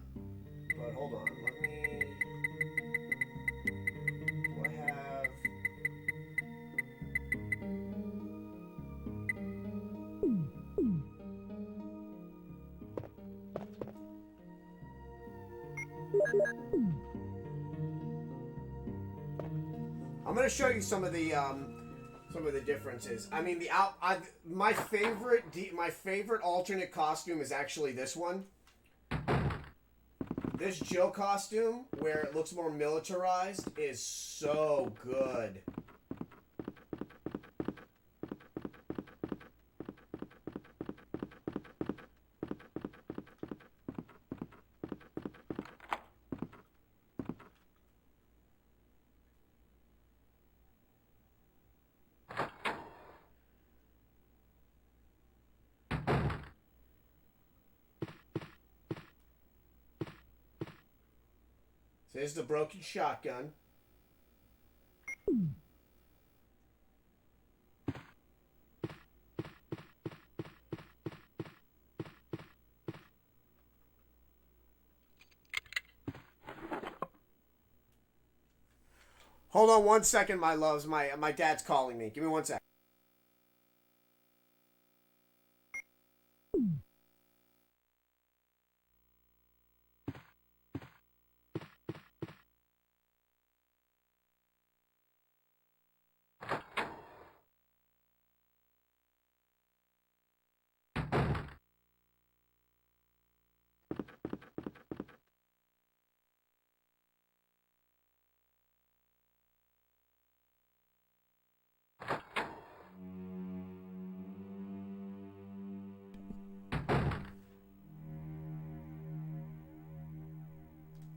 Speaker 1: But hold on, let me, do I have... I'm gonna show you some of the differences. I mean, my favorite alternate costume is actually this one. This Jill costume, where it looks more militarized, is so good. There's the broken shotgun. Hold on 1 second, my loves. My dad's calling me. Give me 1 second.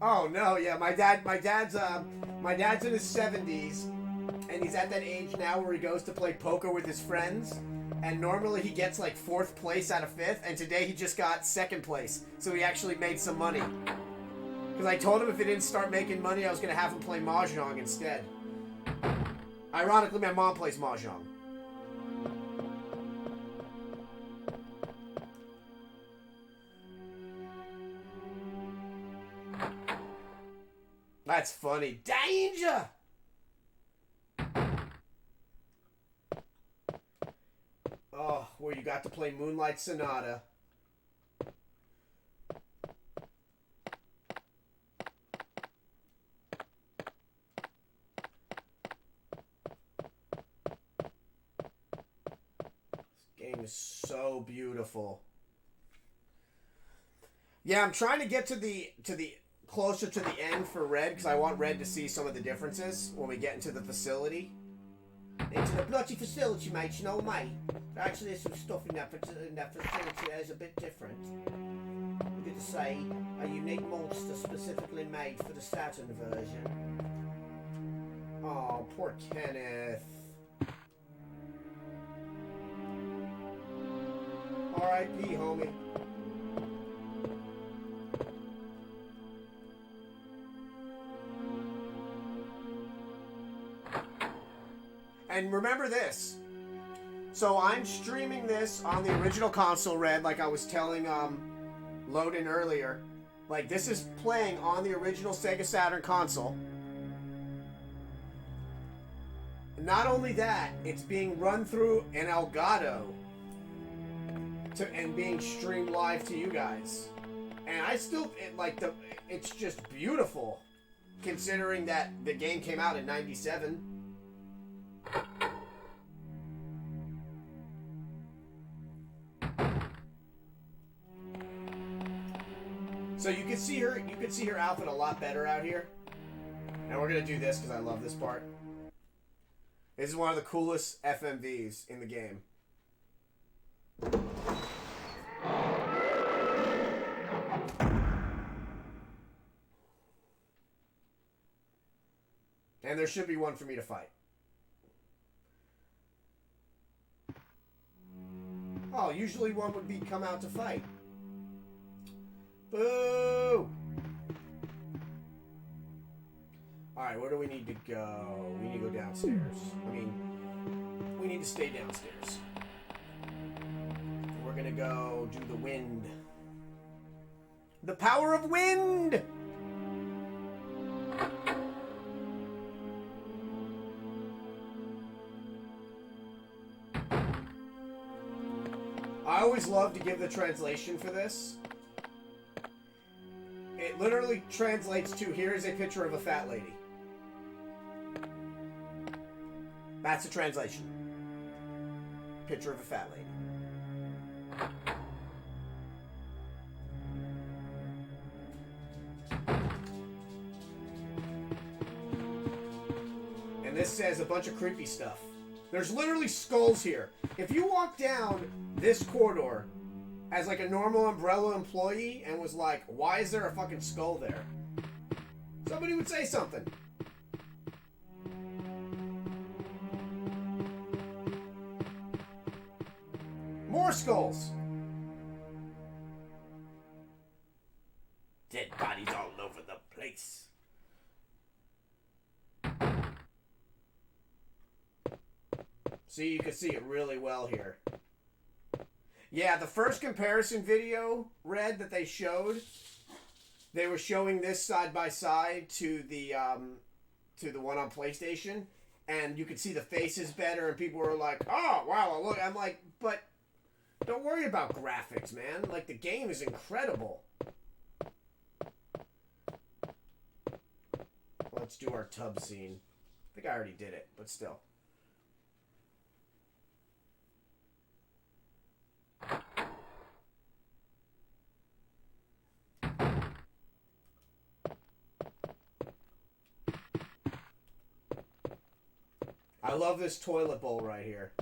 Speaker 1: Oh no, yeah, my dad's in his 70s, and he's at that age now where he goes to play poker with his friends, and normally he gets like 4th place out of 5th, and today he just got 2nd place, so he actually made some money. Because I told him if he didn't start making money, I was gonna have him play mahjong instead. Ironically, my mom plays mahjong. That's funny. Danger! Oh, where you got to play Moonlight Sonata. This game is so beautiful. Yeah, I'm trying to get to the closer to the end for Red, because I want Red to see some of the differences when we get into the facility. Into the bloody facility, mate, you know, mate. Actually, there's some stuff in that facility that is a bit different. We're going to say a unique monster specifically made for the Saturn version. Oh, poor Kenneth. R.I.P., homie. And remember this. So I'm streaming this on the original console, Red, like I was telling Loden earlier. Like, this is playing on the original Sega Saturn console. Not only that, it's being run through an Elgato and being streamed live to you guys. And I still, it's just beautiful, considering that the game came out in '97. So you can see her outfit a lot better out here. And we're gonna do this because I love this part. This is one of the coolest FMVs in the game. And there should be one for me to fight. Oh, usually one would be come out to fight. Boo! Alright, where do we need to go? We need to go downstairs. I mean, we need to stay downstairs. We're gonna go do the wind. The power of wind! I always love to give the translation for this. It literally translates to, here is a picture of a fat lady. That's the translation. Picture of a fat lady. And this says a bunch of creepy stuff. There's literally skulls here. If you walk down this corridor as like a normal Umbrella employee and was like, why is there a fucking skull there? Somebody would say something. More skulls. Dead bodies all over the place. See, you can see it really well here. Yeah, the first comparison video, Red, that they showed, they were showing this side by side to the one on PlayStation, and you could see the faces better, and people were like, "Oh, wow, look!" I'm like, but don't worry about graphics, man. Like, the game is incredible. Let's do our tub scene. I think I already did it, but still. I love this toilet bowl right here.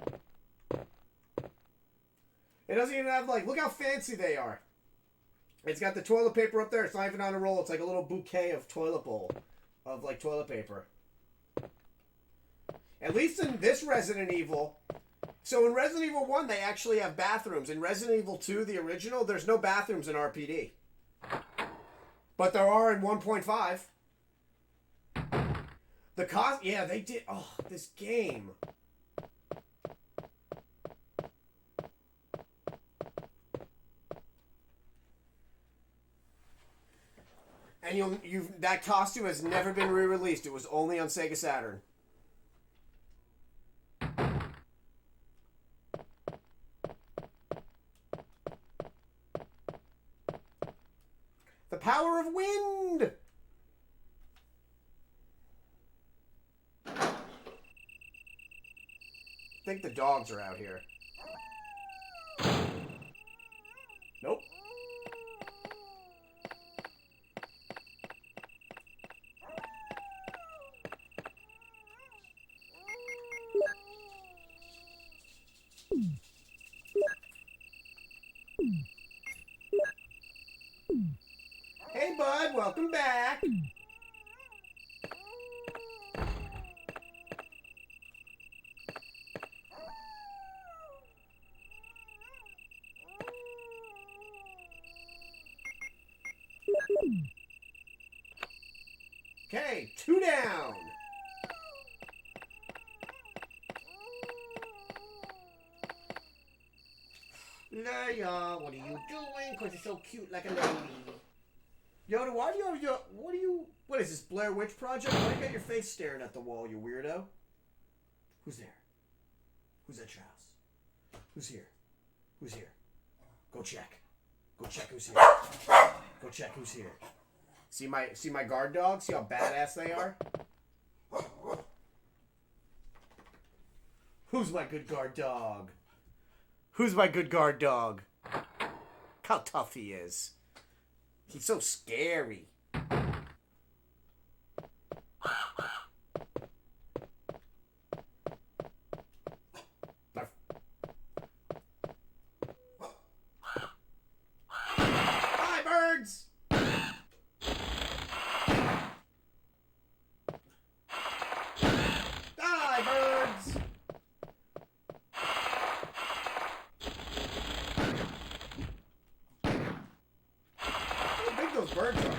Speaker 1: It doesn't even have, like, look how fancy they are. It's got the toilet paper up there. It's not even on a roll. It's like a little bouquet of toilet bowl. Of, like, toilet paper. At least in this Resident Evil... So in Resident Evil 1, they actually have bathrooms. In Resident Evil 2, the original, there's no bathrooms in RPD. But there are in 1.5. The cost... Yeah, they did... Oh, this game... And that costume has never been re-released. It was only on Sega Saturn. The power of wind! I think the dogs are out here. Nope. Hey, bud, welcome back. Okay, 2 down. Leia, what are you doing? Because you're so cute like a lady. Yoda, why do you have your... What is this, Blair Witch Project? Why do you got your face staring at the wall, you weirdo? Who's there? Who's at your house? Who's here? Who's here? Go check. Go check who's here. Go check who's here. See my guard dogs? See how badass they are? Who's my good guard dog? Who's my good guard dog? Look how tough he is. He's so scary. Hi, birds! Die, birds! How big those birds are.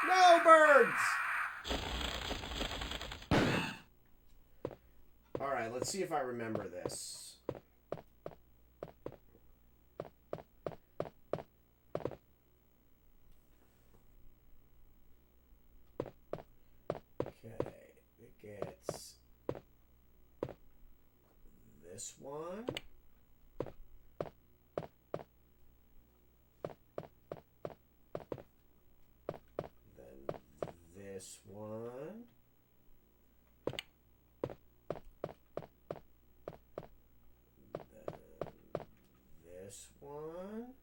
Speaker 1: No birds! Alright, let's see if I remember this. Okay, it gets this one. Then this one. Then this one.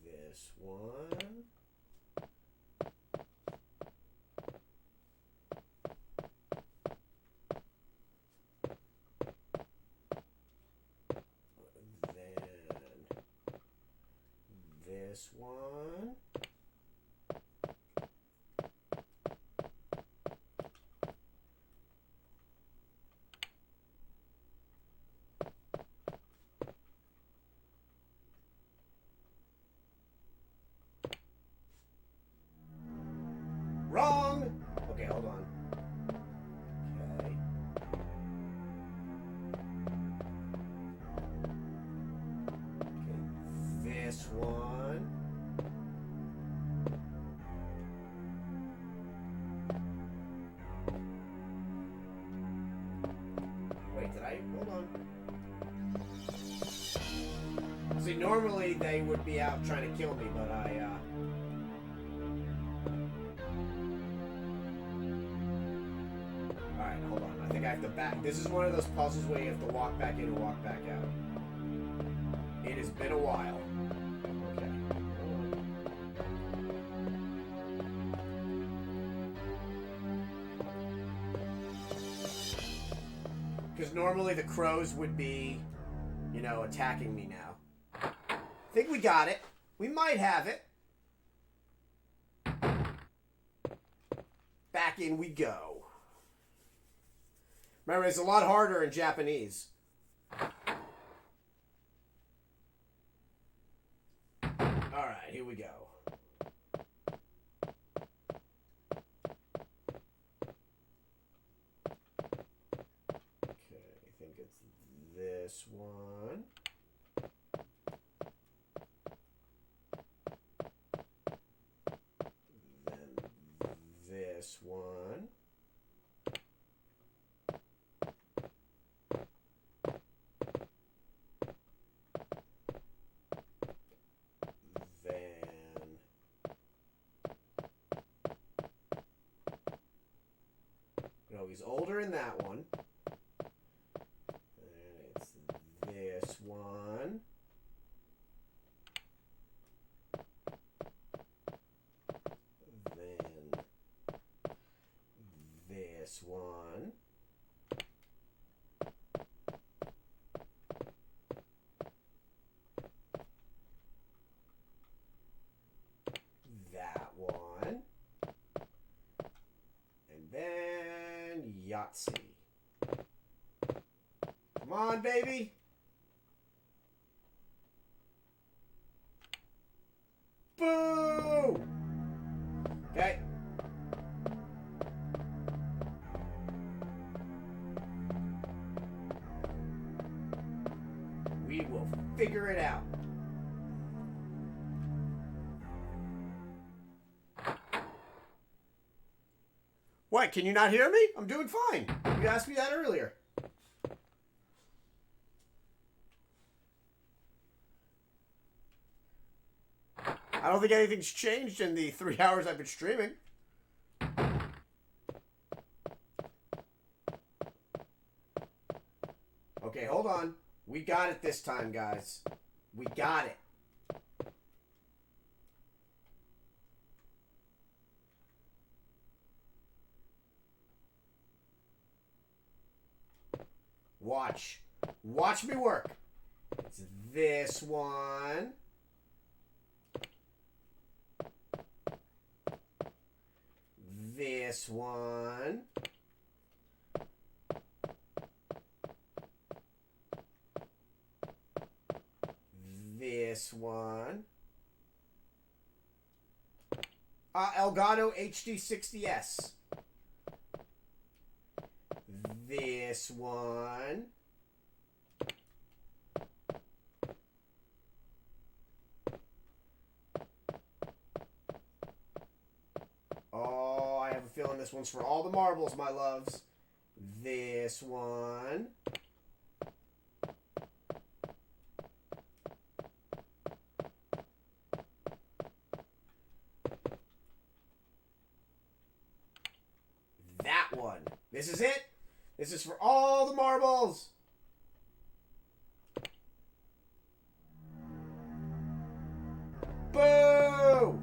Speaker 1: This one. Then this one. Wrong! Okay, hold on. Okay. Okay, this one. Wait, did I? Hold on. See, normally they would be out trying to kill me, but Alright, hold on. I think I have to back. This is one of those puzzles where you have to walk back in and walk back out. It has been a while. Okay. Because normally the crows would be, you know, attacking me now. I think we got it. We might have it. Back in we go. Remember, it's a lot harder in Japanese. Alright, here we go. Okay, I think it's this one. Then this one. No, he's older in that one. And it's this one. Then this one. That one. And then Yahtzee. Come on, baby. Boo! Okay. We will figure it out. What? Can you not hear me? I'm doing fine. You asked me that earlier. I don't think anything's changed in the 3 hours I've been streaming. Okay, hold on. We got it this time, guys. We got it. Watch. Watch me work. It's this one. This one. This one. Elgato HD60S. This one. Oh, I have a feeling this one's for all the marbles, my loves. This one. That one. This is it. This is for all the marbles. Boo!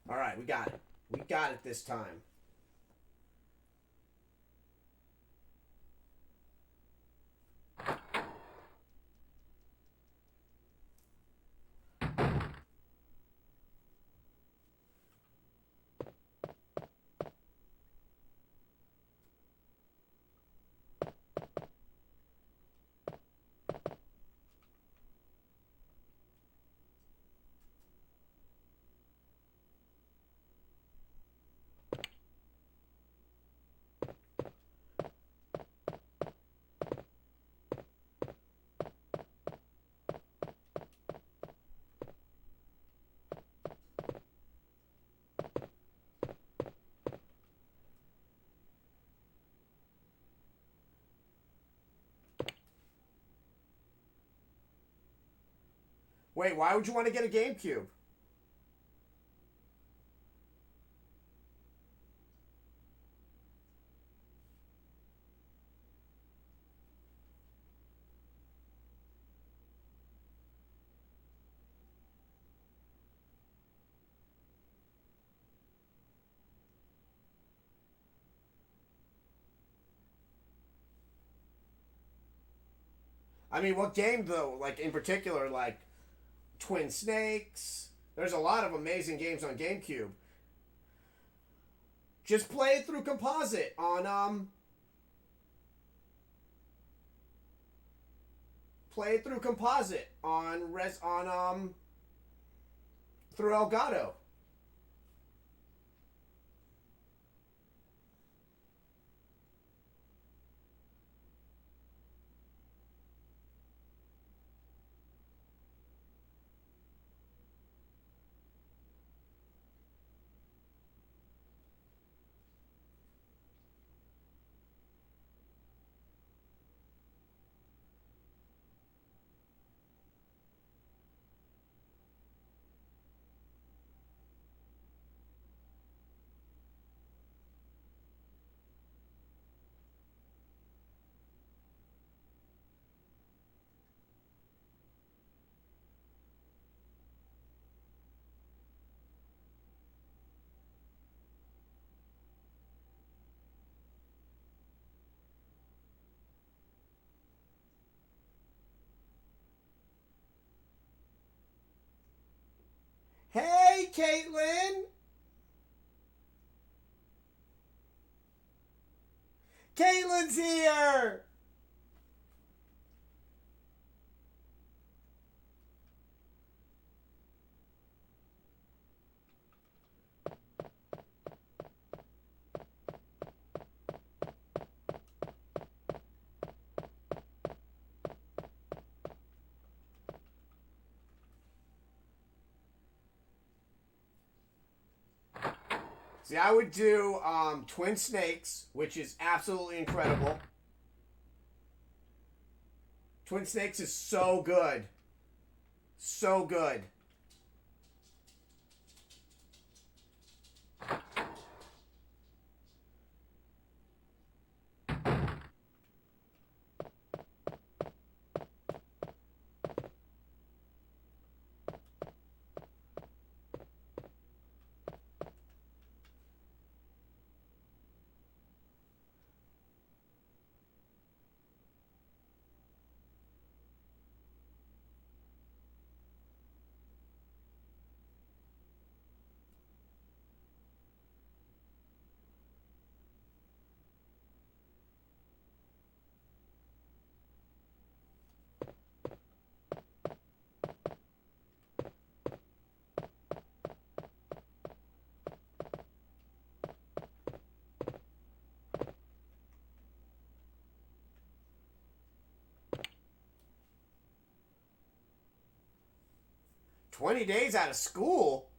Speaker 1: All right, we got it. We got it this time. Wait, why would you want to get a GameCube? I mean, what game, though? Like, in particular, like, Twin Snakes. There's a lot of amazing games on GameCube. Just play it through Composite on, Play it through Composite on, through Elgato. Hey, Caitlin! Caitlin's here! See, I would do Twin Snakes, which is absolutely incredible. Twin Snakes is so good. So good. $20 days out of school?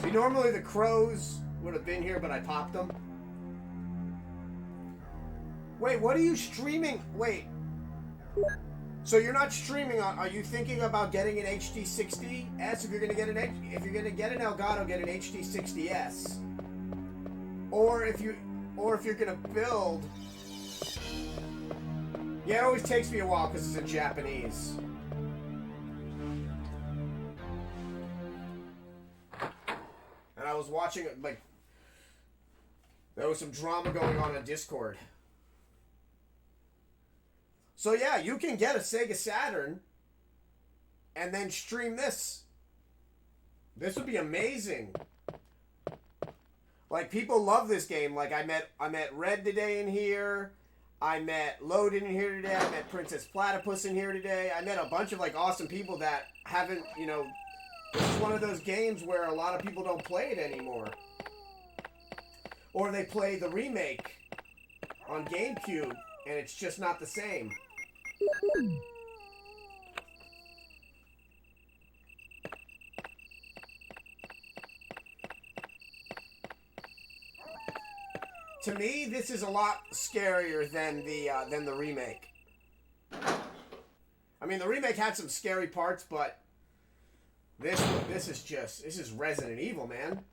Speaker 1: See, normally the crows would have been here, but I popped them. Wait, what are you streaming? Wait. So you're not streaming on? Are you thinking about getting an HD60S? If you're gonna get an Elgato, get an HD60S. Or if you're gonna build. Yeah, it always takes me a while because it's in Japanese. And I was watching it, like, there was some drama going on Discord. So yeah, you can get a Sega Saturn and then stream this. This would be amazing. Like, people love this game. Like, I met Red today in here. I met Loaded in here today. I met Princess Platypus in here today. I met a bunch of, like, awesome people that haven't, you know... This is one of those games where a lot of people don't play it anymore. Or they play the remake on GameCube, and it's just not the same. To me, this is a lot scarier than the remake. I mean, the remake had some scary parts, but this is Resident Evil, man.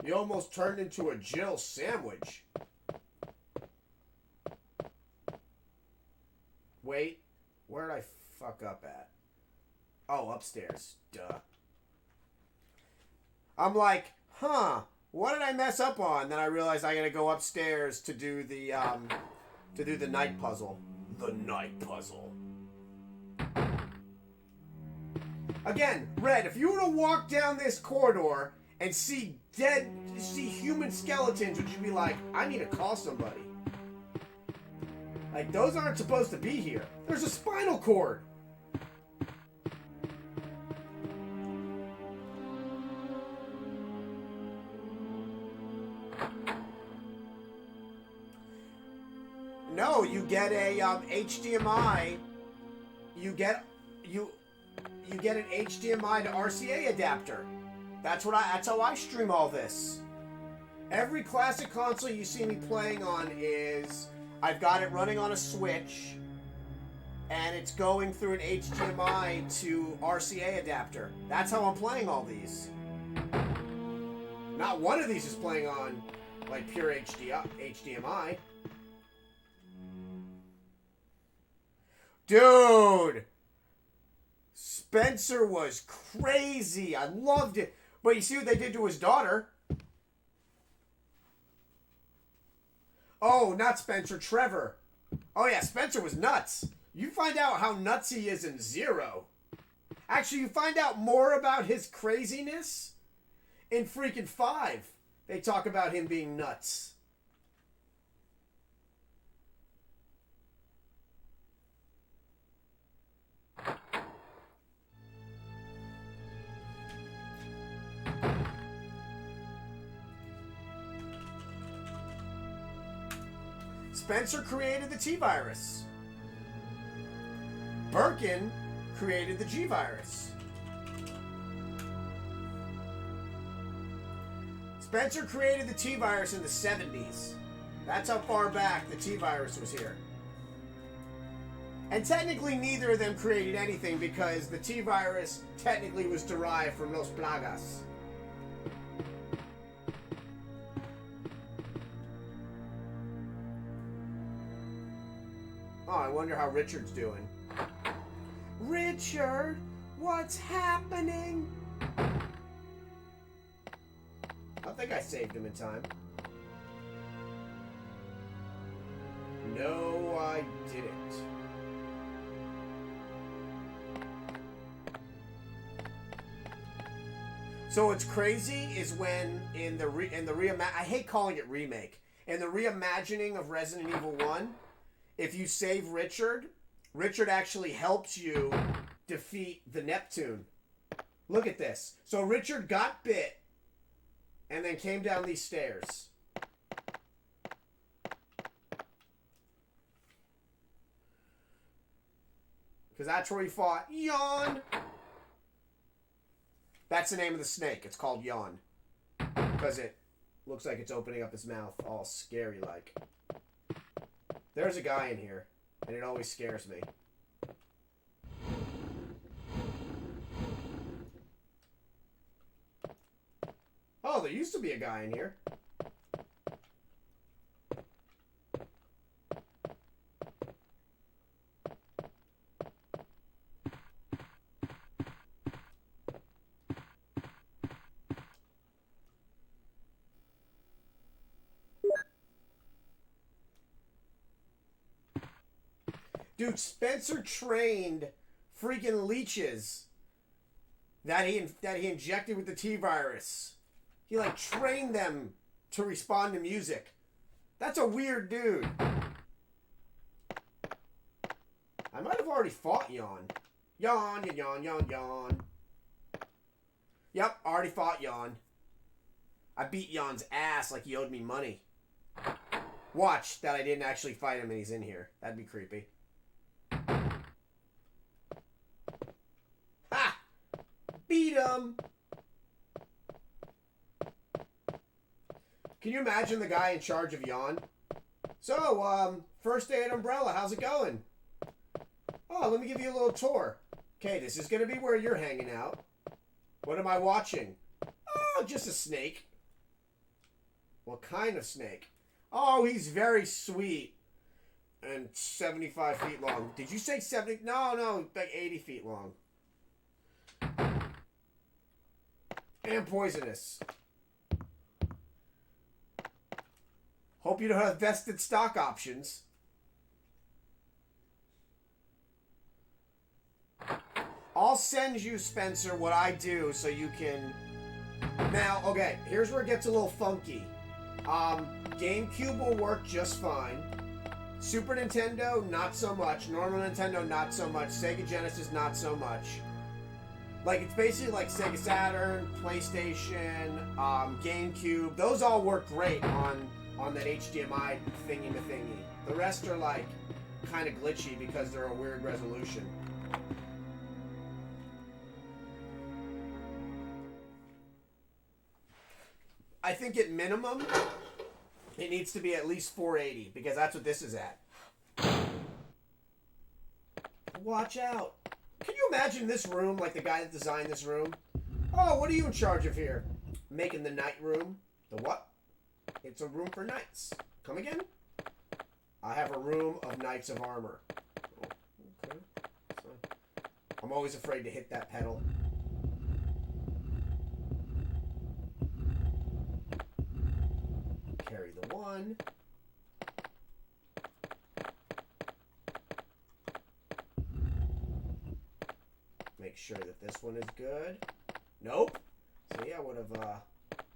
Speaker 1: You almost turned into a Jill sandwich. Wait, where did I fuck up at? Oh, upstairs. Duh. I'm like, huh, what did I mess up on? Then I realized I gotta go upstairs to do the night puzzle. The night puzzle. Again, Red, if you were to walk down this corridor and see human skeletons, would you be like, I need to call somebody? Like, those aren't supposed to be here. There's a spinal cord. No, you get a HDMI. You get an HDMI to RCA adapter. That's how I stream all this. Every classic console you see me playing on is I've got it running on a Switch and it's going through an HDMI to RCA adapter. That's how I'm playing all these. Not one of these is playing on like pure HDMI. Dude! Spencer was crazy. I loved it. But you see what they did to his daughter? Oh, not Spencer, Trevor. Oh yeah, Spencer was nuts. You find out how nuts he is in Zero. Actually, you find out more about his craziness in freaking 5. They talk about him being nuts. Spencer created the T-Virus. Birkin created the G-Virus. Spencer created the T-Virus in the 70s. That's how far back the T-Virus was here. And technically neither of them created anything because the T-Virus technically was derived from Los Plagas. Oh, I wonder how Richard's doing. Richard, what's happening? I think I saved him in time. No, I didn't. So what's crazy is when in the I hate calling it remake. In the reimagining of Resident Evil 1, if you save Richard, Richard actually helps you defeat the Neptune. Look at this. So Richard got bit and then came down these stairs. Because that's where he fought Yawn. That's the name of the snake. It's called Yawn. Because it looks like it's opening up his mouth all scary-like. There's a guy in here, and it always scares me. Oh, there used to be a guy in here. Dude, Spencer trained freaking leeches that he injected with the T-virus. He, like, trained them to respond to music. That's a weird dude. I might have already fought Yawn. Yawn, yawn, yawn, yawn. Yep, already fought Yawn. I beat Yawn's ass like he owed me money. Watch that I didn't actually fight him and he's in here. That'd be creepy. Ha! Beat him! Can you imagine the guy in charge of Yawn? So, first day at Umbrella, how's it going? Oh, let me give you a little tour. Okay, this is gonna be where you're hanging out. What am I watching? Oh, just a snake. What kind of snake? Oh, he's very sweet. And 75 feet long. Did you say 70? No, like 80 feet long. And poisonous. Hope you don't have vested stock options. I'll send you, Spencer, what I do so you can... Now, okay, here's where it gets a little funky. GameCube will work just fine. Super Nintendo, not so much. Normal Nintendo, not so much. Sega Genesis, not so much. Like, it's basically like Sega Saturn, PlayStation, GameCube. Those all work great on that HDMI thingy-ma-thingy. The rest are, like, kind of glitchy because they're a weird resolution. I think at minimum, it needs to be at least 480, because that's what this is at. Watch out. Can you imagine this room, like the guy that designed this room? Oh, what are you in charge of here? Making the night room. The what? It's a room for knights. Come again? I have a room of knights of armor. Oh, okay. So, I'm always afraid to hit that pedal. Carry the one. Make sure that this one is good. Nope. See, I would have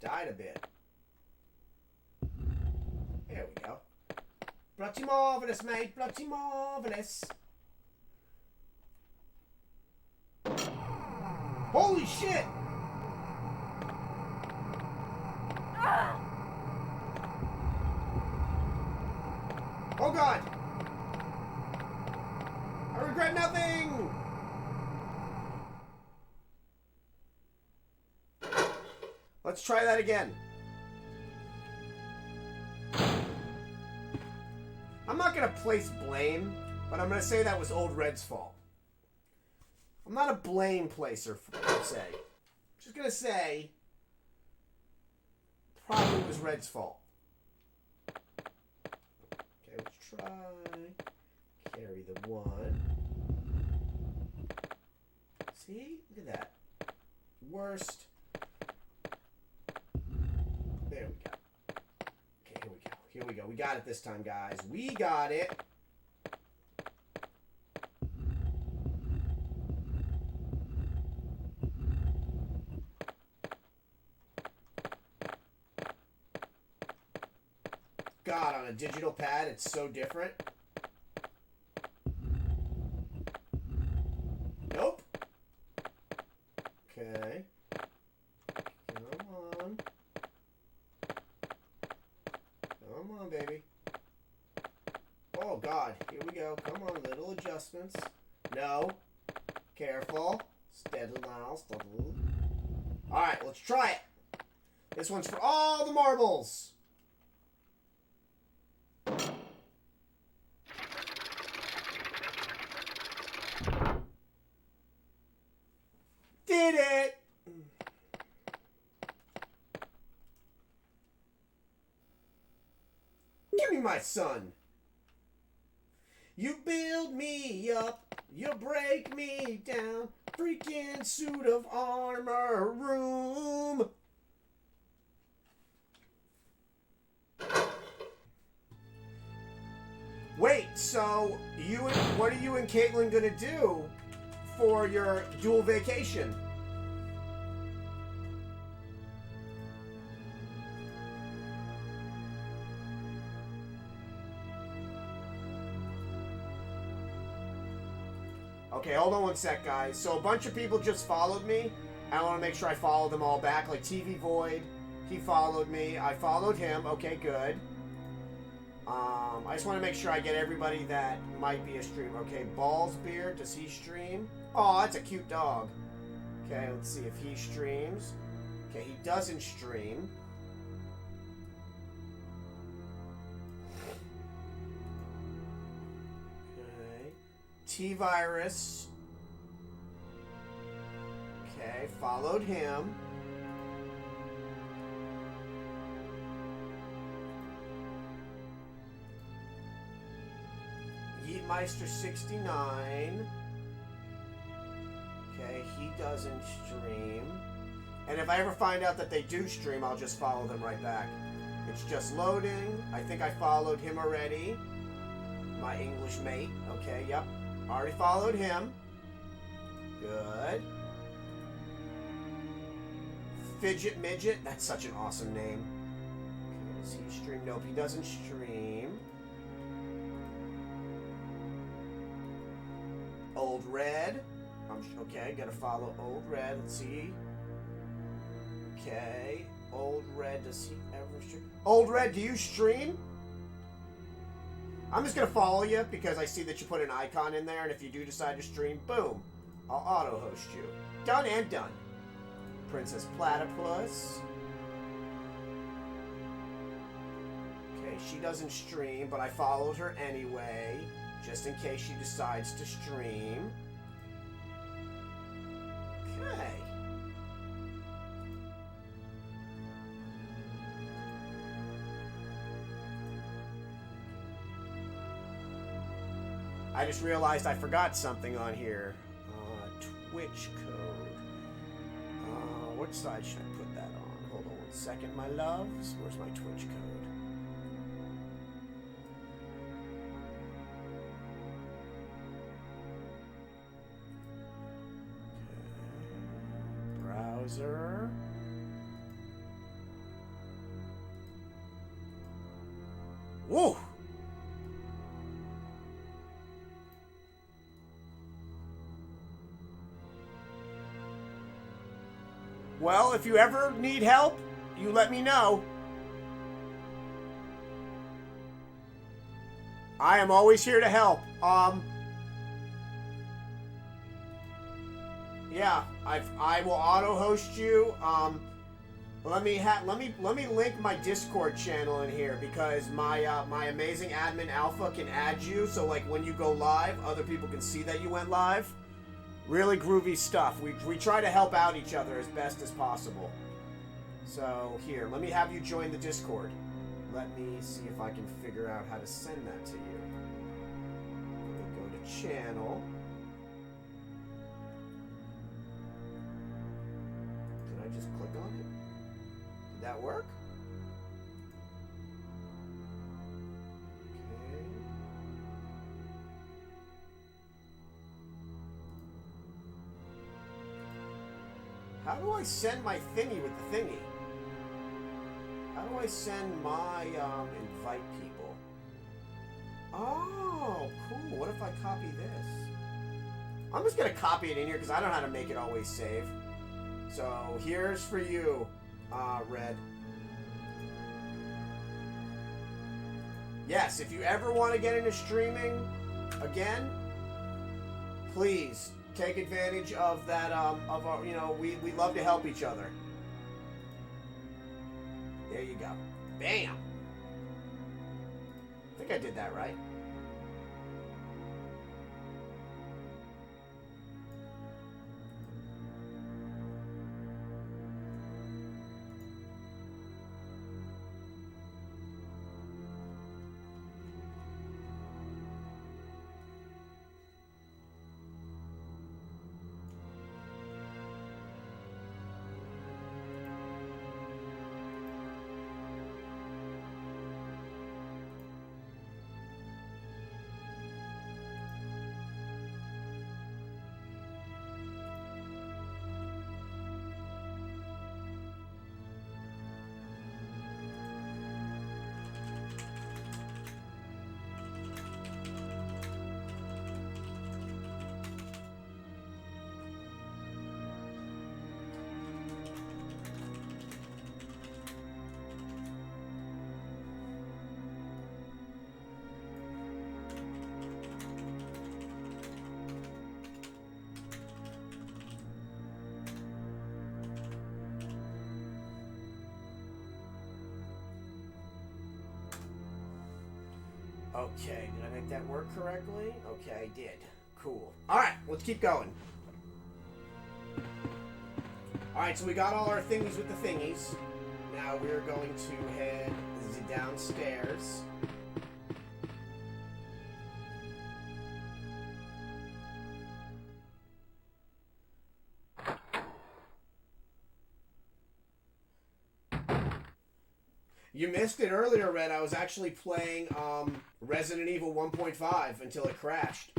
Speaker 1: died a bit. There we go. Bloody marvellous, mate. Bloody marvellous. Holy shit! Oh god! I regret nothing! Let's try that again. I'm not gonna place blame, but I'm gonna say that was Old Red's fault. I'm not a blame placer, per se. I'm just gonna say, probably was Red's fault. Okay, let's try. Carry the one. See? Look at that. Worst. There we go. Okay, here we go. Here we go. We got it this time, guys. We got it. God, on a digital pad, it's so different. Nope. Okay. Come on. go. Come on, little adjustments. No. Careful. Steady now. Steady. Alright, let's try it. This one's for all the marbles. Did it! Give me my son. You build me up, you break me down. Freaking suit of armor room. Wait, so what are you and Caitlin gonna do for your dual vacation? Okay, hold on one sec, guys. So a bunch of people just followed me. I want to make sure I follow them all back. Like TV Void, he followed me. I followed him. Okay, good. I just want to make sure I get everybody that might be a streamer. Okay, Ballsbeard, does he stream? Oh, that's a cute dog. Okay, let's see if he streams. Okay, he doesn't stream. Okay. T-Virus. Okay, followed him. Yeetmeister 69. Okay, he doesn't stream. And if I ever find out that they do stream, I'll just follow them right back. It's just loading. I think I followed him already. My English mate. Okay, yep. Already followed him. Good. Fidget Midget. That's such an awesome name. Okay, does he stream? Nope, he doesn't stream. Old Red. Okay, gotta follow Old Red. Let's see. Okay. Old Red, does he ever stream? Old Red, do you stream? I'm just gonna follow you because I see that you put an icon in there, and if you do decide to stream, boom, I'll auto-host you. Done and done. Princess Platypus. Okay, she doesn't stream, but I followed her anyway, just in case she decides to stream. Okay. I just realized I forgot something on here. Twitch code. What side should I put that on? Hold on 1 second, my loves. Where's my Twitch code? Okay. Browser. Whoa! Well, if you ever need help, you let me know. I am always here to help. Yeah, I will auto host you. Let me link my Discord channel in here because my my amazing admin Alpha can add you, so like when you go live, other people can see that you went live. Really groovy stuff. We try to help out each other as best as possible. So here, let me have you join the Discord. Let me see if I can figure out how to send that to you. Let me go to channel. Did I just click on it? Did that work? Okay. How do I send my thingy with the thingy? How do I send my invite people? Oh, cool. What if I copy this? I'm just gonna copy it in here because I don't know how to make it always save. So here's for you, Red. Yes, if you ever want to get into streaming, again, please take advantage of that, of our, you know, we love to help each other. There you go. Bam! I think I did that right. Okay, did I make that work correctly? Okay, I did. Cool. Alright, let's keep going. Alright, so we got all our thingies with the thingies. Now we're going to head downstairs. You missed it earlier, Red. I was actually playing Resident Evil 1.5 until it crashed.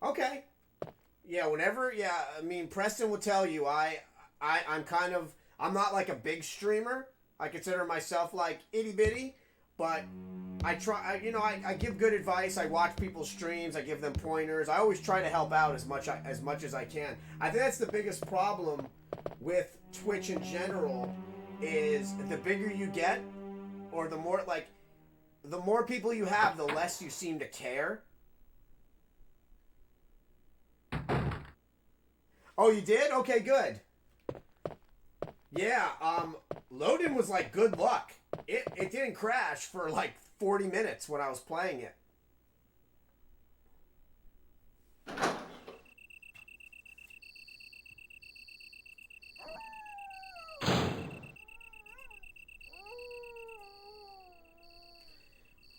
Speaker 1: Okay. Yeah, whenever, I mean, Preston will tell you, I'm kind of, I'm not like a big streamer. I consider myself like itty bitty, but I try, I give good advice. I watch people's streams. I give them pointers. I always try to help out as much as I can. I think that's the biggest problem with Twitch in general is the bigger you get, or the more people you have, the less you seem to care. Oh, you did? Okay, good. Yeah, loading was like good luck. It didn't crash for like 40 minutes when I was playing it.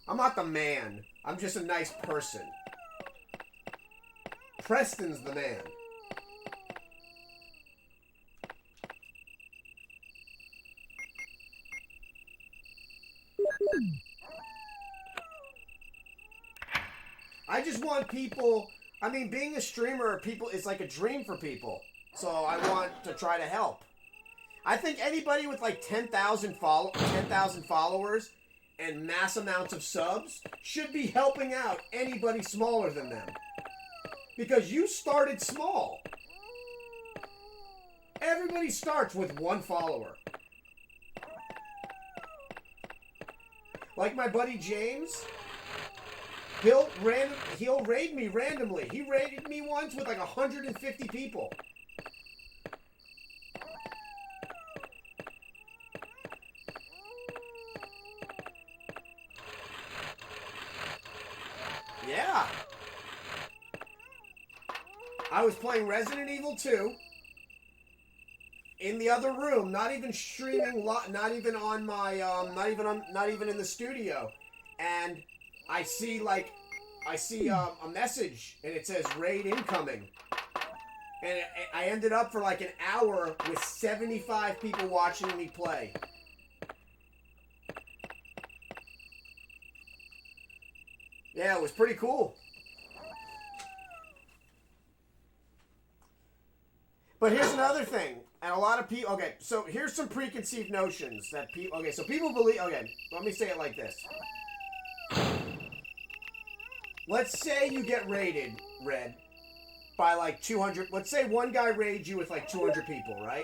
Speaker 1: I'm not the man. I'm just a nice person. Preston's the man. I just want people, I mean, being a streamer, is like a dream for people. So I want to try to help. I think anybody with like 10,000 followers and mass amounts of subs should be helping out anybody smaller than them. Because you started small. Everybody starts with one follower. Like my buddy James, he'll raid me randomly. He raided me once with like 150 people. Yeah. I was playing Resident Evil 2 in the other room, not even streaming, not even on my, not even in the studio, and I see a message, and it says raid incoming, and I ended up for like an hour with 75 people watching me play. Yeah, it was pretty cool. But here's another thing, and a lot of people. Okay, so here's some preconceived notions that people. Okay, so people believe. Okay, let me say it like this. Let's say you get raided, Red, by like 200. Let's say one guy raids you with like 200 people, right?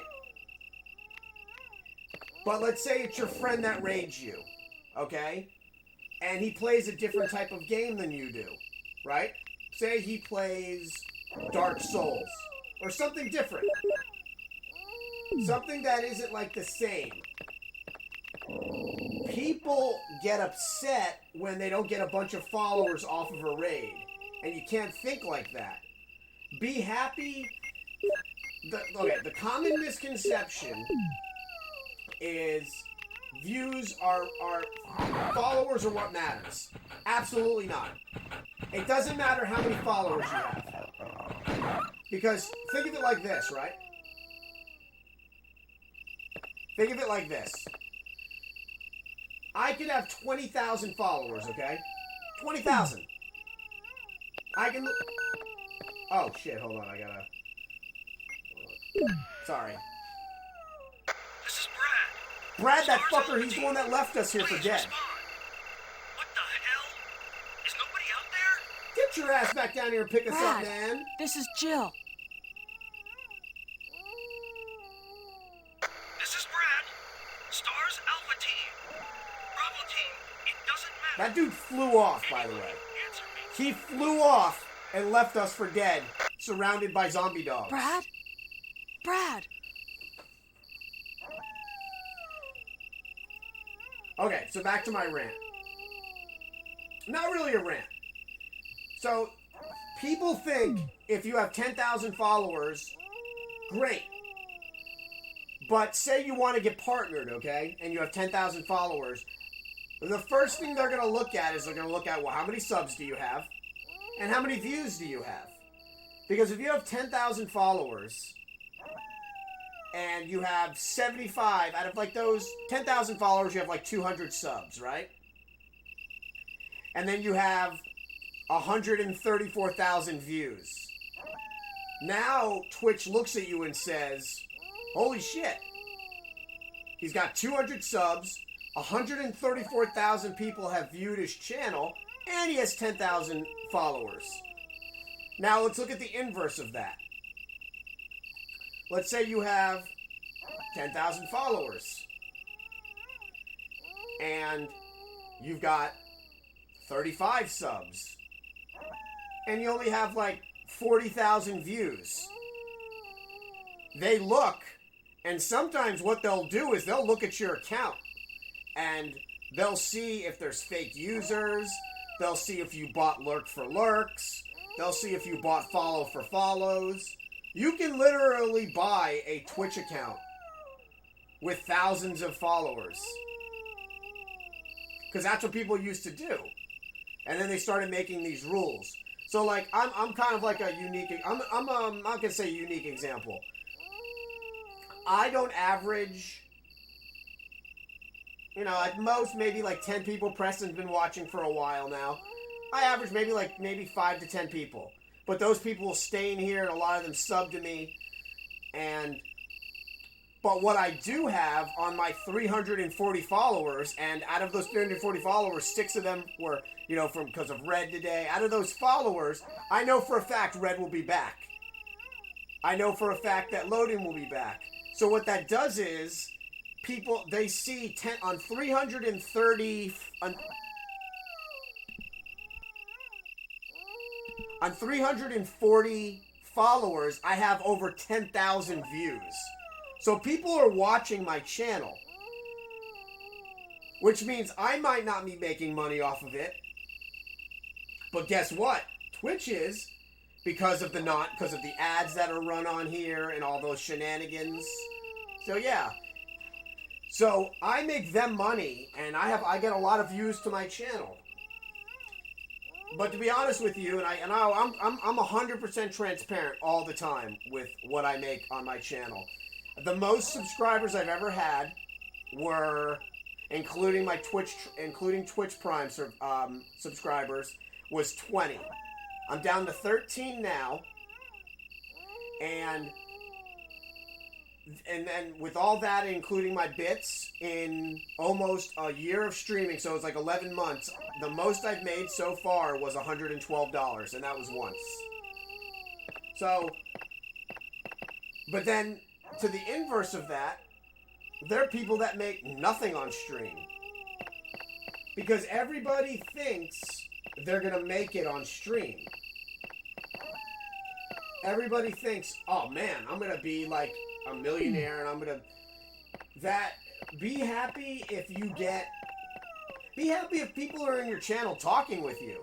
Speaker 1: But let's say it's your friend that raids you, okay? And he plays a different type of game than you do, right? Say he plays Dark Souls or something different. Something that isn't like the same. People get upset when they don't get a bunch of followers off of a raid. And you can't think like that. Be happy. The common misconception is views are followers are what matters. Absolutely not. It doesn't matter how many followers you have. Because think of it like this, right? Think of it like this. I could have 20,000 followers, okay? 20,000. I can... Oh, shit, hold on, I gotta... Sorry.
Speaker 3: This is Brad.
Speaker 1: Brad, that fucker, he's the one that left us here for dead.
Speaker 3: What the hell? Is nobody out there?
Speaker 1: Get your ass back down here and pick us up,
Speaker 7: Brad,
Speaker 1: man.
Speaker 7: this is Jill.
Speaker 3: This is Brad. Stars Alpha Team. Bravo Team. It doesn't matter.
Speaker 1: That dude flew off, by the way.
Speaker 3: Answer me.
Speaker 1: He flew off and left us for dead, surrounded by zombie dogs.
Speaker 7: Brad? Brad!
Speaker 1: Okay, so back to my rant. Not really a rant. So, people think if you have 10,000 followers, great. But say you want to get partnered, okay, and you have 10,000 followers, the first thing they're going to look at is they're going to look at, well, how many subs do you have? And how many views do you have? Because if you have 10,000 followers, and you have 75, out of like those 10,000 followers, you have like 200 subs, right? And then you have 134,000 views. Now Twitch looks at you and says, holy shit. He's got 200 subs, 134,000 people have viewed his channel, and he has 10,000 followers. Now let's look at the inverse of that. Let's say you have 10,000 followers. And you've got 35 subs. And you only have like 40,000 views. They look, and sometimes what they'll do is they'll look at your account. And they'll see if there's fake users. They'll see if you bought lurk for lurks. They'll see if you bought follow for follows. You can literally buy a Twitch account with thousands of followers. Because that's what people used to do. And then they started making these rules. So like, I'm kind of like a unique, I'm not gonna say unique example. I don't average, you know, at most maybe like 10 people. Preston's been watching for a while now. I average maybe 5 to 10 people. But those people will stay in here, and a lot of them sub to me. But what I do have on my 340 followers, and out of those 340 followers, 6 of them were, you know, because of Red today. Out of those followers, I know for a fact Red will be back. I know for a fact that Loading will be back. So what that does is, people, they see 10 on 330... On 340 followers, I have over 10,000 views. So people are watching my channel. Which means I might not be making money off of it. But guess what? Twitch is, because of the ads that are run on here and all those shenanigans. So yeah. So I make them money, and I get a lot of views to my channel. But to be honest with you, I'm 100% transparent all the time with what I make on my channel. The most subscribers I've ever had were, including Twitch Prime subscribers, was 20. I'm down to 13 now, and and then with all that, including my bits, in almost a year of streaming, so it's like 11 months, the most I've made so far was $112, and that was once. So, but then, to the inverse of that, there are people that make nothing on stream. Because everybody thinks they're going to make it on stream. Everybody thinks, oh man, I'm going to be like a millionaire and I'm going to... Be happy if you get... Be happy if people are in your channel talking with you.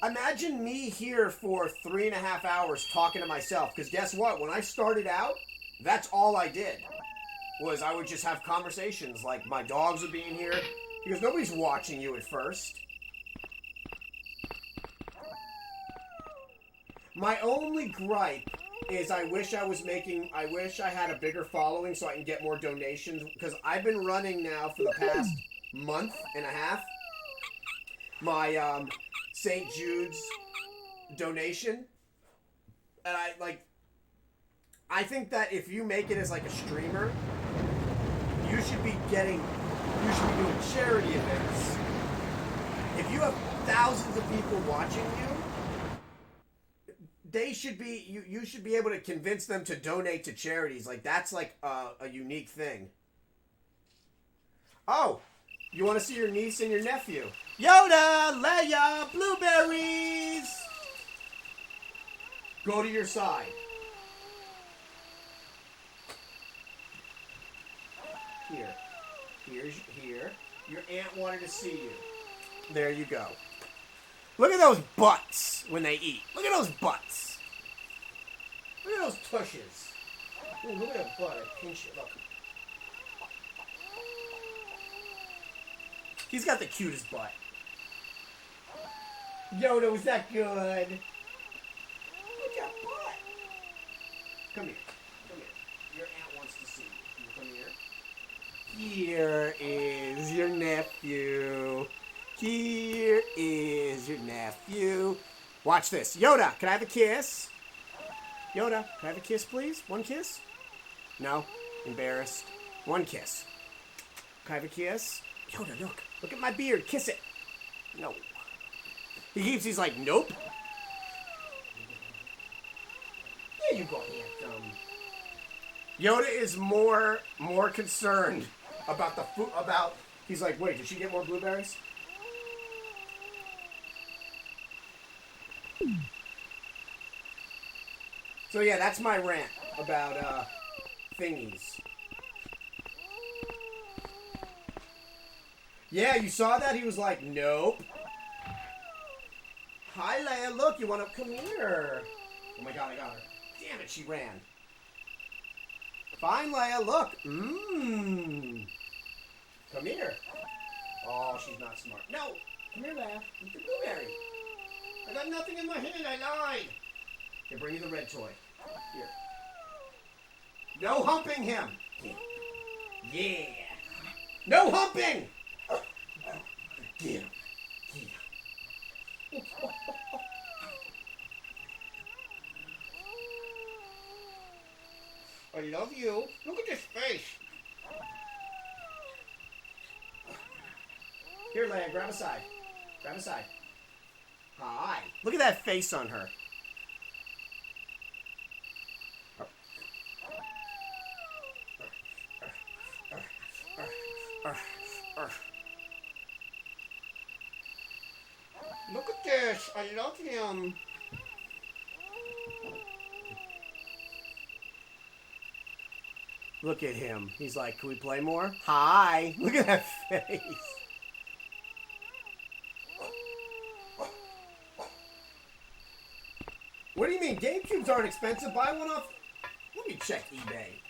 Speaker 1: Imagine me here for 3.5 hours talking to myself. Because guess what? When I started out, that's all I did. Was I would just have conversations. Like, my dogs would be in here. Because nobody's watching you at first. My only gripe is I wish I had a bigger following so I can get more donations. Because I've been running now for the past month and a half my St. Jude's donation. And I think that if you make it as like a streamer, you should be doing charity events. If you have thousands of people watching you, they should be, you should be able to convince them to donate to charities. Like, that's like a unique thing. Oh, you want to see your niece and your nephew? Yoda, Leia, blueberries! Go to your side. Here. Your aunt wanted to see you. There you go. Look at those butts when they eat. Look at those butts. Look at those tushes. Ooh, look at that butt. I pinch it. Look. He's got the cutest butt. Yoda, was that good? Look at that butt. Come here. Your aunt wants to see you. Can you come here? Here is your nephew. Here is your nephew. Watch this. Yoda, can I have a kiss? Yoda, can I have a kiss, please? One kiss? No? Embarrassed. One kiss. Can I have a kiss? Yoda, look. Look at my beard. Kiss it. No. He's like, nope. There you go, handsome. Yoda is more concerned about the food, he's like, wait, did she get more blueberries? So yeah, that's my rant about, thingies. Yeah, you saw that? He was like, nope. Hi, Leia, look, you wanna come here? Oh my god, I got her. Damn it, she ran. Fine, Leia, look. Come here. Oh, she's not smart. No! Come here, Leia. Eat the blueberry. I got nothing in my hand, I lied. Here, bring you the red toy. Here. No humping him! Yeah! No humping! Get him. I love you. Look at this face. Here, Leia, grab a side. Grab a side. Hi. Look at that face on her. Look at this. I love him. Look at him. He's like, can we play more? Hi. Look at that face. What do you mean? GameCubes aren't expensive. Buy one off. Let me check eBay.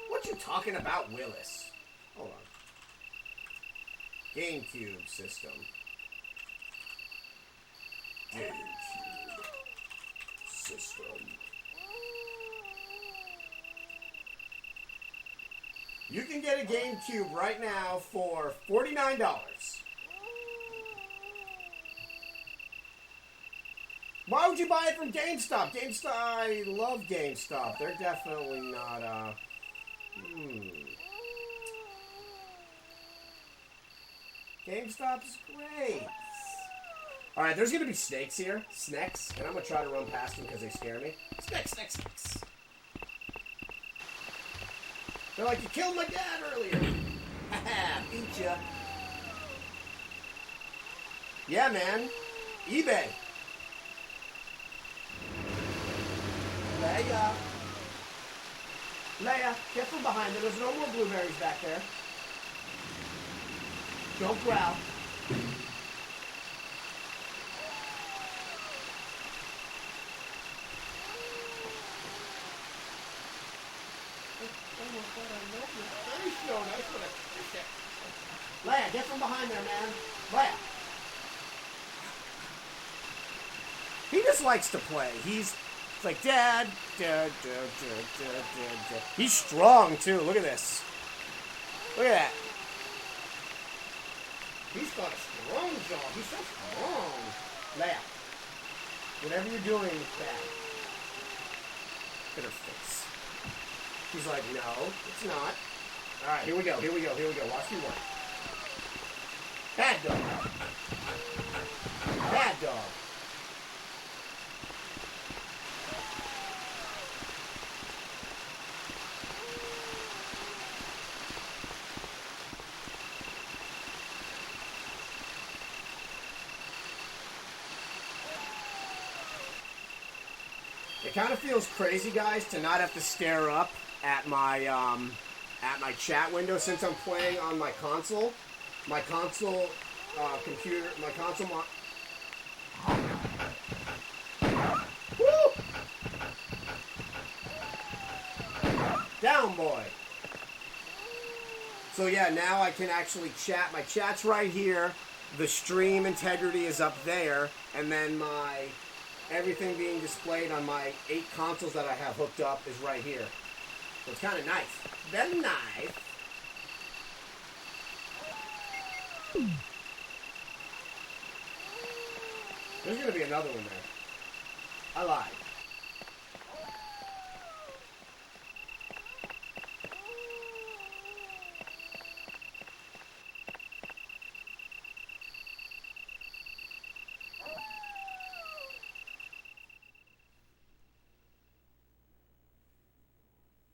Speaker 1: What you talking about, Willis? Hold on. GameCube system. GameCube system. You can get a GameCube right now for $49. Why would you buy it from GameStop? GameStop, I love GameStop. They're definitely not, GameStop's great. Alright, there's gonna be snakes here. Snakes. And I'm gonna try to run past them because they scare me. Snakes. They're like, you killed my dad earlier. Haha, beat ya. Yeah, man. eBay. Leia, get from behind there. There's no more blueberries back there. Don't growl. Leia, get from behind there, man. Leia. He just likes to play. He's like, Dad. He's strong, too. Look at this. Look at that. He's got a strong jaw. He's so strong. Leia, whatever you're doing is bad. Look at her face. She's like, no, it's not. Alright, here we go. Watch me work. Bad dog. Bad dog. It kind of feels crazy, guys, to not have to stare up at my chat window since I'm playing on my console. My console computer, my console. Woo! Down, boy. So yeah, now I can actually chat. My chat's right here. The stream integrity is up there, and then my everything being displayed on my 8 consoles that I have hooked up is right here. So it's kind of nice. Very nice. There's going to be another one there. I lied.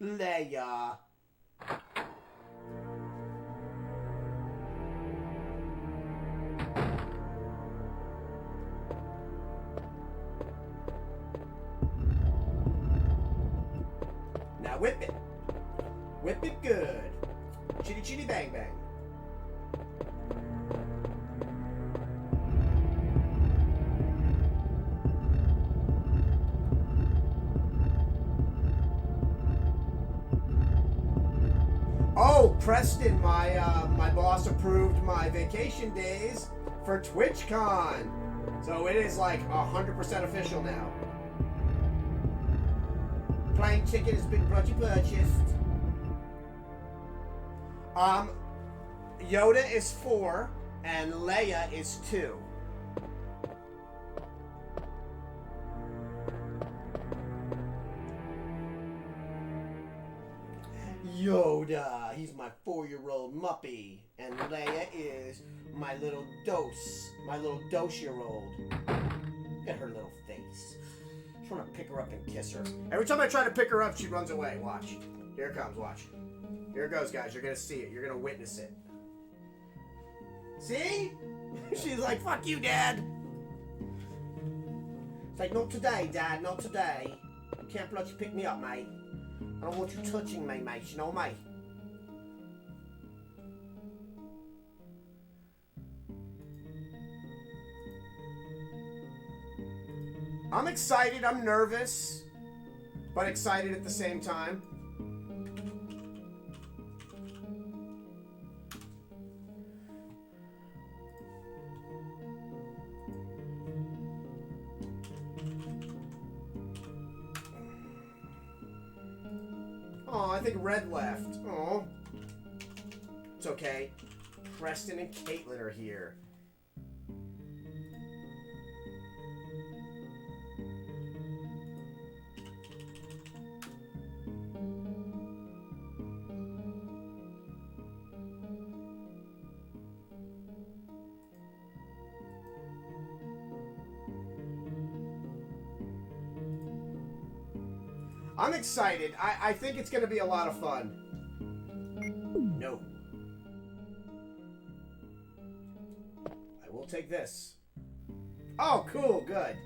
Speaker 1: Leia. Now whip it. Whip it good. Chitty chitty bang bang. Oh, Preston, my boss approved my vacation days for TwitchCon. So it is like 100% official now. Plain chicken has been purchased. Yoda is 4 and Leia is 2. Yoda, he's my 4-year-old muppy, and Leia is my little dose-year-old. Look at her little face. I just want to pick her up and kiss her. Every time I try to pick her up, she runs away. Watch. Here it comes, watch. Here it goes, guys. You're going to see it. You're going to witness it. See? She's like, fuck you, Dad. It's like, not today, Dad, not today. You can't bloody pick me up, mate. I don't want you touching me, mate. You know me. I'm excited. I'm nervous. But excited at the same time. Oh, I think Red left. Oh. It's okay. Preston and Caitlin are here. I'm excited. I think it's going to be a lot of fun. No. I will take this. Oh, cool. Good.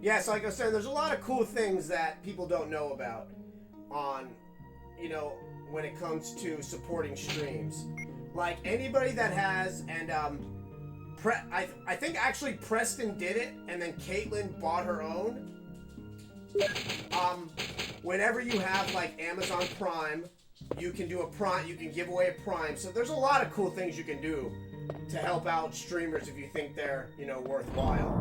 Speaker 1: Yes, like I said, there's a lot of cool things that people don't know about on, you know, when it comes to supporting streams. Like anybody that has, and I think actually Preston did it, and then Caitlin bought her own. Whenever you have like Amazon Prime, you can do a Prime, you can give away a Prime. So there's a lot of cool things you can do to help out streamers if you think they're, you know, worthwhile.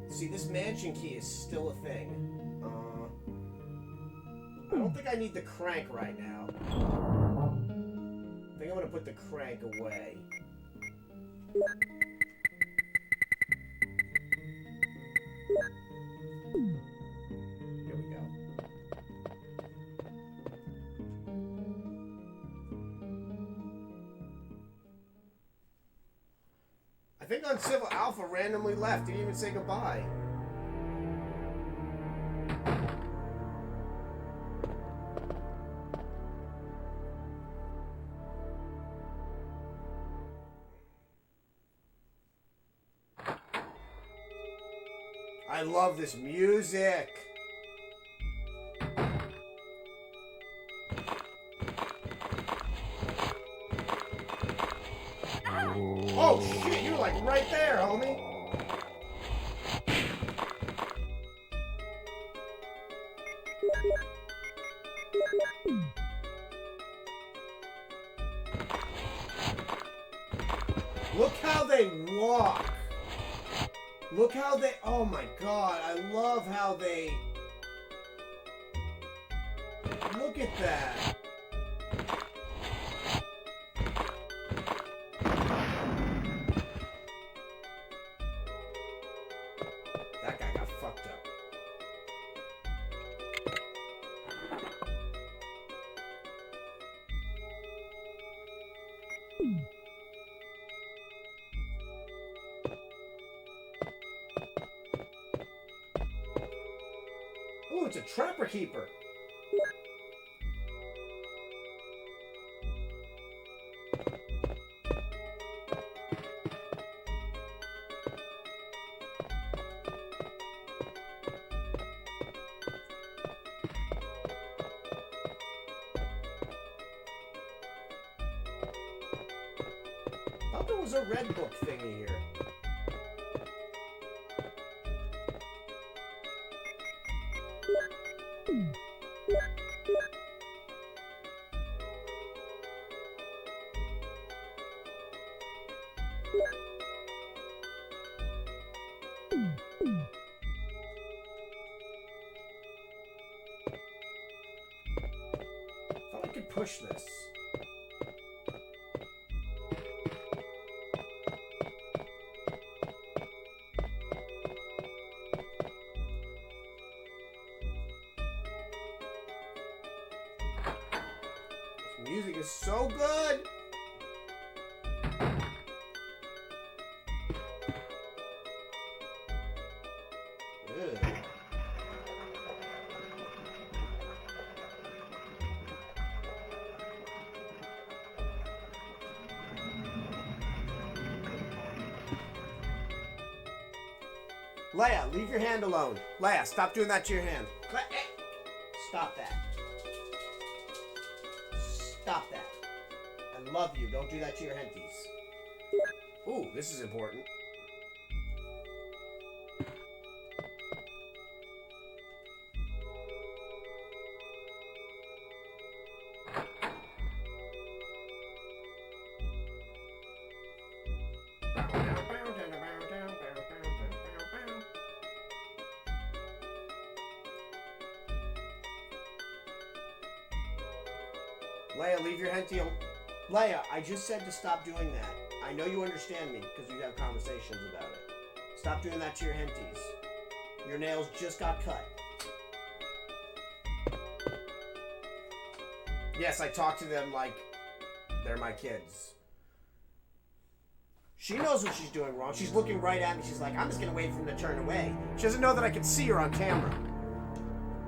Speaker 1: See, this mansion key is still a thing. I don't think I need the crank right now. I think I'm gonna put the crank away. Here we go. I think Uncivil Alpha randomly left. Didn't even say goodbye. I love this music. Oh shit, you're like right there, homie. Look how they walk. Look how they, oh my god, I love how they, look at that. That guy got fucked up. Oh, it's a Trapper Keeper. I thought there was a red book thingy here. Thought I could push this. This music is so good. Ugh. Leia, leave your hand alone. Leia, stop doing that to your hand. Stop that. Stop that. I love you. Don't do that to your henties. Ooh, this is important. Leia, leave your henty alone. Leia, I just said to stop doing that. I know you understand me because we have conversations about it. Stop doing that to your henties. Your nails just got cut. Yes, I talk to them like they're my kids. She knows what she's doing wrong. She's looking right at me. She's like, I'm just going to wait for him to turn away. She doesn't know that I can see her on camera.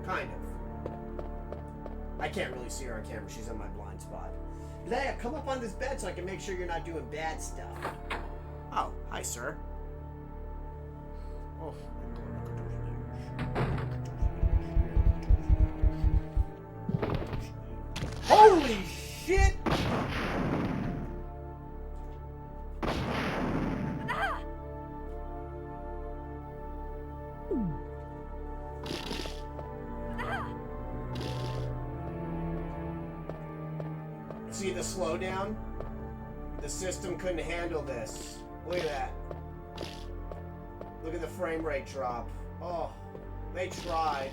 Speaker 1: Kind of. I can't really see her on camera. She's in my blind spot. Leia, come up on this bed so I can make sure you're not doing bad stuff. Oh, hi, sir. Oh. Holy shit! See the slowdown? The system couldn't handle this. Look at that. Look at the frame rate drop. Oh, they tried.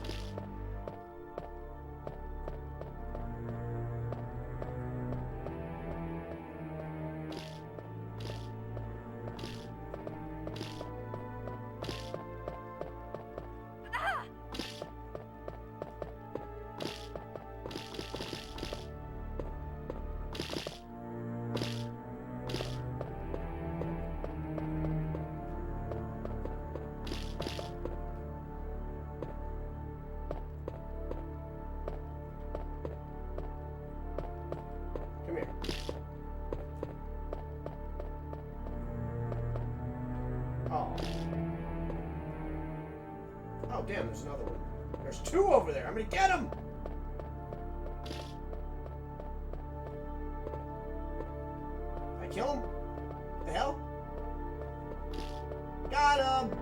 Speaker 1: Come here. Oh. Oh, damn, there's another one. There's two over there. I'm gonna get him! I kill him? What the hell? Got him!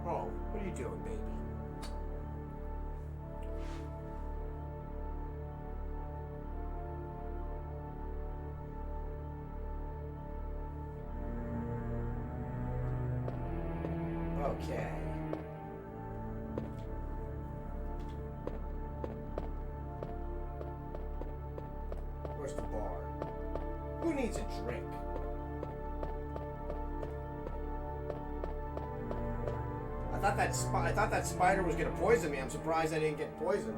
Speaker 1: Oh, what are you doing, baby? Okay. Where's the bar? Who needs a drink? I thought that spider was gonna poison me. I'm surprised I didn't get poisoned.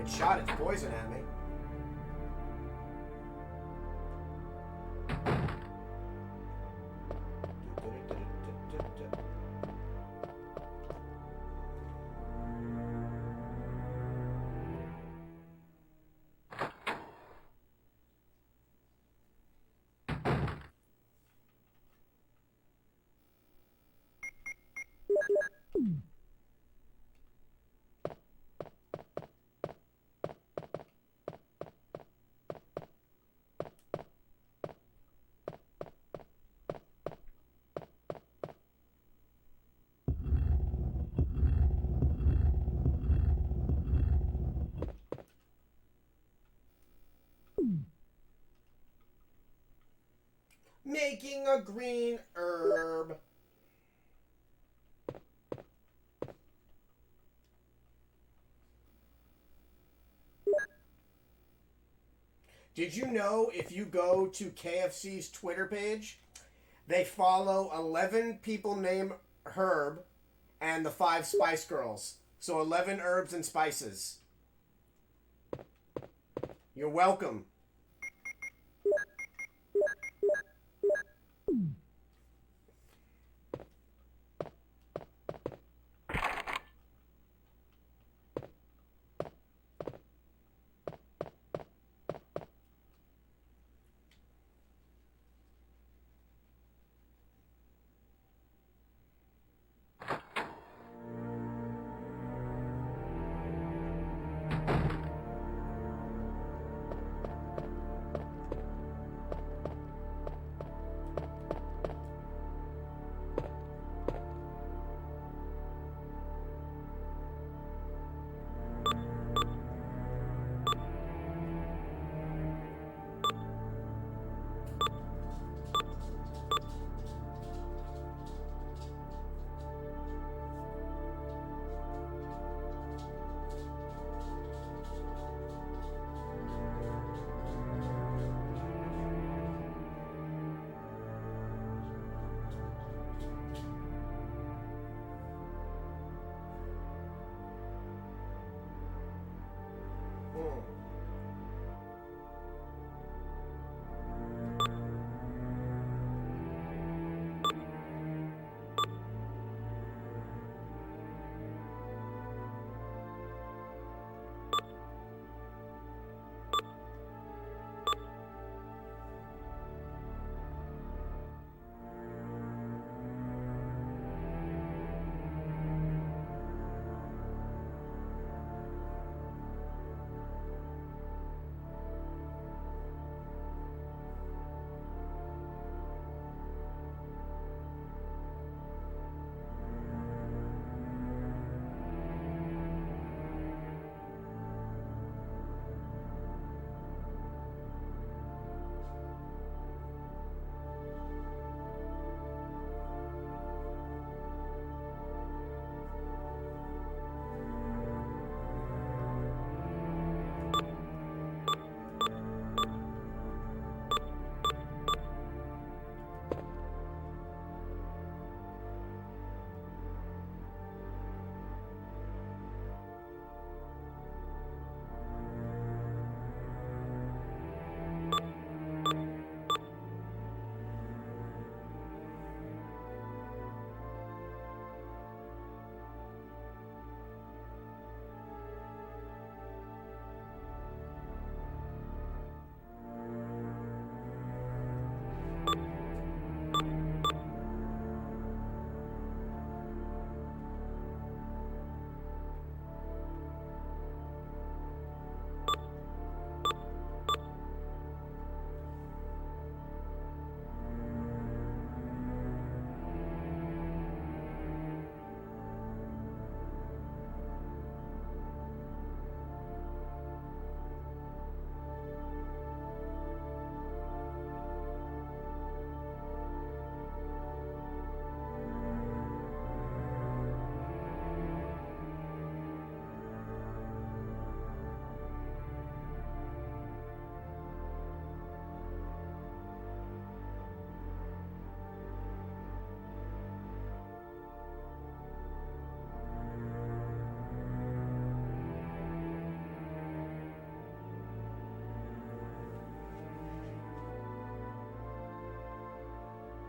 Speaker 1: It shot its poison at me. Making a green herb. Did you know if you go to KFC's Twitter page, they follow 11 people named Herb and the 5 Spice Girls. So 11 herbs and spices. You're welcome.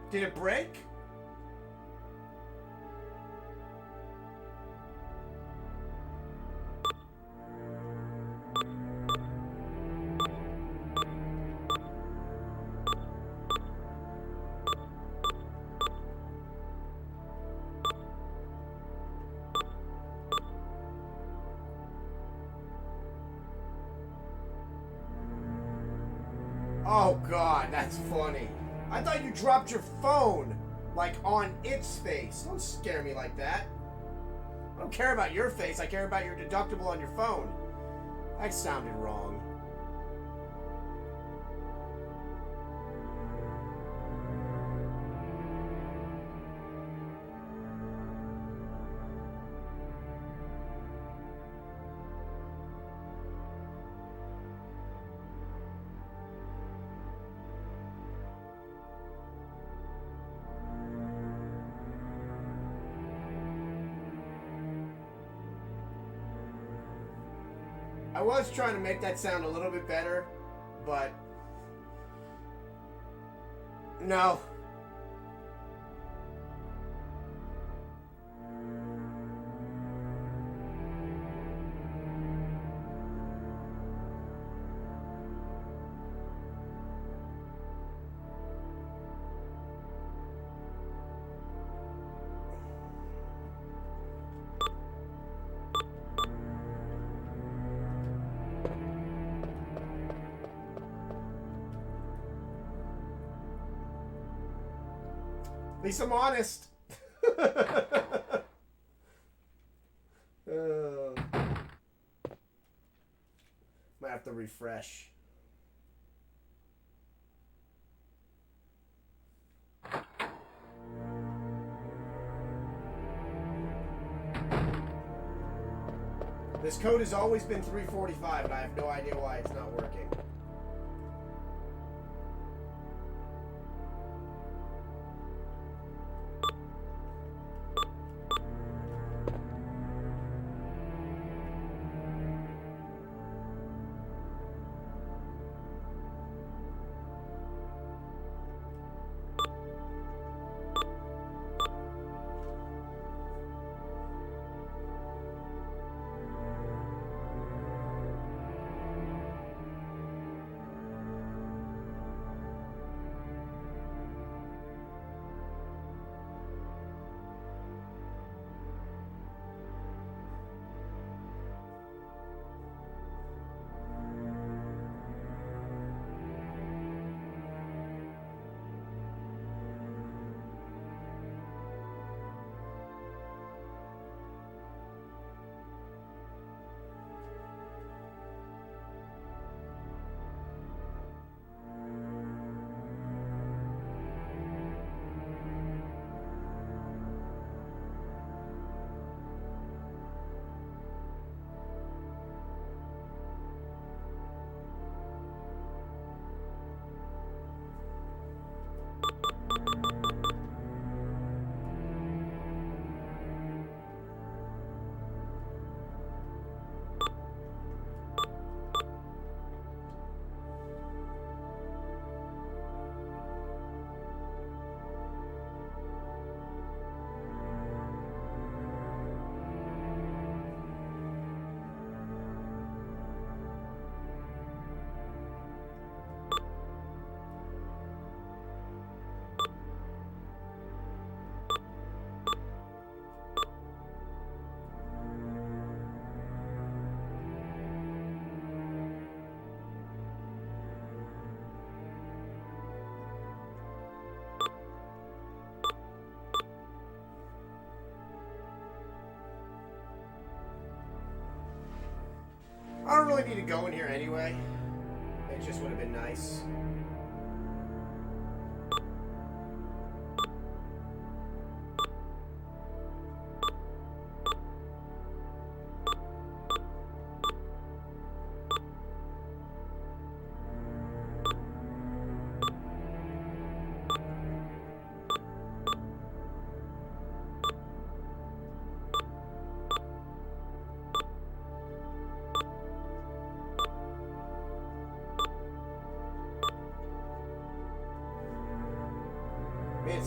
Speaker 1: Did it break? Oh god, that's funny. I thought you dropped your phone, like, on its face. Don't scare me like that. I don't care about your face, I care about your deductible on your phone. That sounded wrong. I was trying to make that sound a little bit better, but no. At least I'm honest. Might have to refresh. This code has always been 345, and I have no idea why it's not working. I don't really need to go in here anyway. It just would have been nice.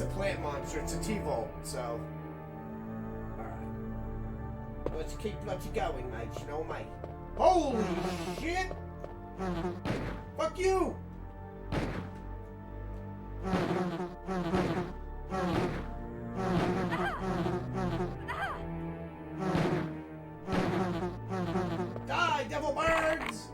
Speaker 1: it's a plant monster. It's a T-Volt, so... Alright. Let's keep going, mate. You know, mate. Holy shit! Fuck you! Die, devil birds!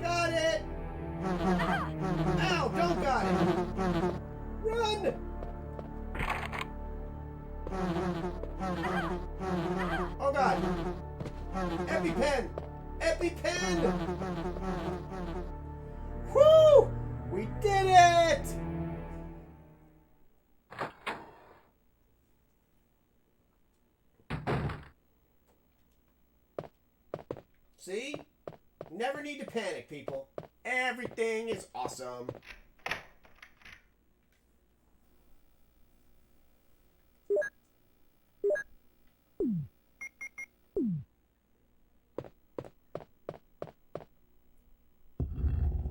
Speaker 1: Got it! Ow, don't got it! Run! Oh god! EpiPen! EpiPen! Woo! We did it! See? Never need to panic, people. Everything is awesome.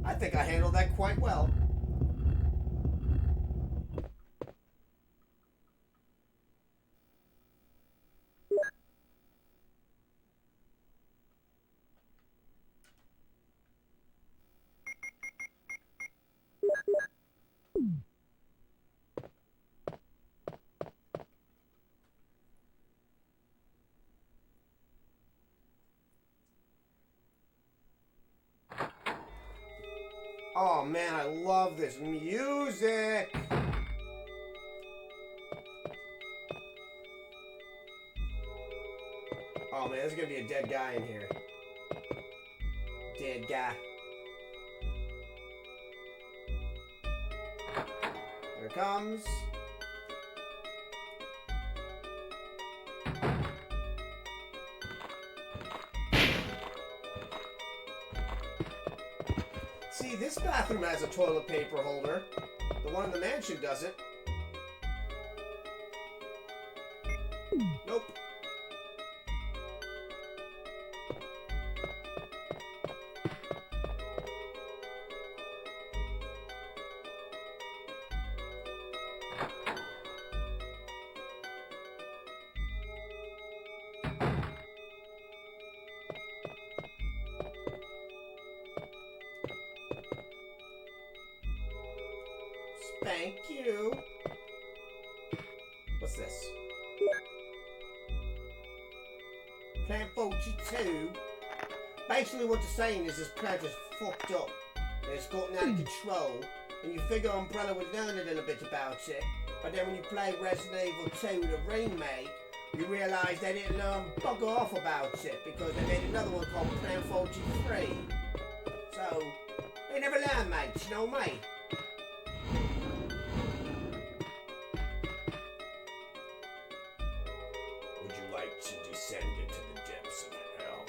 Speaker 1: I think I handled that quite well. Oh man, I love this music! Oh man, there's gonna be a dead guy in here. Dead guy. Here it comes. See, this bathroom has a toilet paper holder. The one in the mansion doesn't. Nope. Thank you. What's this? Plant 42. Basically what they're saying is this plant is fucked up. And it's gotten out of control. And you figure Umbrella would learn a little bit about it. But then when you play Resident Evil 2, the remake, you realise they didn't learn bugger off about it. Because they made another one called Plant 43. So, they never learn, mate. You know, mate. Would you like to descend into the depths of hell?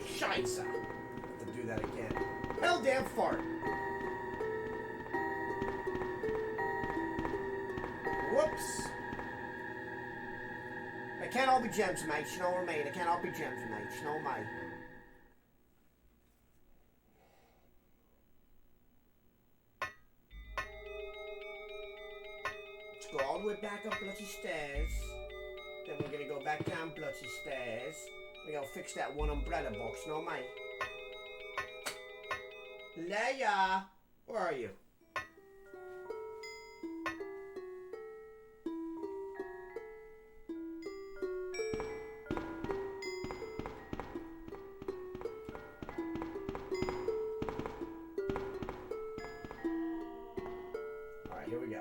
Speaker 1: Scheiße. Have to do that again. Hell damn fart. Whoops. It can't all be gems, mate. You know what I mean? It can't all be gems, mate. You know what I mean? Let's go all the way back up bloody stairs. Then we're gonna go back down bloody stairs. We're gonna fix that one umbrella box, you know what I mean? Leia! Where are you? Alright, here we go.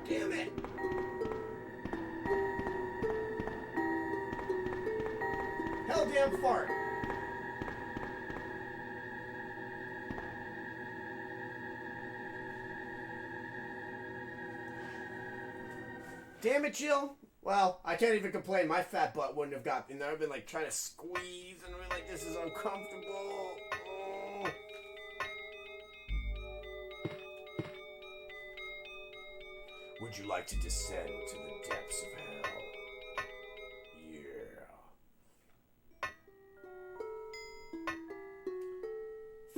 Speaker 1: Damn it! Hell damn fart! Damn it, Jill! Well, I can't even complain. My fat butt wouldn't have got in there. I've been like trying to squeeze and be like, this is uncomfortable. Oh. Would you like to descend to the depths of hell? Yeah.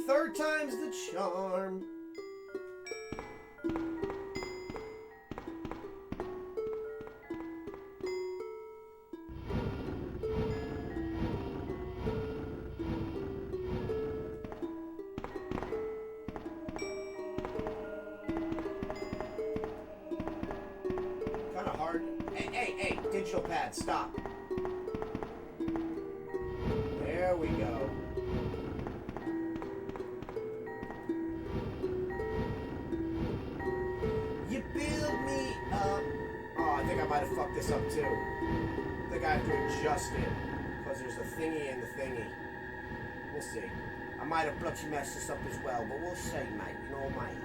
Speaker 1: Third time's the charm. Kind of hard. Hey, digital pad, stop. There we go. You build me up. Oh, I think I might have fucked this up too. I think I have to adjust it. Because there's a thingy and the thingy. We'll see. I might have bloody messed this up as well, but we'll see, mate. You know, mate.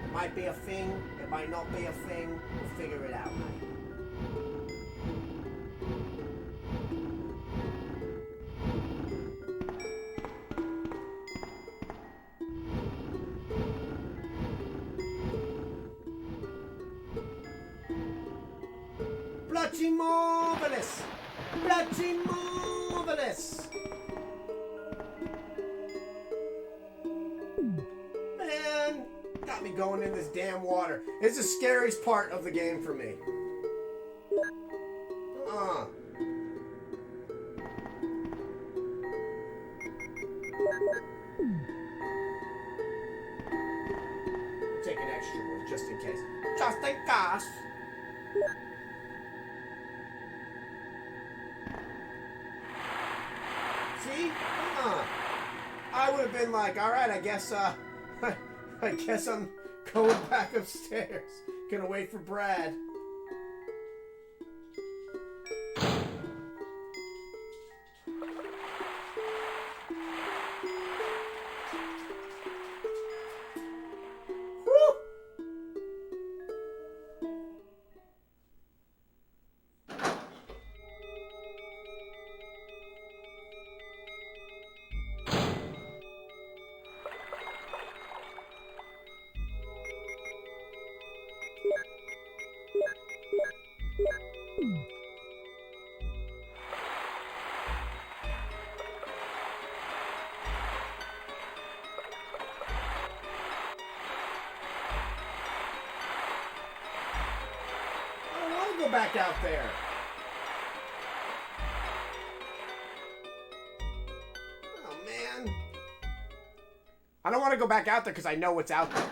Speaker 1: It might be a thing, it might not be a thing. We'll figure it out, mate. Bloody marvelous! Bloody marvelous! Man, got me going in this damn water. It's the scariest part of the game for me. Take an extra one just in case. Just in case. See? I would have been like, alright, I guess, I guess I'm going back upstairs. Gonna wait for Brad. Woo! I don't want to go back out there. Oh, man. I don't want to go back out there because I know what's out there.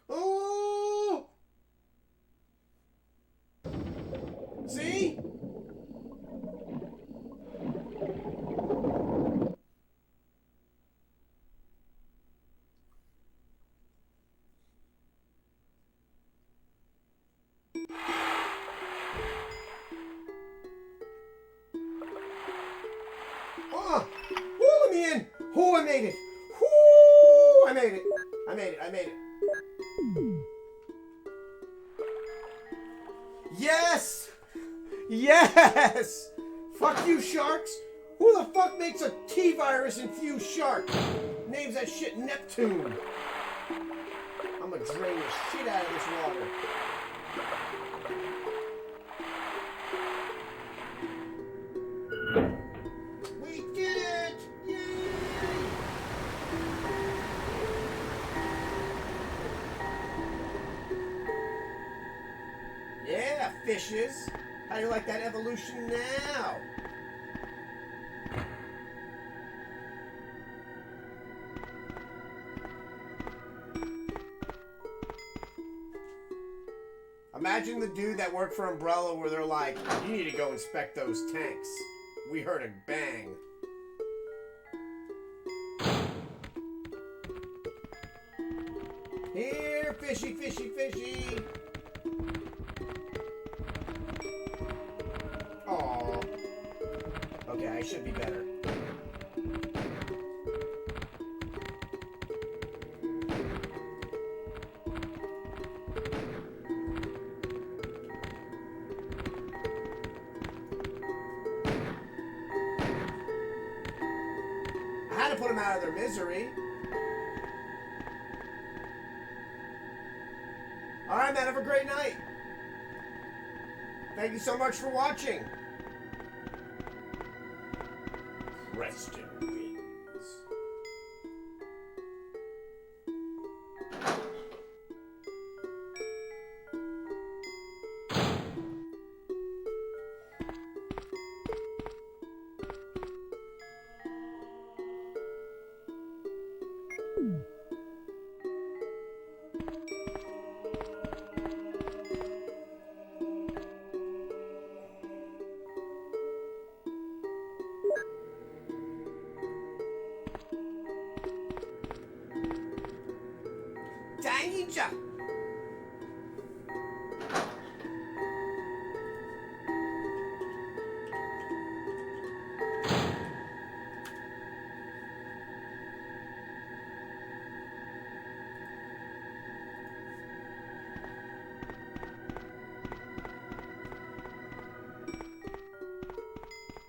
Speaker 1: Oh! See? Oh, I made it! Whoo! I made it! I made it! I made it! Yes! Yes! Fuck you, sharks! Who the fuck makes a T-virus infused shark? Names that shit Neptune. I'm gonna drain the shit out of this water. We did it! Yay! Yeah, fishes. How do you like that evolution now? Imagine the dude that worked for Umbrella where they're like, you need to go inspect those tanks. We heard a bang. Here, fishy, fishy, fishy. Aw. Okay, I should be better. I had to put them out of their misery. Alright, man, have a great night. Thank you so much for watching. Preston wins. Danger!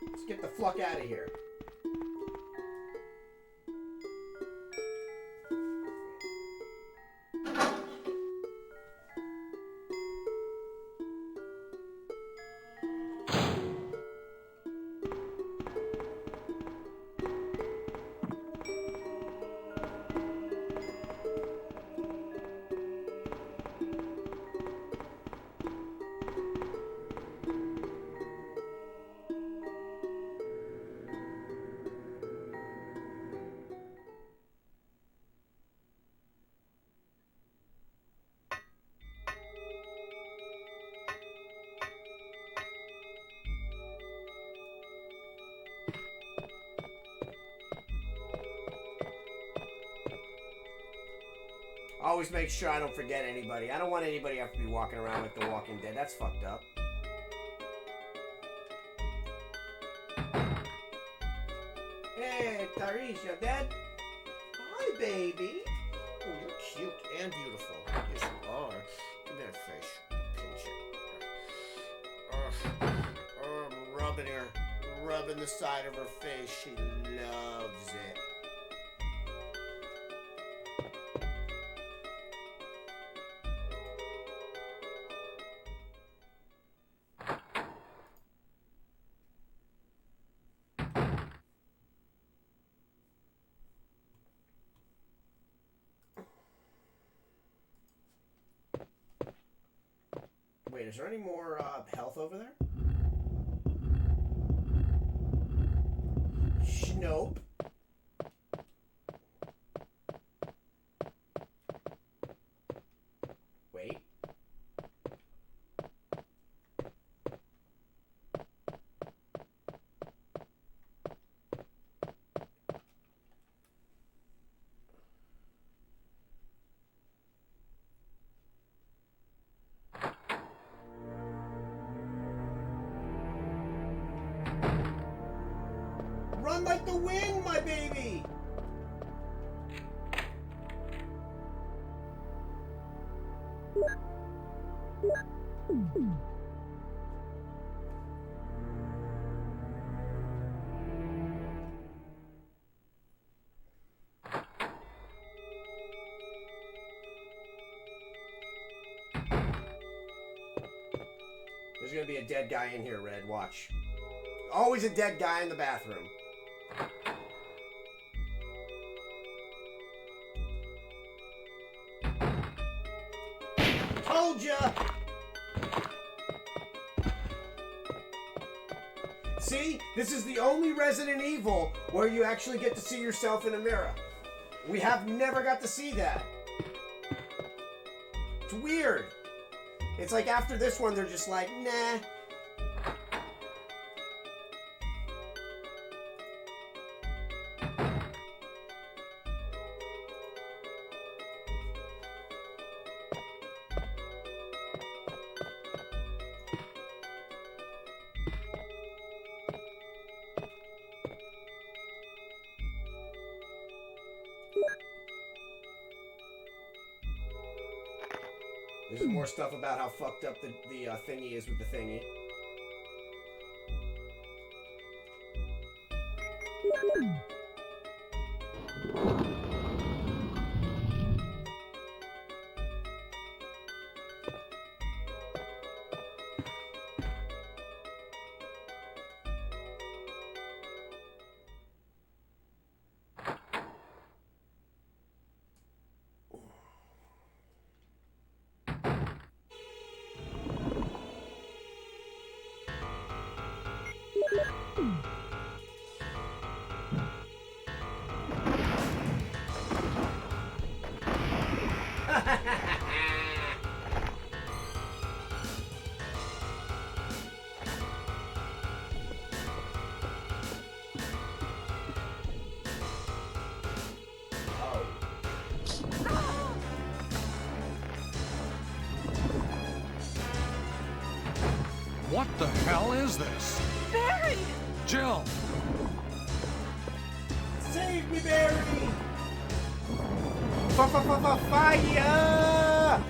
Speaker 1: Let's get the fuck out of here. Always make sure I don't forget anybody. I don't want anybody to have to be walking around like The Walking Dead. That's fucked up. Hey, Tarish, you dead? Hi, baby. Oh, you're cute and beautiful. Yes, you are. Give me that fish. Pinch it. I'm rubbing her. Rubbing the side of her face. She loves it. Wait, is there any more health over there? Nope. Wait. Run like the wind, my baby! There's gonna be a dead guy in here, Red. Watch. Always a dead guy in the bathroom. Told ya! See? This is the only Resident Evil where you actually get to see yourself in a mirror. We have never got to see that. It's weird. It's like after this one, they're just like, nah. There's more stuff about how fucked up the thingy is with the thingy.
Speaker 5: What the hell is this?
Speaker 7: Barry!
Speaker 5: Jill!
Speaker 1: Save me, Barry! Fire!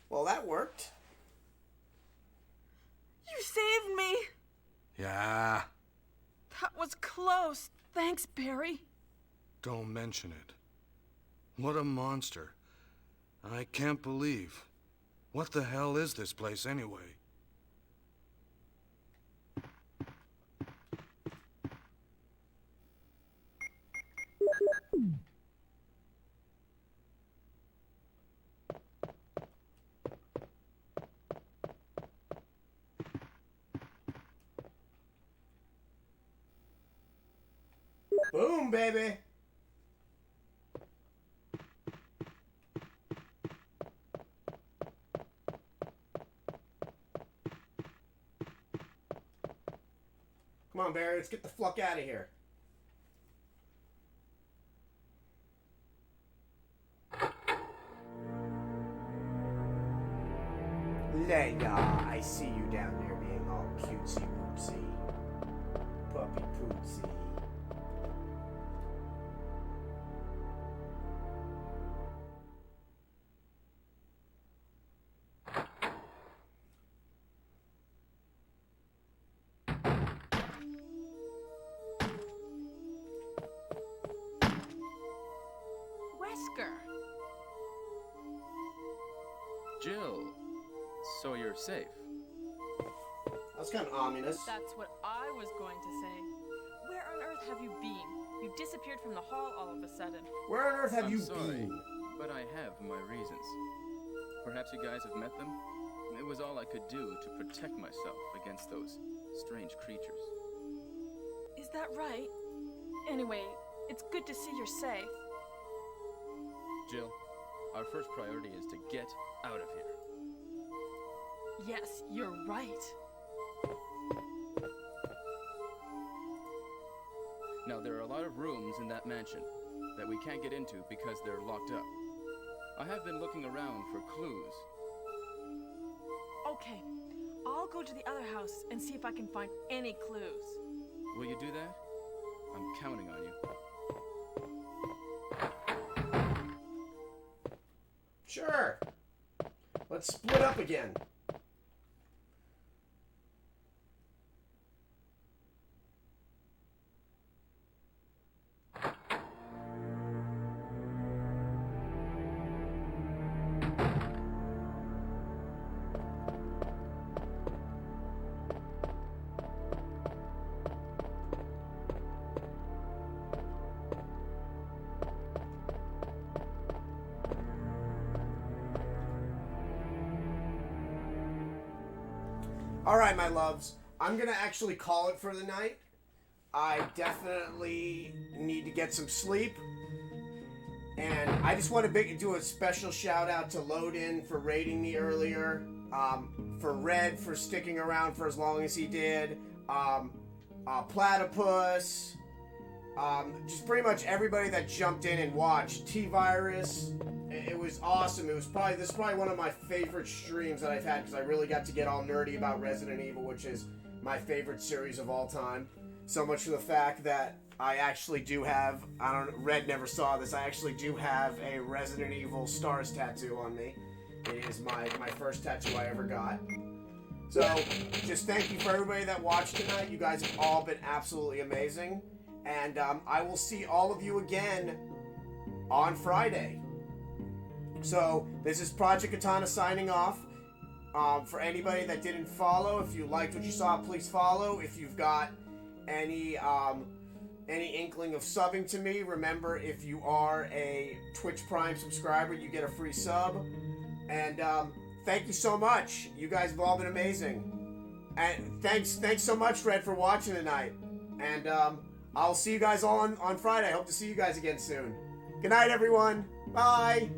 Speaker 1: Well, that worked.
Speaker 7: You saved me!
Speaker 5: Yeah,
Speaker 7: That was close. Thanks, Barry.
Speaker 5: don't mention it. What a monster. I can't believe. What the hell is this place anyway?
Speaker 1: Boom, baby! Come on, Barry, let's get the fuck out of here. Leia, I see you down there being all cutesy poopsy. Puppy poopsy.
Speaker 7: Wesker.
Speaker 6: Jill, so you're safe.
Speaker 1: That's kind of ominous.
Speaker 11: That's what I was going to say. Where on earth have you been? You disappeared from the hall all of a sudden.
Speaker 1: Where on earth have
Speaker 6: I'm
Speaker 1: you
Speaker 6: sorry,
Speaker 1: been?
Speaker 6: but I have my reasons. Perhaps you guys have met them? It was all I could do to protect myself against those strange creatures.
Speaker 11: Is that right? Anyway, it's good to see you're safe.
Speaker 6: Jill, our first priority is to get out of here.
Speaker 11: Yes, you're right.
Speaker 6: lot of rooms in that mansion that we can't get into because they're locked up. I have been looking around for clues.
Speaker 11: Okay, I'll go to the other house and see if I can find any clues.
Speaker 6: Will you do that? I'm counting on you.
Speaker 1: Sure. Let's split up again. Alright, my loves. I'm gonna actually call it for the night. I definitely need to get some sleep. And I just want to do a special shout out to Load-In for rating me earlier. For Red for sticking around for as long as he did. Platypus. Just pretty much everybody that jumped in and watched. T-Virus. It was awesome. This is probably one of my favorite streams that I've had because I really got to get all nerdy about Resident Evil, which is my favorite series of all time. So much for the fact that I actually do have, Red never saw this, I actually do have a Resident Evil Stars tattoo on me. It is my first tattoo I ever got. So, just thank you for everybody that watched tonight. You guys have all been absolutely amazing. And I will see all of you again on Friday. So, this is Project Katana signing off. For anybody that didn't follow, if you liked what you saw, please follow. If you've got any inkling of subbing to me, remember, if you are a Twitch Prime subscriber, you get a free sub. And thank you so much. You guys have all been amazing. And thanks so much, Red, for watching tonight. And I'll see you guys all on Friday. I hope to see you guys again soon. Good night, everyone. Bye.